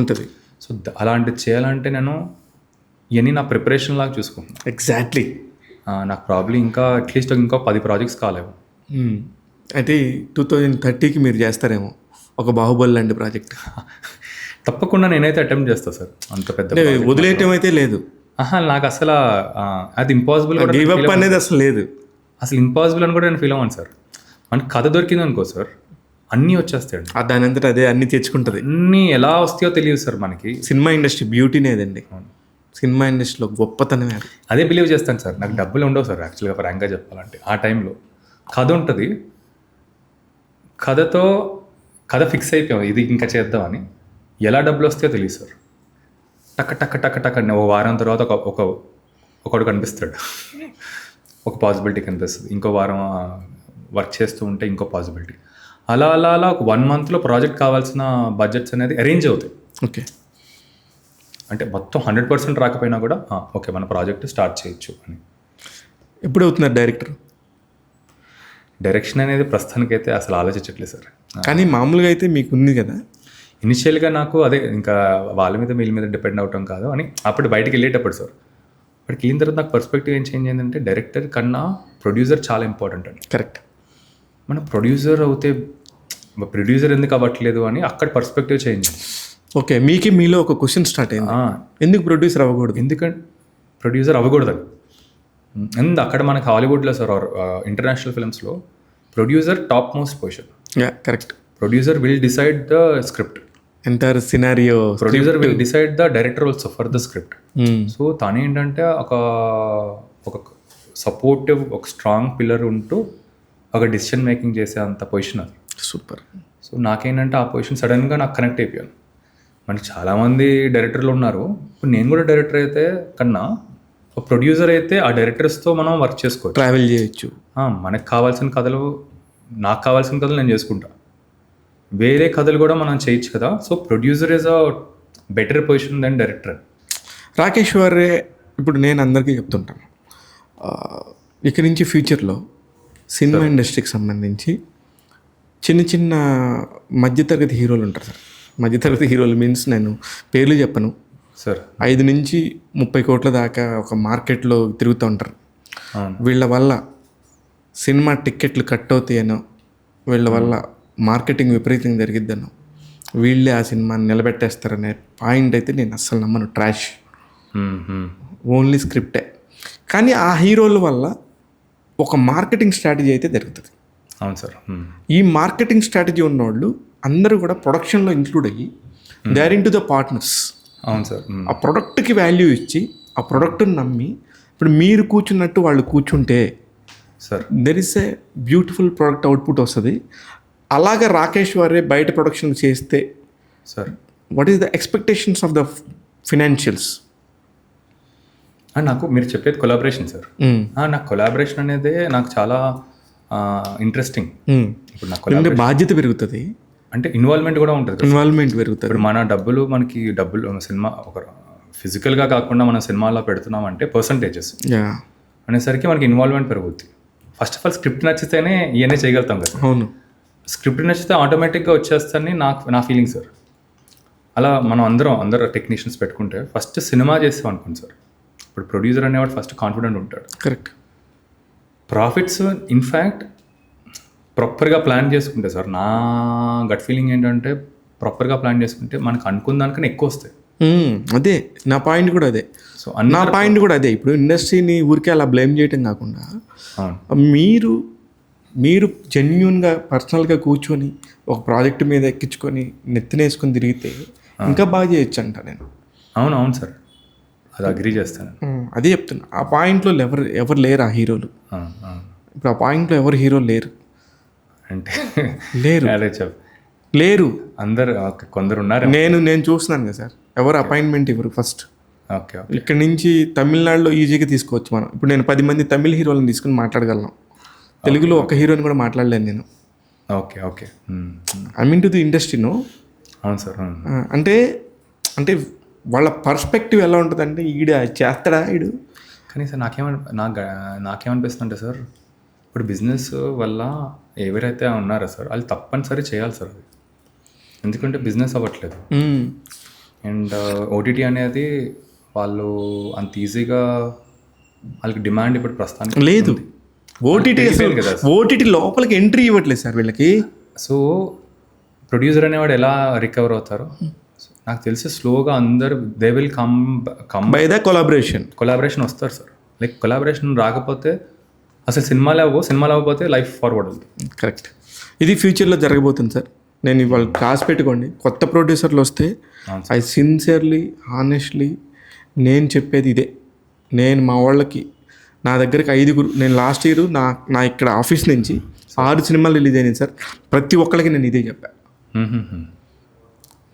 ఉంటుంది. సో అలాంటి చేయాలంటే నేను ఇవన్నీ నా ప్రిపరేషన్ లాగా చూసుకుంటున్నాను. ఎగ్జాక్ట్లీ. నాకు ప్రాబ్లీ ఇంకా అట్లీస్ట్ ఇంకో 10 ప్రాజెక్ట్స్ కాలేవు. అయితే 2030కి మీరు చేస్తారేమో ఒక బాహుబలి లాంటి ప్రాజెక్ట్. తప్పకుండా నేనైతే అటెంప్ట్ చేస్తాను సార్. అంత పెద్ద వదిలేయటం అయితే లేదు. నాకు అసలు అది ఇంపాసిబుల్, గివ్ అప్ అనేది అసలు లేదు. అసలు ఇంపాసిబుల్ అని కూడా నేను ఫీల్ అవ్వను సార్. మనకి కథ దొరికింది అనుకో సార్, అన్నీ వచ్చేస్తాయండి. దాని అంతటా అదే అన్ని తెచ్చుకుంటుంది. అన్నీ ఎలా వస్తాయో తెలియదు సార్ మనకి. Cinema industry బ్యూటీనేదండి. సినిమా ఇండస్ట్రీలో గొప్పతనమే అదే బిలీవ్ చేస్తాను సార్. నాకు డబ్బులు ఉండవు సార్ యాక్చువల్గా, ఫ్రాంక్గా చెప్పాలంటే. ఆ టైంలో కథ ఉంటుంది, కథ ఫిక్స్ అయిపోయాం ఇది ఇంకా చేద్దామని. ఎలా డబ్బులు వస్తాయో తెలియదు సార్. టక్ టక్ టక్ టక్ అని ఓ వారం తర్వాత ఒకడు కనిపిస్తాడు, ఒక పాసిబిలిటీ కనిపిస్తుంది. ఇంకో వారం వర్క్ చేస్తూ ఉంటే ఇంకో పాసిబిలిటీ. అలా అలా అలా ఒక 1 monthలో ప్రాజెక్ట్ కావాల్సిన బడ్జెట్స్ అనేది అరేంజ్ అవుతాయి. ఓకే, అంటే మొత్తం 100% రాకపోయినా కూడా ఓకే మన ప్రాజెక్ట్ స్టార్ట్ చేయొచ్చు అని. ఎప్పుడు అవుతున్నారు డైరెక్షన్ అనేది ప్రస్తుతానికైతే అసలు ఆలోచించట్లేదు సార్. కానీ మామూలుగా అయితే మీకు ఉంది కదా. ఇనిషియల్గా నాకు అదే ఇంకా వాళ్ళ మీద వీళ్ళ మీద డిపెండ్ అవటం కాదు అని అప్పుడు బయటికి వెళ్ళేటప్పుడు సార్. బట్ వెళ్ళిన తర్వాత నాకు పర్స్పెక్టివ్ ఏం చేంజ్ అయిందంటే డైరెక్టర్ కన్నా ప్రొడ్యూసర్ చాలా ఇంపార్టెంట్ అండి. కరెక్ట్. మనం ప్రొడ్యూసర్ అవుతే ప్రొడ్యూసర్ ఎందుకు అవ్వట్లేదు అని అక్కడ పర్స్పెక్టివ్ చేంజ్. ఓకే, మీలో ఒక క్వశ్చన్ స్టార్ట్ అయింది, ఎందుకు ప్రొడ్యూసర్ అవ్వకూడదు? ఎందుకంటే ప్రొడ్యూసర్ అవ్వకూడదు అండ్ అక్కడ మనకు హాలీవుడ్లో సార్ ఇంటర్నేషనల్ ఫిల్మ్స్లో producer top most position. Correct. Producer will decide the script, entire scenario. Producer will decide the director also for the script. So తను ఏంటంటే ఒక సపోర్టివ్, ఒక స్ట్రాంగ్ పిల్లర్ ఉంటూ ఒక డిసిషన్ మేకింగ్ చేసే అంత పొజిషన్ అది. సూపర్. సో నాకేంటంటే ఆ పొజిషన్ సడన్గా నాకు కనెక్ట్ అయిపోయాను. మనకి చాలామంది డైరెక్టర్లు ఉన్నారు. ఇప్పుడు నేను కూడా డైరెక్టర్ అయితే కన్నా ఒక ప్రొడ్యూసర్ అయితే ఆ డైరెక్టర్స్తో మనం వర్క్ చేసుకోవచ్చు, ట్రావెల్ చేయొచ్చు. మనకు కావాల్సిన కథలు, నాకు కావాల్సిన కథలు నేను చేసుకుంటా, వేరే కథలు కూడా మనం చేయొచ్చు కదా. So producer is a better position then director. Rakesh వారే ఇప్పుడు నేను అందరికీ చెప్తుంటాను, ఇక్కడి నుంచి ఫ్యూచర్లో సినిమా ఇండస్ట్రీకి సంబంధించి చిన్న చిన్న మధ్యతరగతి హీరోలు ఉంటారు సార్. మధ్యతరగతి హీరోలు మీన్స్ నేను పేర్లు చెప్పను సార్. 5 నుంచి 30 కోట్ల దాకా ఒక మార్కెట్లో తిరుగుతూ ఉంటారు. వీళ్ళ వల్ల సినిమా టిక్కెట్లు కట్ అవుతాయనో, వీళ్ళ వల్ల మార్కెటింగ్ విపరీతంగా జరిగిద్దనో, వీళ్ళే ఆ సినిమాని నిలబెట్టేస్తారనే పాయింట్ అయితే నేను అస్సలు నమ్మను. ట్రాష్, ఓన్లీ స్క్రిప్టే. కానీ ఆ హీరోల వల్ల ఒక మార్కెటింగ్ స్ట్రాటజీ అయితే జరుగుతుంది. అవును సార్. ఈ మార్కెటింగ్ స్ట్రాటజీ ఉన్నవాళ్ళు అందరూ కూడా ప్రొడక్షన్లో ఇంక్లూడ్ అయ్యి they are in to the partners. అవును సార్. ఆ ప్రొడక్ట్కి వాల్యూ ఇచ్చి ఆ ప్రొడక్ట్ని నమ్మి ఇప్పుడు మీరు కూర్చున్నట్టు వాళ్ళు కూర్చుంటే sir there is a beautiful product output వస్తుంది. అలాగే రాకేష్ వారే బయట ప్రొడక్షన్ చేస్తే sir what is the expectations of the financials? నాకు మీరు చెప్పేది కొలాబరేషన్ సార్. నాకు కొలాబరేషన్ అనేది నాకు చాలా ఇంట్రెస్టింగ్. ఇప్పుడు నాకు బాధ్యత పెరుగుతుంది, అంటే ఇన్వాల్వ్మెంట్ కూడా ఉంటుంది. ఇన్వాల్వ్మెంట్ పెరుగుతుంది. ఇప్పుడు మన డబ్బులు సినిమా ఒక ఫిజికల్గా కాకుండా మన సినిమాలో పెడుతున్నామంటే పర్సంటేజెస్ అనేసరికి మనకి ఇన్వాల్వ్మెంట్ పెరుగుతుంది. ఫస్ట్ ఆఫ్ ఆల్ స్క్రిప్ట్ నచ్చితేనే ఇవన్నీ చేయగలుగుతాం కదా. అవును, స్క్రిప్ట్ నచ్చితే ఆటోమేటిక్గా వచ్చేస్తారని నా ఫీలింగ్ సార్. అలా మనం అందరూ టెక్నీషియన్స్ పెట్టుకుంటే ఫస్ట్ సినిమా చేస్తాం అనుకోండి సార్. ఇప్పుడు ప్రొడ్యూసర్ అనేవాడు ఫస్ట్ కాన్ఫిడెంట్ ఉంటాడు. కరెక్ట్. ప్రాఫిట్స్ ఇన్ఫ్యాక్ట్ ప్రాపర్గా ప్లాన్ చేసుకుంటే సార్, నా గట్ ఫీలింగ్ ఏంటంటే ప్రాపర్గా ప్లాన్ చేసుకుంటే మనకు అనుకున్న దానికన్నా ఎక్కువ వస్తాయి. అదే నా పాయింట్ కూడా అదే. సో నా పాయింట్ కూడా అదే. ఇప్పుడు ఇండస్ట్రీని ఊరికే అలా బ్లేమ్ చేయటం కాకుండా మీరు జెన్యున్గా పర్సనల్గా కూర్చొని ఒక ప్రాజెక్ట్ మీద ఎక్కించుకొని నెత్తినేసుకొని తిరిగితే ఇంకా బాగా చేయొచ్చు అంట నేను. అవును సార్, అది అగ్రీ చేస్తాను. అదే చెప్తున్నా. ఆ పాయింట్లో ఎవరు లేరు ఆ హీరోలు. ఇప్పుడు ఆ పాయింట్లో ఎవరు హీరోలు లేరు. అంటే లేరు. అదే చెప్ లేరు. అందరు కొందరు ఉన్నారు. నేను చూస్తున్నాను కదా సార్, ఎవరు అపాయింట్మెంట్ ఇవ్వరు ఫస్ట్. ఓకే ఓకే ఇక్కడ నుంచి తమిళనాడులో ఈజీగా తీసుకోవచ్చు మనం. ఇప్పుడు నేను 10 మంది తమిళ హీరోలను తీసుకుని మాట్లాడగలను, తెలుగులో ఒక హీరోని కూడా మాట్లాడలేను నేను. Okay okay I mean to the industry no. అవును సార్. అంటే అంటే వాళ్ళ పర్స్పెక్టివ్ ఎలా ఉంటుందంటే, ఈడ చేస్తాడా ఈడు. కానీ సార్ నాకేమనిపిస్తుందంటే సార్, ఇప్పుడు బిజినెస్ వల్ల ఎవరైతే ఉన్నారో సార్ వాళ్ళు తప్పనిసరి చేయాలి సార్ అది, ఎందుకంటే బిజినెస్ అవ్వట్లేదు. అండ్ ఓటీటీ అనేది వాళ్ళు అంత ఈజీగా వాళ్ళకి డిమాండ్ ఇప్పుడు ప్రస్తుతానికి లేదు. ఓటీటీ తెలిసిపోయింది కదా. ఓటీటీ లోపలికి ఎంట్రీ ఇవ్వట్లేదు సార్ వీళ్ళకి. సో ప్రొడ్యూసర్ అనేవాడు ఎలా రికవర్ అవుతారు నాకు తెలిసి స్లోగా అందరు they will come by the collaboration వస్తారు సార్. లైక్ కొలాబరేషన్ రాకపోతే అసలు సినిమాలు అవ్వకపోతే లైఫ్ ఫార్వర్డ్ అవుతుంది. కరెక్ట్. ఇది ఫ్యూచర్లో జరగబోతుంది సార్. నేను ఇవాళ క్లాస్ పెట్టుకోండి, కొత్త ప్రొడ్యూసర్లు వస్తే ఐ సిన్సియర్లీ హానెస్ట్లీ నేను చెప్పేది ఇదే. నేను మా వాళ్ళకి నా దగ్గరికి 5 నేను లాస్ట్ ఇయర్ నా ఇక్కడ ఆఫీస్ నుంచి 6 సినిమాలు రిలీజ్ అయినాయి సార్. ప్రతి ఒక్కరికి నేను ఇదే చెప్పాను.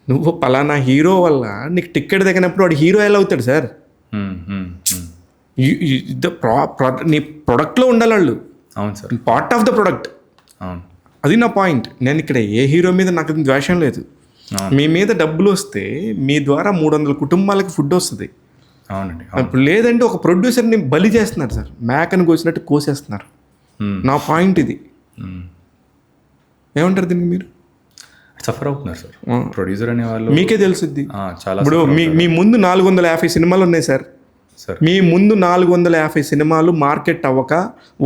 నువ్వు పలానా హీరో వల్ల నీకు టికెట్ తగినప్పుడు వాడు హీరో ఎలా అవుతాడు సార్? నీ ప్రొడక్ట్లో ఉండాలి వాళ్ళు. అవును sir. Part of the product. అవును, అది నా పాయింట్. నేను ఇక్కడ ఏ హీరో మీద నాకు ద్వేషం లేదు. మీ మీద డబ్బులు వస్తే మీ ద్వారా 300 కుటుంబాలకి ఫుడ్ వస్తుంది. అవునండి. ఇప్పుడు లేదంటే ఒక ప్రొడ్యూసర్ని బలి చేస్తున్నారు సార్, మేకను కోసినట్టు కోసేస్తున్నారు. నా పాయింట్ ఇది. ఏమంటారు దీనికి మీరు? సఫర్ అవుతున్నారు సార్ ప్రొడ్యూసర్ అనే వాళ్ళు. మీకే తెలుసుద్ది. చాలా. ఇప్పుడు మీ ముందు 450 సినిమాలు ఉన్నాయి సార్. మీ ముందు 450 సినిమాలు మార్కెట్ అవ్వక,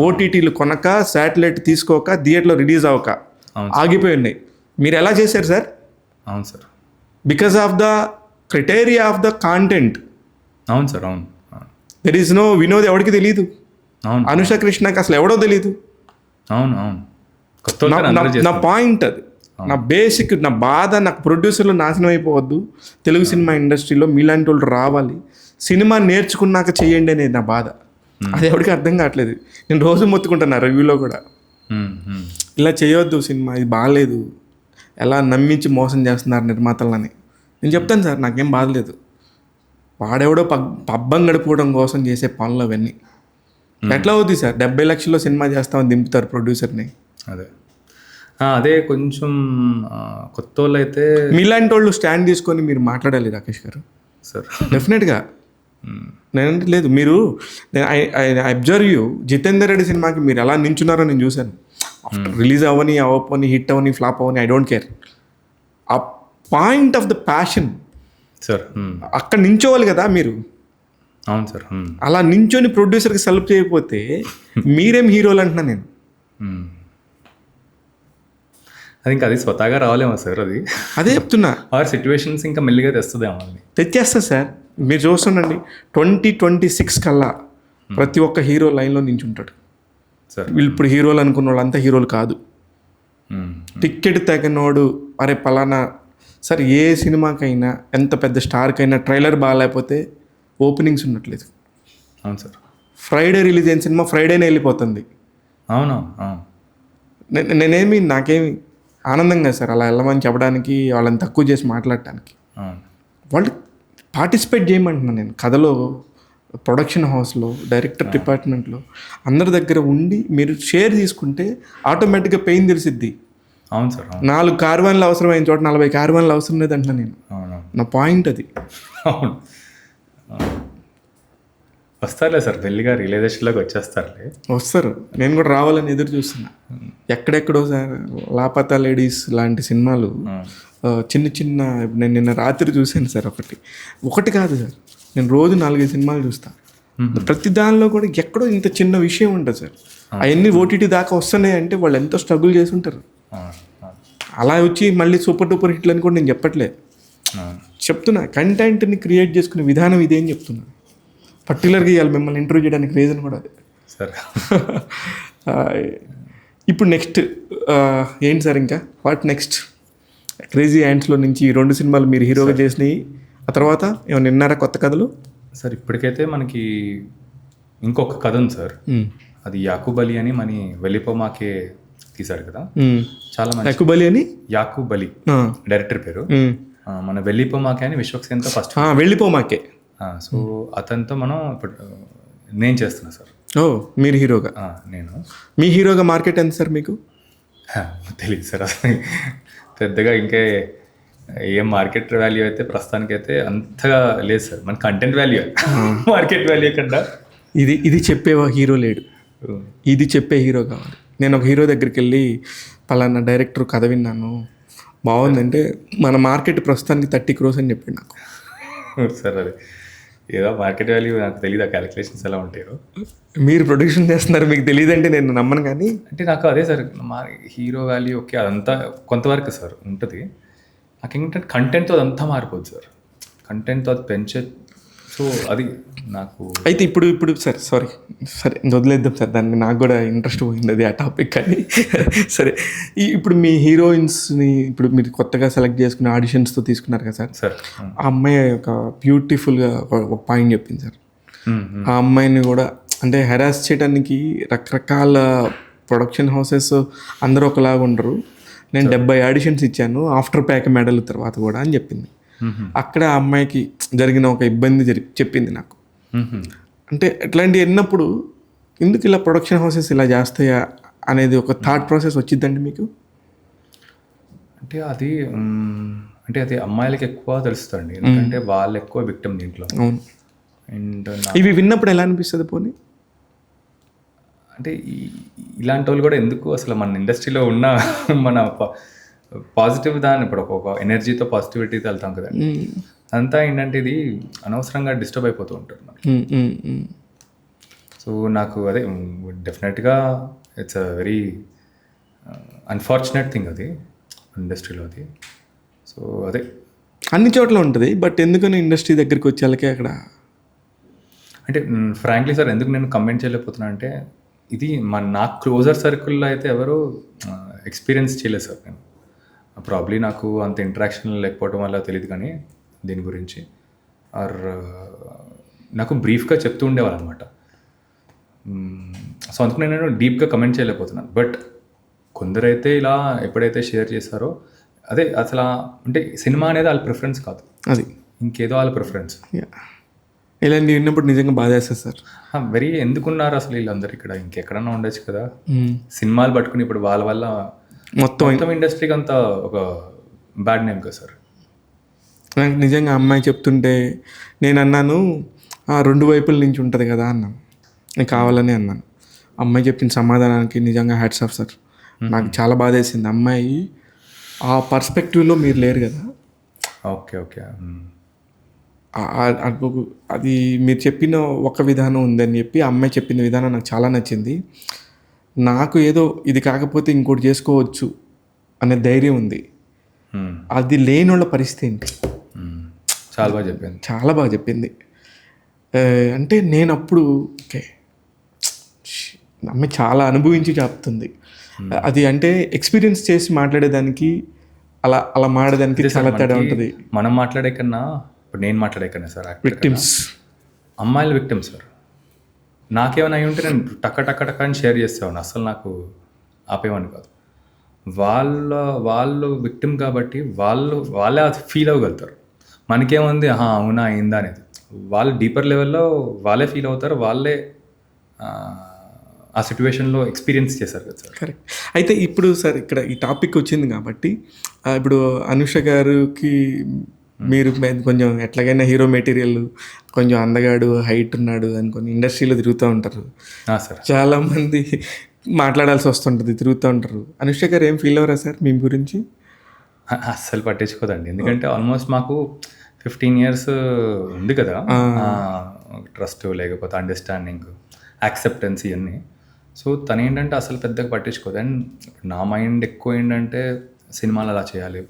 ఓటీటీలు కొనక, శాటిలైట్ తీసుకోక, థియేటర్లో రిలీజ్ అవ్వక ఆగిపోయి ఉన్నాయి. మీరు ఎలా చేశారు సార్? అవును sir. Because of the criteria of the content. అవును సార్. అవును. దెర్ ఈస్ నో వినోద్ ఎవరికి తెలియదు. అవును. అనుష కృష్ణకి అసలు ఎవడో తెలియదు. అవును అవును. నా పాయింట్ అది, నా బేసిక్, నా బాధ. నాకు ప్రొడ్యూసర్లు నాశనం అయిపోవద్దు, తెలుగు సినిమా ఇండస్ట్రీలో మీలాంటి వాళ్ళు రావాలి, సినిమా నేర్చుకున్నాక చేయండి అనేది నా బాధ. అది ఎవరికి అర్థం కావట్లేదు. నేను రోజు మొత్తుకుంటున్నా రివ్యూలో కూడా, ఇలా చేయొద్దు సినిమా, ఇది బాగాలేదు, ఎలా నమ్మించి మోసం చేస్తున్నారు నిర్మాతలని. నేను చెప్తాను సార్, నాకేం బాధలేదు. వాడెవడో పబ్బం గడుపుకోవడం కోసం చేసే పనులు అవన్నీ. ఎట్లా అవుతుంది సార్? 70 లక్షల్లో సినిమా చేస్తామని దింపుతారు ప్రొడ్యూసర్ని. అదే కొంచెం కొత్త వాళ్ళు అయితే మీలాంటి వాళ్ళు స్టాండ్ తీసుకొని మీరు మాట్లాడాలి రాకేష్ గారు సార్. డెఫినెట్గా. నేనంటే లేదు, మీరు I observe you. Jitender Reddy సినిమాకి మీరు ఎలా నించున్నారో నేను చూశాను. రిలీజ్ అవ్వని, అవ్వని, హిట్ అవ్వని, ఫ్లాప్ అవ్వని, ఐ డోంట్ కేర్. ఆ point of the passion sir అక్కడ నించోవాలి కదా మీరు. అవును సార్. అలా నించొని ప్రొడ్యూసర్కి సెలెక్ట్ చేయకపోతే మీరేం హీరోలు అంటున్నా నేను. అది ఇంకా అది స్వతహాగా రావాలేమో సార్. అది అదే చెప్తున్నా. ఆర్ సిచ్యువేషన్స్ ఇంకా మెల్లిగా తెస్తుందేమో. అది తెచ్చేస్తా సార్. మీరు చూస్తుండండి, 2026 కల్లా ప్రతి ఒక్క హీరో లైన్లో నించుంటాడు సార్. వీళ్ళు ఇప్పుడు హీరోలు అనుకున్న వాళ్ళంతా హీరోలు కాదు. టికెట్ తగినోడు, అరే పలానా సార్, ఏ సినిమాకైనా ఎంత పెద్ద స్టార్కైనా ట్రైలర్ బాగాలేకపోతే ఓపెనింగ్స్ ఉండట్లేదు. అవును సార్. ఫ్రైడే రిలీజ్ అయిన సినిమా ఫ్రైడేనే వెళ్ళిపోతుంది. అవును. నాకేమి ఆనందంగా సార్ అలా వెళ్ళమని చెప్పడానికి, వాళ్ళని తక్కువ చేసి మాట్లాడటానికి. వాళ్ళు పార్టిసిపేట్ చేయమంటున్నాను నేను. కథలో, ప్రొడక్షన్ హౌస్లో, డైరెక్టర్ డిపార్ట్మెంట్లో అందరి దగ్గర ఉండి మీరు షేర్ తీసుకుంటే ఆటోమేటిక్గా పెయిన్ తెలిసిద్ది. అవును సార్. 4 కార్వాన్లు అవసరమైన చోట 40 కార్వాన్లు అవసరం లేదంటున్నా నేను. నా పాయింట్ అది. అవును. వస్తారులే సార్, మెల్లిగా రియలైజేషన్లోకి వచ్చేస్తారులే. వస్తారు. నేను కూడా రావాలని ఎదురు చూస్తున్నా. ఎక్కడెక్కడో సార్ లాపతా లేడీస్ లాంటి సినిమాలు చిన్న చిన్న, నేను నిన్న రాత్రి చూశాను సార్. ఒకటి కాదు సార్, నేను రోజు 4-5 సినిమాలు చూస్తాను. ప్రతి దానిలో కూడా ఎక్కడో ఇంత చిన్న విషయం ఉంటుంది సార్. అవన్నీ ఓటీటీ దాకా వస్తున్నాయి అంటే వాళ్ళు ఎంతో స్ట్రగుల్ చేసి ఉంటారు. అలా వచ్చి మళ్ళీ సూపర్ డూపర్ హిట్లు అని కూడా నేను చెప్పట్లేదు. చెప్తున్నా కంటెంట్ని క్రియేట్ చేసుకునే విధానం ఇదేం చెప్తున్నా. పర్టికులర్గా ఇవాళ మిమ్మల్ని ఇంటర్వ్యూ చేయడానికి రీజన్ కూడా అదే సార్. ఇప్పుడు నెక్స్ట్ ఏంటి సార్? ఇంకా వాట్ నెక్స్ట్? క్రేజీ యాంట్స్లో నుంచి ఈ 2 సినిమాలు మీరు హీరోగా చేసినాయి, ఆ తర్వాత ఏమైనా విన్నారా కొత్త కథలు? సార్ ఇప్పటికైతే మనకి ఇంకొక కథ ఉంది సార్. అది యాకూబ్ అలీ అని మన వెళ్ళిపోమాకే తీశాడు కదా, చాలా మంచి. ఎక్కుబలి అని యాకూబ్ అలీ ఆ, డైరెక్టర్ పేరు. మన వెళ్ళిపోమాకే అని విశ్వక్సేన్తో ఫస్ట్. వెళ్ళిపోమాకే. సో అతనితో మనం ఇప్పుడు నేను చేస్తున్నా సార్. ఓ, మీరు హీరోగా. నేను మీ హీరోగా మార్కెట్ ఎంత సార్ మీకు? తెలియదు సార్ అసలు పెద్దగా ఇంకే ఏం మార్కెట్ వాల్యూ అయితే ప్రస్తుతానికైతే అంతగా లేదు సార్. మన కంటెంట్ వాల్యూ మార్కెట్ వాల్యూ కన్నా. ఇది చెప్పే హీరో లేడు, ఇది చెప్పే హీరో కావాలి. నేను ఒక హీరో దగ్గరికి వెళ్ళి పలానా డైరెక్టర్ కథ విన్నాను బాగుందంటే మన మార్కెట్ ప్రస్తుతానికి 30 crores అని చెప్పాడు నాకు. సార్ అది ఏదో మార్కెట్ వాల్యూ నాకు తెలియదు, ఆ క్యాలిక్యులేషన్స్ ఎలా ఉంటాయో. మీరు ప్రొడక్షన్ చేస్తున్నారు, మీకు తెలియదంటే నేను నమ్మను. కానీ అంటే నాకు అదే సార్, మా హీరో వాల్యూ ఓకే అదంతా కొంతవరకు సార్ ఉంటుంది. నాకు ఏంటంటే కంటెంట్తో అదంతా మారిపోద్ది సార్, కంటెంట్తో అది పెంచే. సో అది నాకు అయితే ఇప్పుడు సరే వదిలేద్దాం సార్ దాన్ని, నాకు కూడా ఇంట్రెస్ట్ పోయింది అది ఆ టాపిక్. కానీ సరే, ఇప్పుడు మీ హీరోయిన్స్ని ఇప్పుడు మీరు కొత్తగా సెలెక్ట్ చేసుకున్న ఆడిషన్స్తో తీసుకున్నారు కదా సార్, ఆ అమ్మాయి ఒక బ్యూటిఫుల్గా ఒక పాయింట్ చెప్పింది సార్. ఆ అమ్మాయిని కూడా అంటే హెరాస్ చేయడానికి రకరకాల ప్రొడక్షన్ హౌసెస్ అందరూ ఒకలాగా ఉండరు, నేను 70 ఆడిషన్స్ ఇచ్చాను ఆఫ్టర్ ప్యాక్ మెడల్ తర్వాత కూడా అని చెప్పింది. అక్కడ ఆ అమ్మాయికి జరిగిన ఒక ఇబ్బంది చెప్పింది నాకు. అంటే ఎట్లాంటివి విన్నప్పుడు ఎందుకు ఇలా ప్రొడక్షన్ హౌసెస్ ఇలా చేస్తాయా అనేది ఒక థాట్ ప్రాసెస్ వచ్చిందండి మీకు? అంటే అది అమ్మాయిలకి ఎక్కువ తెలుస్తుంది, ఎందుకంటే వాళ్ళు ఎక్కువ విక్టిమ్ దీంట్లో. అవును. అండ్ ఇవి విన్నప్పుడు ఎలా అనిపిస్తుంది పోనీ? అంటే ఇలాంటి వాళ్ళు కూడా ఎందుకు అసలు మన ఇండస్ట్రీలో ఉన్న మన పాజిటివ్ దాన్ని ఇప్పుడు ఒక ఎనర్జీతో పాజిటివిటీతో వెళ్తాం కదండి, అంతా ఏంటంటే ఇది అనవసరంగా డిస్టర్బ్ అయిపోతూ ఉంటారు మనకి. సో నాకు అదే డెఫినెట్గా it's a very unfortunate thing అది ఇండస్ట్రీలో అది. సో అదే అన్ని చోట్ల ఉంటుంది, బట్ ఎందుకని ఇండస్ట్రీ దగ్గరికి వచ్చేళ్ళకే అక్కడ అంటే ఫ్రాంక్లీ సార్ ఎందుకు నేను కమెంట్ చేయలేకపోతున్నా అంటే ఇది నాకు క్లోజర్ సర్కిల్లో అయితే ఎవరు ఎక్స్పీరియన్స్ చేయలేదు సార్. నేను ప్రాబ్లీ నాకు అంత ఇంటరాక్షన్ లేకపోవడం వల్ల తెలియదు కానీ దీని గురించి, ఆర్ నాకు బ్రీఫ్గా చెప్తూ ఉండేవాళ్ళు అనమాట. సో అందుకు నేను డీప్గా కమెంట్ చేయలేకపోతున్నాను. బట్ కొందరైతే ఇలా ఎప్పుడైతే షేర్ చేశారో అదే అసలు అంటే సినిమా అనేది వాళ్ళ ప్రిఫరెన్స్ కాదు, అది ఇంకేదో వాళ్ళ ప్రిఫరెన్స్. ఇలాంటి విన్నప్పుడు నిజంగా బాధ వేస్తుంది సార్. వెరీ ఎందుకున్నారు అసలు వీళ్ళందరూ ఇక్కడ, ఇంకెక్కడన్నా ఉండొచ్చు కదా. సినిమాలు పట్టుకుని ఇప్పుడు వాళ్ళ వల్ల మొత్తం ఇండస్ట్రీకి అంతా ఒక బ్యాడ్ నేమ్ కదా సార్. నాకు నిజంగా అమ్మాయి చెప్తుంటే నేను అన్నాను 2 వైపుల నుంచి ఉంటుంది కదా అన్నాను, నేను కావాలని అన్నాను. అమ్మాయి చెప్పిన సమాధానానికి నిజంగా హ్యాట్స్ ఆఫ్ సార్. నాకు చాలా బాధ వేసింది. అమ్మాయి ఆ పర్స్పెక్టివ్లో మీరు లేరు కదా. Okay okay. అది మీరు చెప్పిన ఒక విధానం ఉందని చెప్పి అమ్మాయి చెప్పిన విధానం నాకు చాలా నచ్చింది. నాకు ఏదో ఇది కాకపోతే ఇంకోటి చేసుకోవచ్చు అనే ధైర్యం ఉంది. అది లేని వాళ్ళ పరిస్థితి ఏంటి? చాలా బాగా చెప్పింది. అంటే నేను అప్పుడు ఓకే అమ్మాయి చాలా అనుభవించి చెప్తుంది. అది అంటే ఎక్స్పీరియన్స్ చేసి మాట్లాడేదానికి అలా మాట్లాడేదానికి చాలా తేడా ఉంటుంది. మనం మాట్లాడే కన్నా ఇప్పుడు నేను మాట్లాడే కన్నా సార్ విక్టిమ్స్, అమ్మాయిల విక్టిమ్స్ సార్. నాకేమైనా అయి ఉంటే నేను టక్క అని షేర్ చేసేవాడిని, అసలు నాకు ఆపేవాడిని కాదు. వాళ్ళు విక్టిమ్ కాబట్టి వాళ్ళే అది ఫీల్ అవ్వగలుగుతారు. మనకేముంది అవునా అయిందా అనేది, వాళ్ళు డీపర్ లెవెల్లో వాళ్ళే ఫీల్ అవుతారు, వాళ్ళే ఆ సిచ్యువేషన్లో ఎక్స్పీరియన్స్ చేశారు కదా సార్. కరెక్ట్. అయితే ఇప్పుడు సార్ ఇక్కడ ఈ టాపిక్ వచ్చింది కాబట్టి ఇప్పుడు అనుష గారికి మీరు కొంచెం ఎట్లాగైనా హీరో మెటీరియల్, కొంచెం అందగాడు, హైట్ ఉన్నాడు అనుకొని ఇండస్ట్రీలో తిరుగుతూ ఉంటారు సార్. చాలామంది మాట్లాడాల్సి వస్తుంటుంది, తిరుగుతూ ఉంటారు. అనుష గారు ఏం ఫీల్ అవ్వరా సార్ మీ గురించి? అస్సలు పట్టించుకోదండి, ఎందుకంటే ఆల్మోస్ట్ మాకు 15 years ఉంది కదా ట్రస్ట్, లేకపోతే అండర్స్టాండింగ్, యాక్సెప్టెన్స్ ఇవన్నీ. సో తను ఏంటంటే అసలు పెద్దగా పట్టించుకోదు. అండ్ నా మైండ్ ఎక్కువ ఏంటంటే సినిమాలు అలా చేయాలి,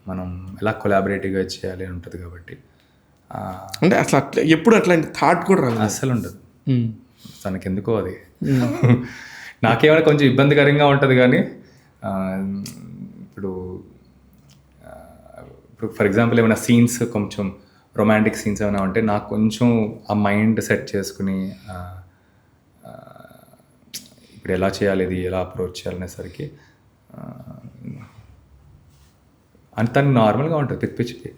మనం ఎలా కొలాబరేటివ్గా చేయాలి అని ఉంటుంది కాబట్టి అంటే అసలు ఎప్పుడు అట్లాంటి థాట్ కూడా రాదు, అస్సలు ఉండదు తనకెందుకో అది. నాకేమైనా కొంచెం ఇబ్బందికరంగా ఉంటుంది కానీ ఇప్పుడు ఫర్ ఎగ్జాంపుల్ ఏమైనా సీన్స్, కొంచెం రొమాంటిక్ సీన్స్ ఏమైనా ఉంటే నాకు కొంచెం ఆ మైండ్ సెట్ చేసుకుని ఇప్పుడు ఎలా చేయాలి, ఇది ఎలా అప్రోచ్ చేయాలనేసరికి అంత నార్మల్గా ఉంటుంది. పిచ్చి పిచ్చిది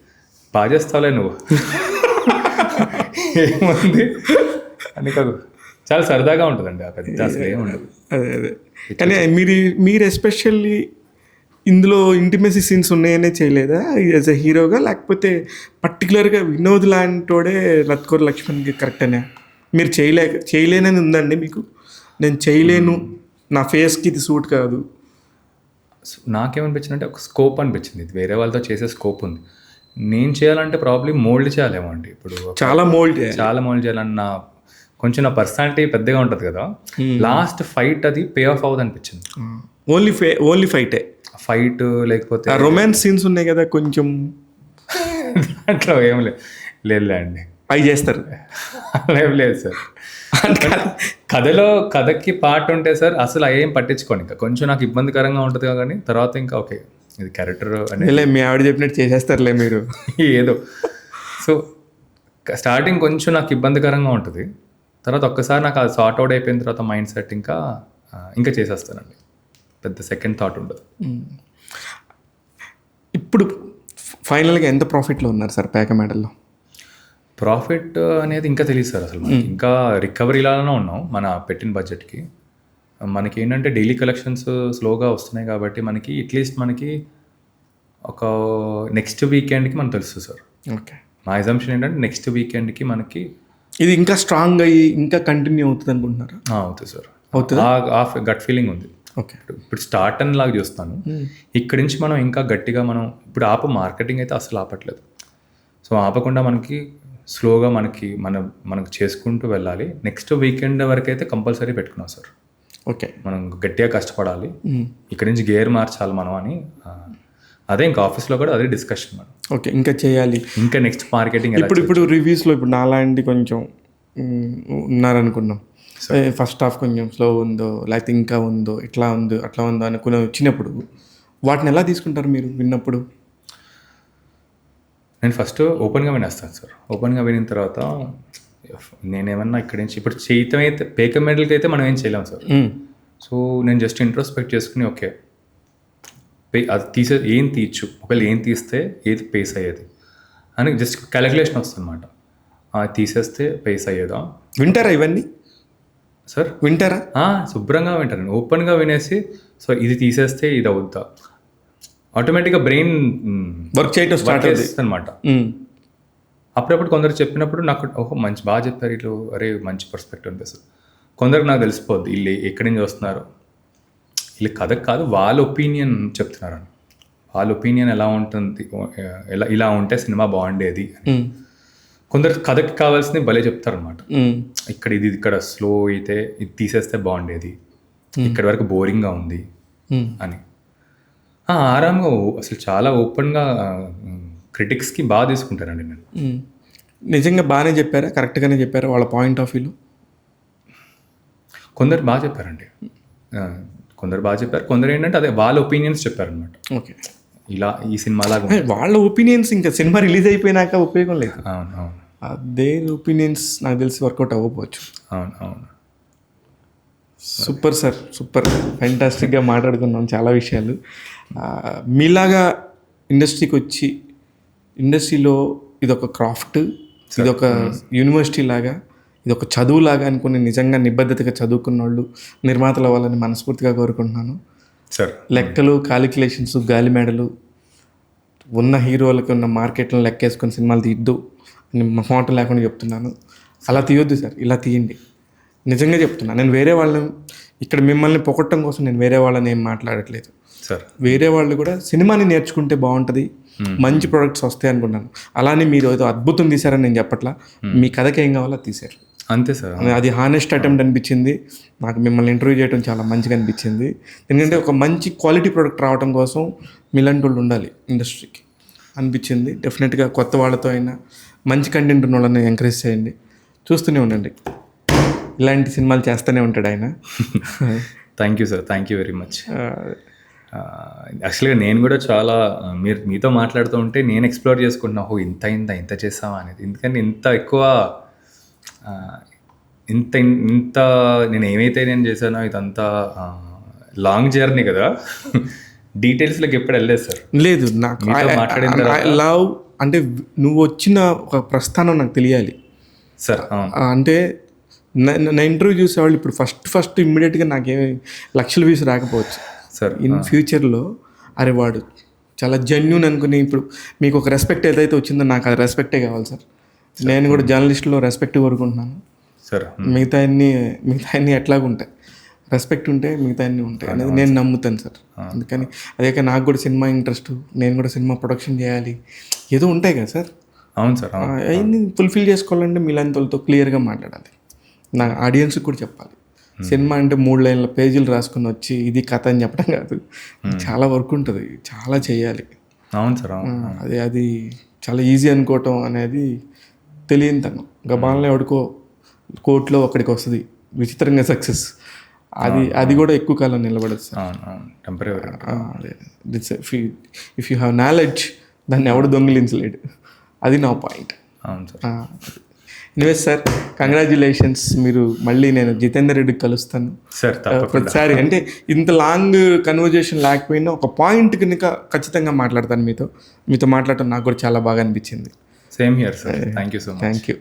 బాగా చేస్తావులే నువ్వు ఏముంది అని కాదు, చాలా సరదాగా ఉంటుందండి. ఆ పెద్ద అసలు ఏమి ఉండదు. అదే కానీ మీరు ఎస్పెషల్లీ ఇందులో ఇంటిమసీ సీన్స్ ఉన్నాయనే చేయలేదా యాజ్ ఎ హీరోగా, లేకపోతే పర్టికులర్గా వినోద్ లాంటోడే రత్కోర్ లక్ష్మణ్కి కరెక్ట్ అనే మీరు చేయలేనని ఉందండి మీకు? నేను చేయలేను, నా ఫేస్కి ఇది సూట్ కాదు. నాకేమనిపించింది అంటే ఒక స్కోప్ అనిపించింది, ఇది వేరే వాళ్ళతో చేసే స్కోప్ ఉంది. నేను చేయాలంటే ప్రాబ్లీ మోల్డ్ చేయాలేమో అండి. ఇప్పుడు చాలా మోల్డ్ చేయాలన్న కొంచెం నా పర్సనాలిటీ పెద్దగా ఉంటుంది కదా, లాస్ట్ ఫైట్ అది పే ఆఫ్ అవ్వదు అనిపించింది. ఓన్లీ ఫైటే ఫైట్ లేకపోతే రొమాన్స్ సీన్స్ ఉన్నాయి కదా కొంచెం, అట్లా ఏం లేదు అండి. అవి చేస్తారు? లేదు సార్, కథకి పార్ట్ ఉంటే సార్ అసలు ఏం పట్టించుకోండి. ఇంకా కొంచెం నాకు ఇబ్బందికరంగా ఉంటుంది కానీ తర్వాత ఇంకా ఓకే ఇది క్యారెక్టర్ అనేది మీ ఆవిడ చెప్పినట్టు చేసేస్తారులే మీరు ఏదో. సో స్టార్టింగ్ కొంచెం నాకు ఇబ్బందికరంగా ఉంటుంది, తర్వాత ఒక్కసారి నాకు అది సార్ట్ అవుట్ అయిపోయిన తర్వాత మైండ్ సెట్ ఇంకా చేసేస్తానండి. పెద్ద సెకండ్ థాట్ ఉండదు. ఇప్పుడు ఫైనల్గా ఎంత ప్రాఫిట్లో ఉన్నారు సార్ పేక మేడల్లో? ప్రాఫిట్ అనేది ఇంకా తెలియదు సార్ అసలు మనకి. ఇంకా రికవరీలానే ఉన్నాం మన పెట్టిన బడ్జెట్కి. మనకి ఏంటంటే డైలీ కలెక్షన్స్ స్లోగా వస్తున్నాయి కాబట్టి మనకి అట్లీస్ట్ మనకి ఒక నెక్స్ట్ వీకెండ్కి మనకు తెలుస్తుంది సార్. ఓకే, మా ఎగ్జామ్షన్ ఏంటంటే నెక్స్ట్ వీకెండ్కి మనకి ఇది ఇంకా స్ట్రాంగ్ అయ్యి ఇంకా కంటిన్యూ అవుతుంది అనుకుంటున్నారా? అవుతుంది సార్, అవుతుంది. గట్ ఫీలింగ్ ఉంది. ఓకే, ఇప్పుడు స్టార్ట్ అని లాగా చూస్తాను. ఇక్కడి నుంచి మనం ఇంకా గట్టిగా మనం ఇప్పుడు మార్కెటింగ్ అయితే అసలు ఆపట్లేదు. సో ఆపకుండా మనకి స్లోగా మనకు చేసుకుంటూ వెళ్ళాలి. నెక్స్ట్ వీకెండ్ వరకు అయితే కంపల్సరీ పెట్టుకున్నాం సార్. ఓకే, మనం గట్టిగా కష్టపడాలి, ఇక్కడి నుంచి గేర్ మార్చాలి మనం అని. అదే ఇంకా ఆఫీస్లో కూడా అదే డిస్కషన్ మనం. ఓకే, ఇంకా చేయాలి, ఇంకా నెక్స్ట్ మార్కెటింగ్. ఇప్పుడు రివ్యూస్లో ఇప్పుడు నాలాంటి కొంచెం ఉన్నారనుకున్నాం, ఫస్ట్ హాఫ్ కొంచెం స్లో ఉందో లేకపోతే ఇంకా ఉందో ఇట్లా ఉందో అట్లా ఉందో అనుకుని వచ్చినప్పుడు వాటిని ఎలా తీసుకుంటారు మీరు విన్నప్పుడు? నేను ఫస్ట్ ఓపెన్గా వినేస్తాను సార్. ఓపెన్గా వినిన తర్వాత నేనేమన్నా ఇక్కడి నుంచి ఇప్పుడు చేయటం అయితే పేక మెడల్కి అయితే మనం ఏం చేయలేము సార్. సో నేను జస్ట్ ఇంట్రోస్పెక్ట్ చేసుకుని ఓకే అది ఏం తీయచ్చు, ఒకవేళ ఏం తీస్తే ఏది పేస్ అయ్యేది అని జస్ట్ క్యాలిక్యులేషన్ వస్తుంది అనమాట. తీసేస్తే పేస్ అయ్యేదా. వింటారా ఇవన్నీ సార్? వింటారా? శుభ్రంగా వింటాను. ఓపెన్గా వినేసి సో ఇది తీసేస్తే ఇది అవుద్దా, ఆటోమేటిక్గా బ్రెయిన్ వర్క్ చేయటం స్టార్ట్ అవుతుంది అనమాట. అప్పుడప్పుడు కొందరు చెప్పినప్పుడు నాకు బాగా చెప్పారు ఇట్లు, అరే మంచి పర్స్పెక్టివ్ అనిపిస్తుంది. కొందరికి నాకు తెలిసిపోద్ది వీళ్ళు ఎక్కడి నుంచి వస్తున్నారు, వీళ్ళు కథకు కాదు వాళ్ళ ఒపీనియన్ చెప్తున్నారని. వాళ్ళ ఒపీనియన్ ఎలా ఉంటుంది, ఇలా ఉంటే సినిమా బాగుండేది. కొందరు కథకి కావాల్సింది భలే చెప్తారనమాట. ఇక్కడ స్లో అయితే ఇది తీసేస్తే బాగుండేది, ఇక్కడి వరకు బోరింగ్గా ఉంది అని ఆరాంగా అసలు చాలా ఓపెన్గా క్రిటిక్స్కి బాగా తీసుకుంటారండి. నేను నిజంగా బాగానే చెప్పారా, కరెక్ట్గానే చెప్పారా వాళ్ళ పాయింట్ ఆఫ్ వ్యూలో? కొందరు బాగా చెప్పారండి, కొందరు బాగా చెప్పారు. కొందరు ఏంటంటే అదే వాళ్ళ ఒపీనియన్స్ చెప్పారనమాట. ఓకే, ఇలా ఈ సినిమా లాగా వాళ్ళ ఒపీనియన్స్ ఇంకా సినిమా రిలీజ్ అయిపోయినాక ఉపయోగం లేదు. అవును అవును, అదే ఒపీనియన్స్ నాకు తెలిసి వర్కౌట్ అవ్వకపోవచ్చు. అవును అవును. సూపర్ సార్, సూపర్, ఫ్యాంటాస్టిక్గా మాట్లాడుకున్నాం చాలా విషయాలు. మీలాగా ఇండస్ట్రీకి వచ్చి ఇండస్ట్రీలో ఇదొక క్రాఫ్ట్, ఇదొక యూనివర్సిటీ లాగా, ఇదొక చదువులాగా అనుకుని నిజంగా నిబద్ధతగా చదువుకున్న వాళ్ళు నిర్మాతలు అవ్వాలని మనస్ఫూర్తిగా కోరుకుంటున్నాను సార్. లెక్కలు, కాలిక్యులేషన్స్, గాలి మేడలు ఉన్న హీరోలకి ఉన్న మార్కెట్లను లెక్కేసుకొని సినిమాలు తీయద్దు అని మొహమాటం లేకుండా చెప్తున్నాను. అలా తీయొద్దు సార్, ఇలా తీయండి. నిజంగా చెప్తున్నాను. నేను వేరే వాళ్ళని ఇక్కడ మిమ్మల్ని పొగట్టడం కోసం నేను వేరే వాళ్ళని ఏం మాట్లాడట్లేదు సార్. వేరే వాళ్ళు కూడా సినిమాని నేర్చుకుంటే బాగుంటుంది, మంచి ప్రొడక్ట్స్ వస్తాయి అనుకున్నాను. అలానే మీరు ఏదో అద్భుతం తీశారని నేను చెప్పట్లా, మీ కథకి ఏం కావాలో తీశారు అంతే సార్. అది హానెస్ట్ అటెంప్ట్ అనిపించింది నాకు. మిమ్మల్ని ఇంటర్వ్యూ చేయడం చాలా మంచిగా అనిపించింది. ఎందుకంటే ఒక మంచి క్వాలిటీ ప్రోడక్ట్ రావడం కోసం మీలాంటి వాళ్ళు ఉండాలి ఇండస్ట్రీకి అనిపించింది. డెఫినెట్గా కొత్త వాళ్ళతో అయినా మంచి కంటెంట్ ఉన్న వాళ్ళని ఎంకరేజ్ చేయండి, చూస్తూనే ఉండండి. ఇలాంటి సినిమాలు చేస్తూనే ఉంటాడు ఆయన. Thank you sir, thank you very much. యాక్చువల్గా నేను కూడా చాలా మీతో మాట్లాడుతూ ఉంటే నేను ఎక్స్ప్లోర్ చేసుకుంటున్నా, ఇంత చేస్తావా అనేది. ఎందుకంటే ఇంత ఎక్కువ ఇంత ఇంత నేను ఏమైతే నేను చేశానో ఇదంతా లాంగ్ జర్నీ కదా. డీటెయిల్స్లోకి ఎప్పుడు వెళ్ళలేదు సార్. లేదు నాకు మీతో మాట్లాడిన ఐ తర్వాత లవ్ అంటే నువ్వు వచ్చిన ఒక ప్రస్థానం నాకు తెలియాలి. సార్ అవును అంటే నా ఇంటర్వ్యూ చూసేవాళ్ళు ఇప్పుడు ఫస్ట్ ఇమ్మీడియట్గా నాకేమి లక్షల వ్యూస్ రాకపోవచ్చు. సార్ ఇన్ ఫ్యూచర్లో అరే వాడు చాలా జెన్యూన్ అనుకుని ఇప్పుడు మీకు ఒక రెస్పెక్ట్ ఏదైతే వచ్చిందో నాకు అది రెస్పెక్టే కావాలి సార్. నేను కూడా జర్నలిస్ట్లో రెస్పెక్ట్ కోరుకుంటున్నాను. సార్ మిగతా అన్ని ఎట్లాగా ఉంటాయి, రెస్పెక్ట్ ఉంటే మిగతా అన్నీ ఉంటాయి అనేది నేను నమ్ముతాను సార్. అందుకని అదే నాకు కూడా సినిమా ఇంట్రెస్ట్, నేను కూడా సినిమా ప్రొడక్షన్ చేయాలి ఏదో ఉంటాయి కదా సార్. అవును సార్ అవును అవన్నీ ఫుల్ఫిల్ చేసుకోవాలంటే మీలాంటి వాళ్ళతో క్లియర్గా మాట్లాడాలి, నా ఆడియన్స్కి కూడా చెప్పాలి. సినిమా అంటే 3 లైన్ల పేజీలు రాసుకుని వచ్చి ఇది కథ అని చెప్పడం కాదు, చాలా వర్క్ ఉంటుంది, చాలా చేయాలి. అవును సార్ అవును అది చాలా ఈజీ అనుకోవటం అనేది తెలియని తను. గబాన్లో ఎవడికో కోర్టులో ఒకడికి వస్తుంది విచిత్రంగా సక్సెస్, అది కూడా ఎక్కువ కాలం నిలబడదు సార్. అవును అవును టెంపరీ. అదే ఇఫ్ యూ హ్యావ్ నాలెడ్జ్ దాన్ని ఎవడు దొంగిలించలేడు, అది నా పాయింట్. అవును సార్. Anyways sir congratulations. మీరు మళ్ళీ నేను జితేందర్ రెడ్డికి కలుస్తాను సార్ ప్రతిసారి. అంటే ఇంత లాంగ్ కన్వర్జేషన్ లేకపోయినా ఒక పాయింట్ కనుక ఖచ్చితంగా మాట్లాడతాను మీతో మాట్లాడటం నాకు కూడా చాలా బాగా అనిపించింది. Same here sir. Thank you so much. Thank you.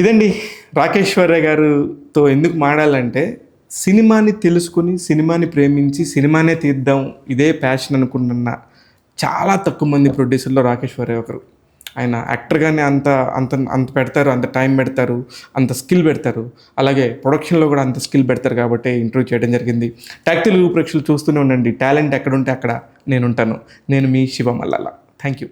ఇదండి రాకేశ్వరయ్య గారితో ఎందుకు మాట్లాడాలంటే సినిమాని తెలుసుకుని సినిమాని ప్రేమించి సినిమానే తీద్దాం ఇదే ప్యాషన్ అనుకుంటున్న చాలా తక్కువ మంది ప్రొడ్యూసర్లో రాకేశ్వరయ్య ఒకరు. ఆయన యాక్టర్గానే అంత పెడతారు, అంత టైం పెడతారు, అంత స్కిల్ పెడతారు, అలాగే ప్రొడక్షన్లో కూడా అంత స్కిల్ పెడతారు కాబట్టి ఇంటర్వ్యూ చేయడం జరిగింది. టాక్ తెలుగు ప్రేక్షకులు చూస్తూనే ఉండండి, టాలెంట్ ఎక్కడుంటే అక్కడ నేను ఉంటాను. నేను మీ శివ మల్లాల. Thank you.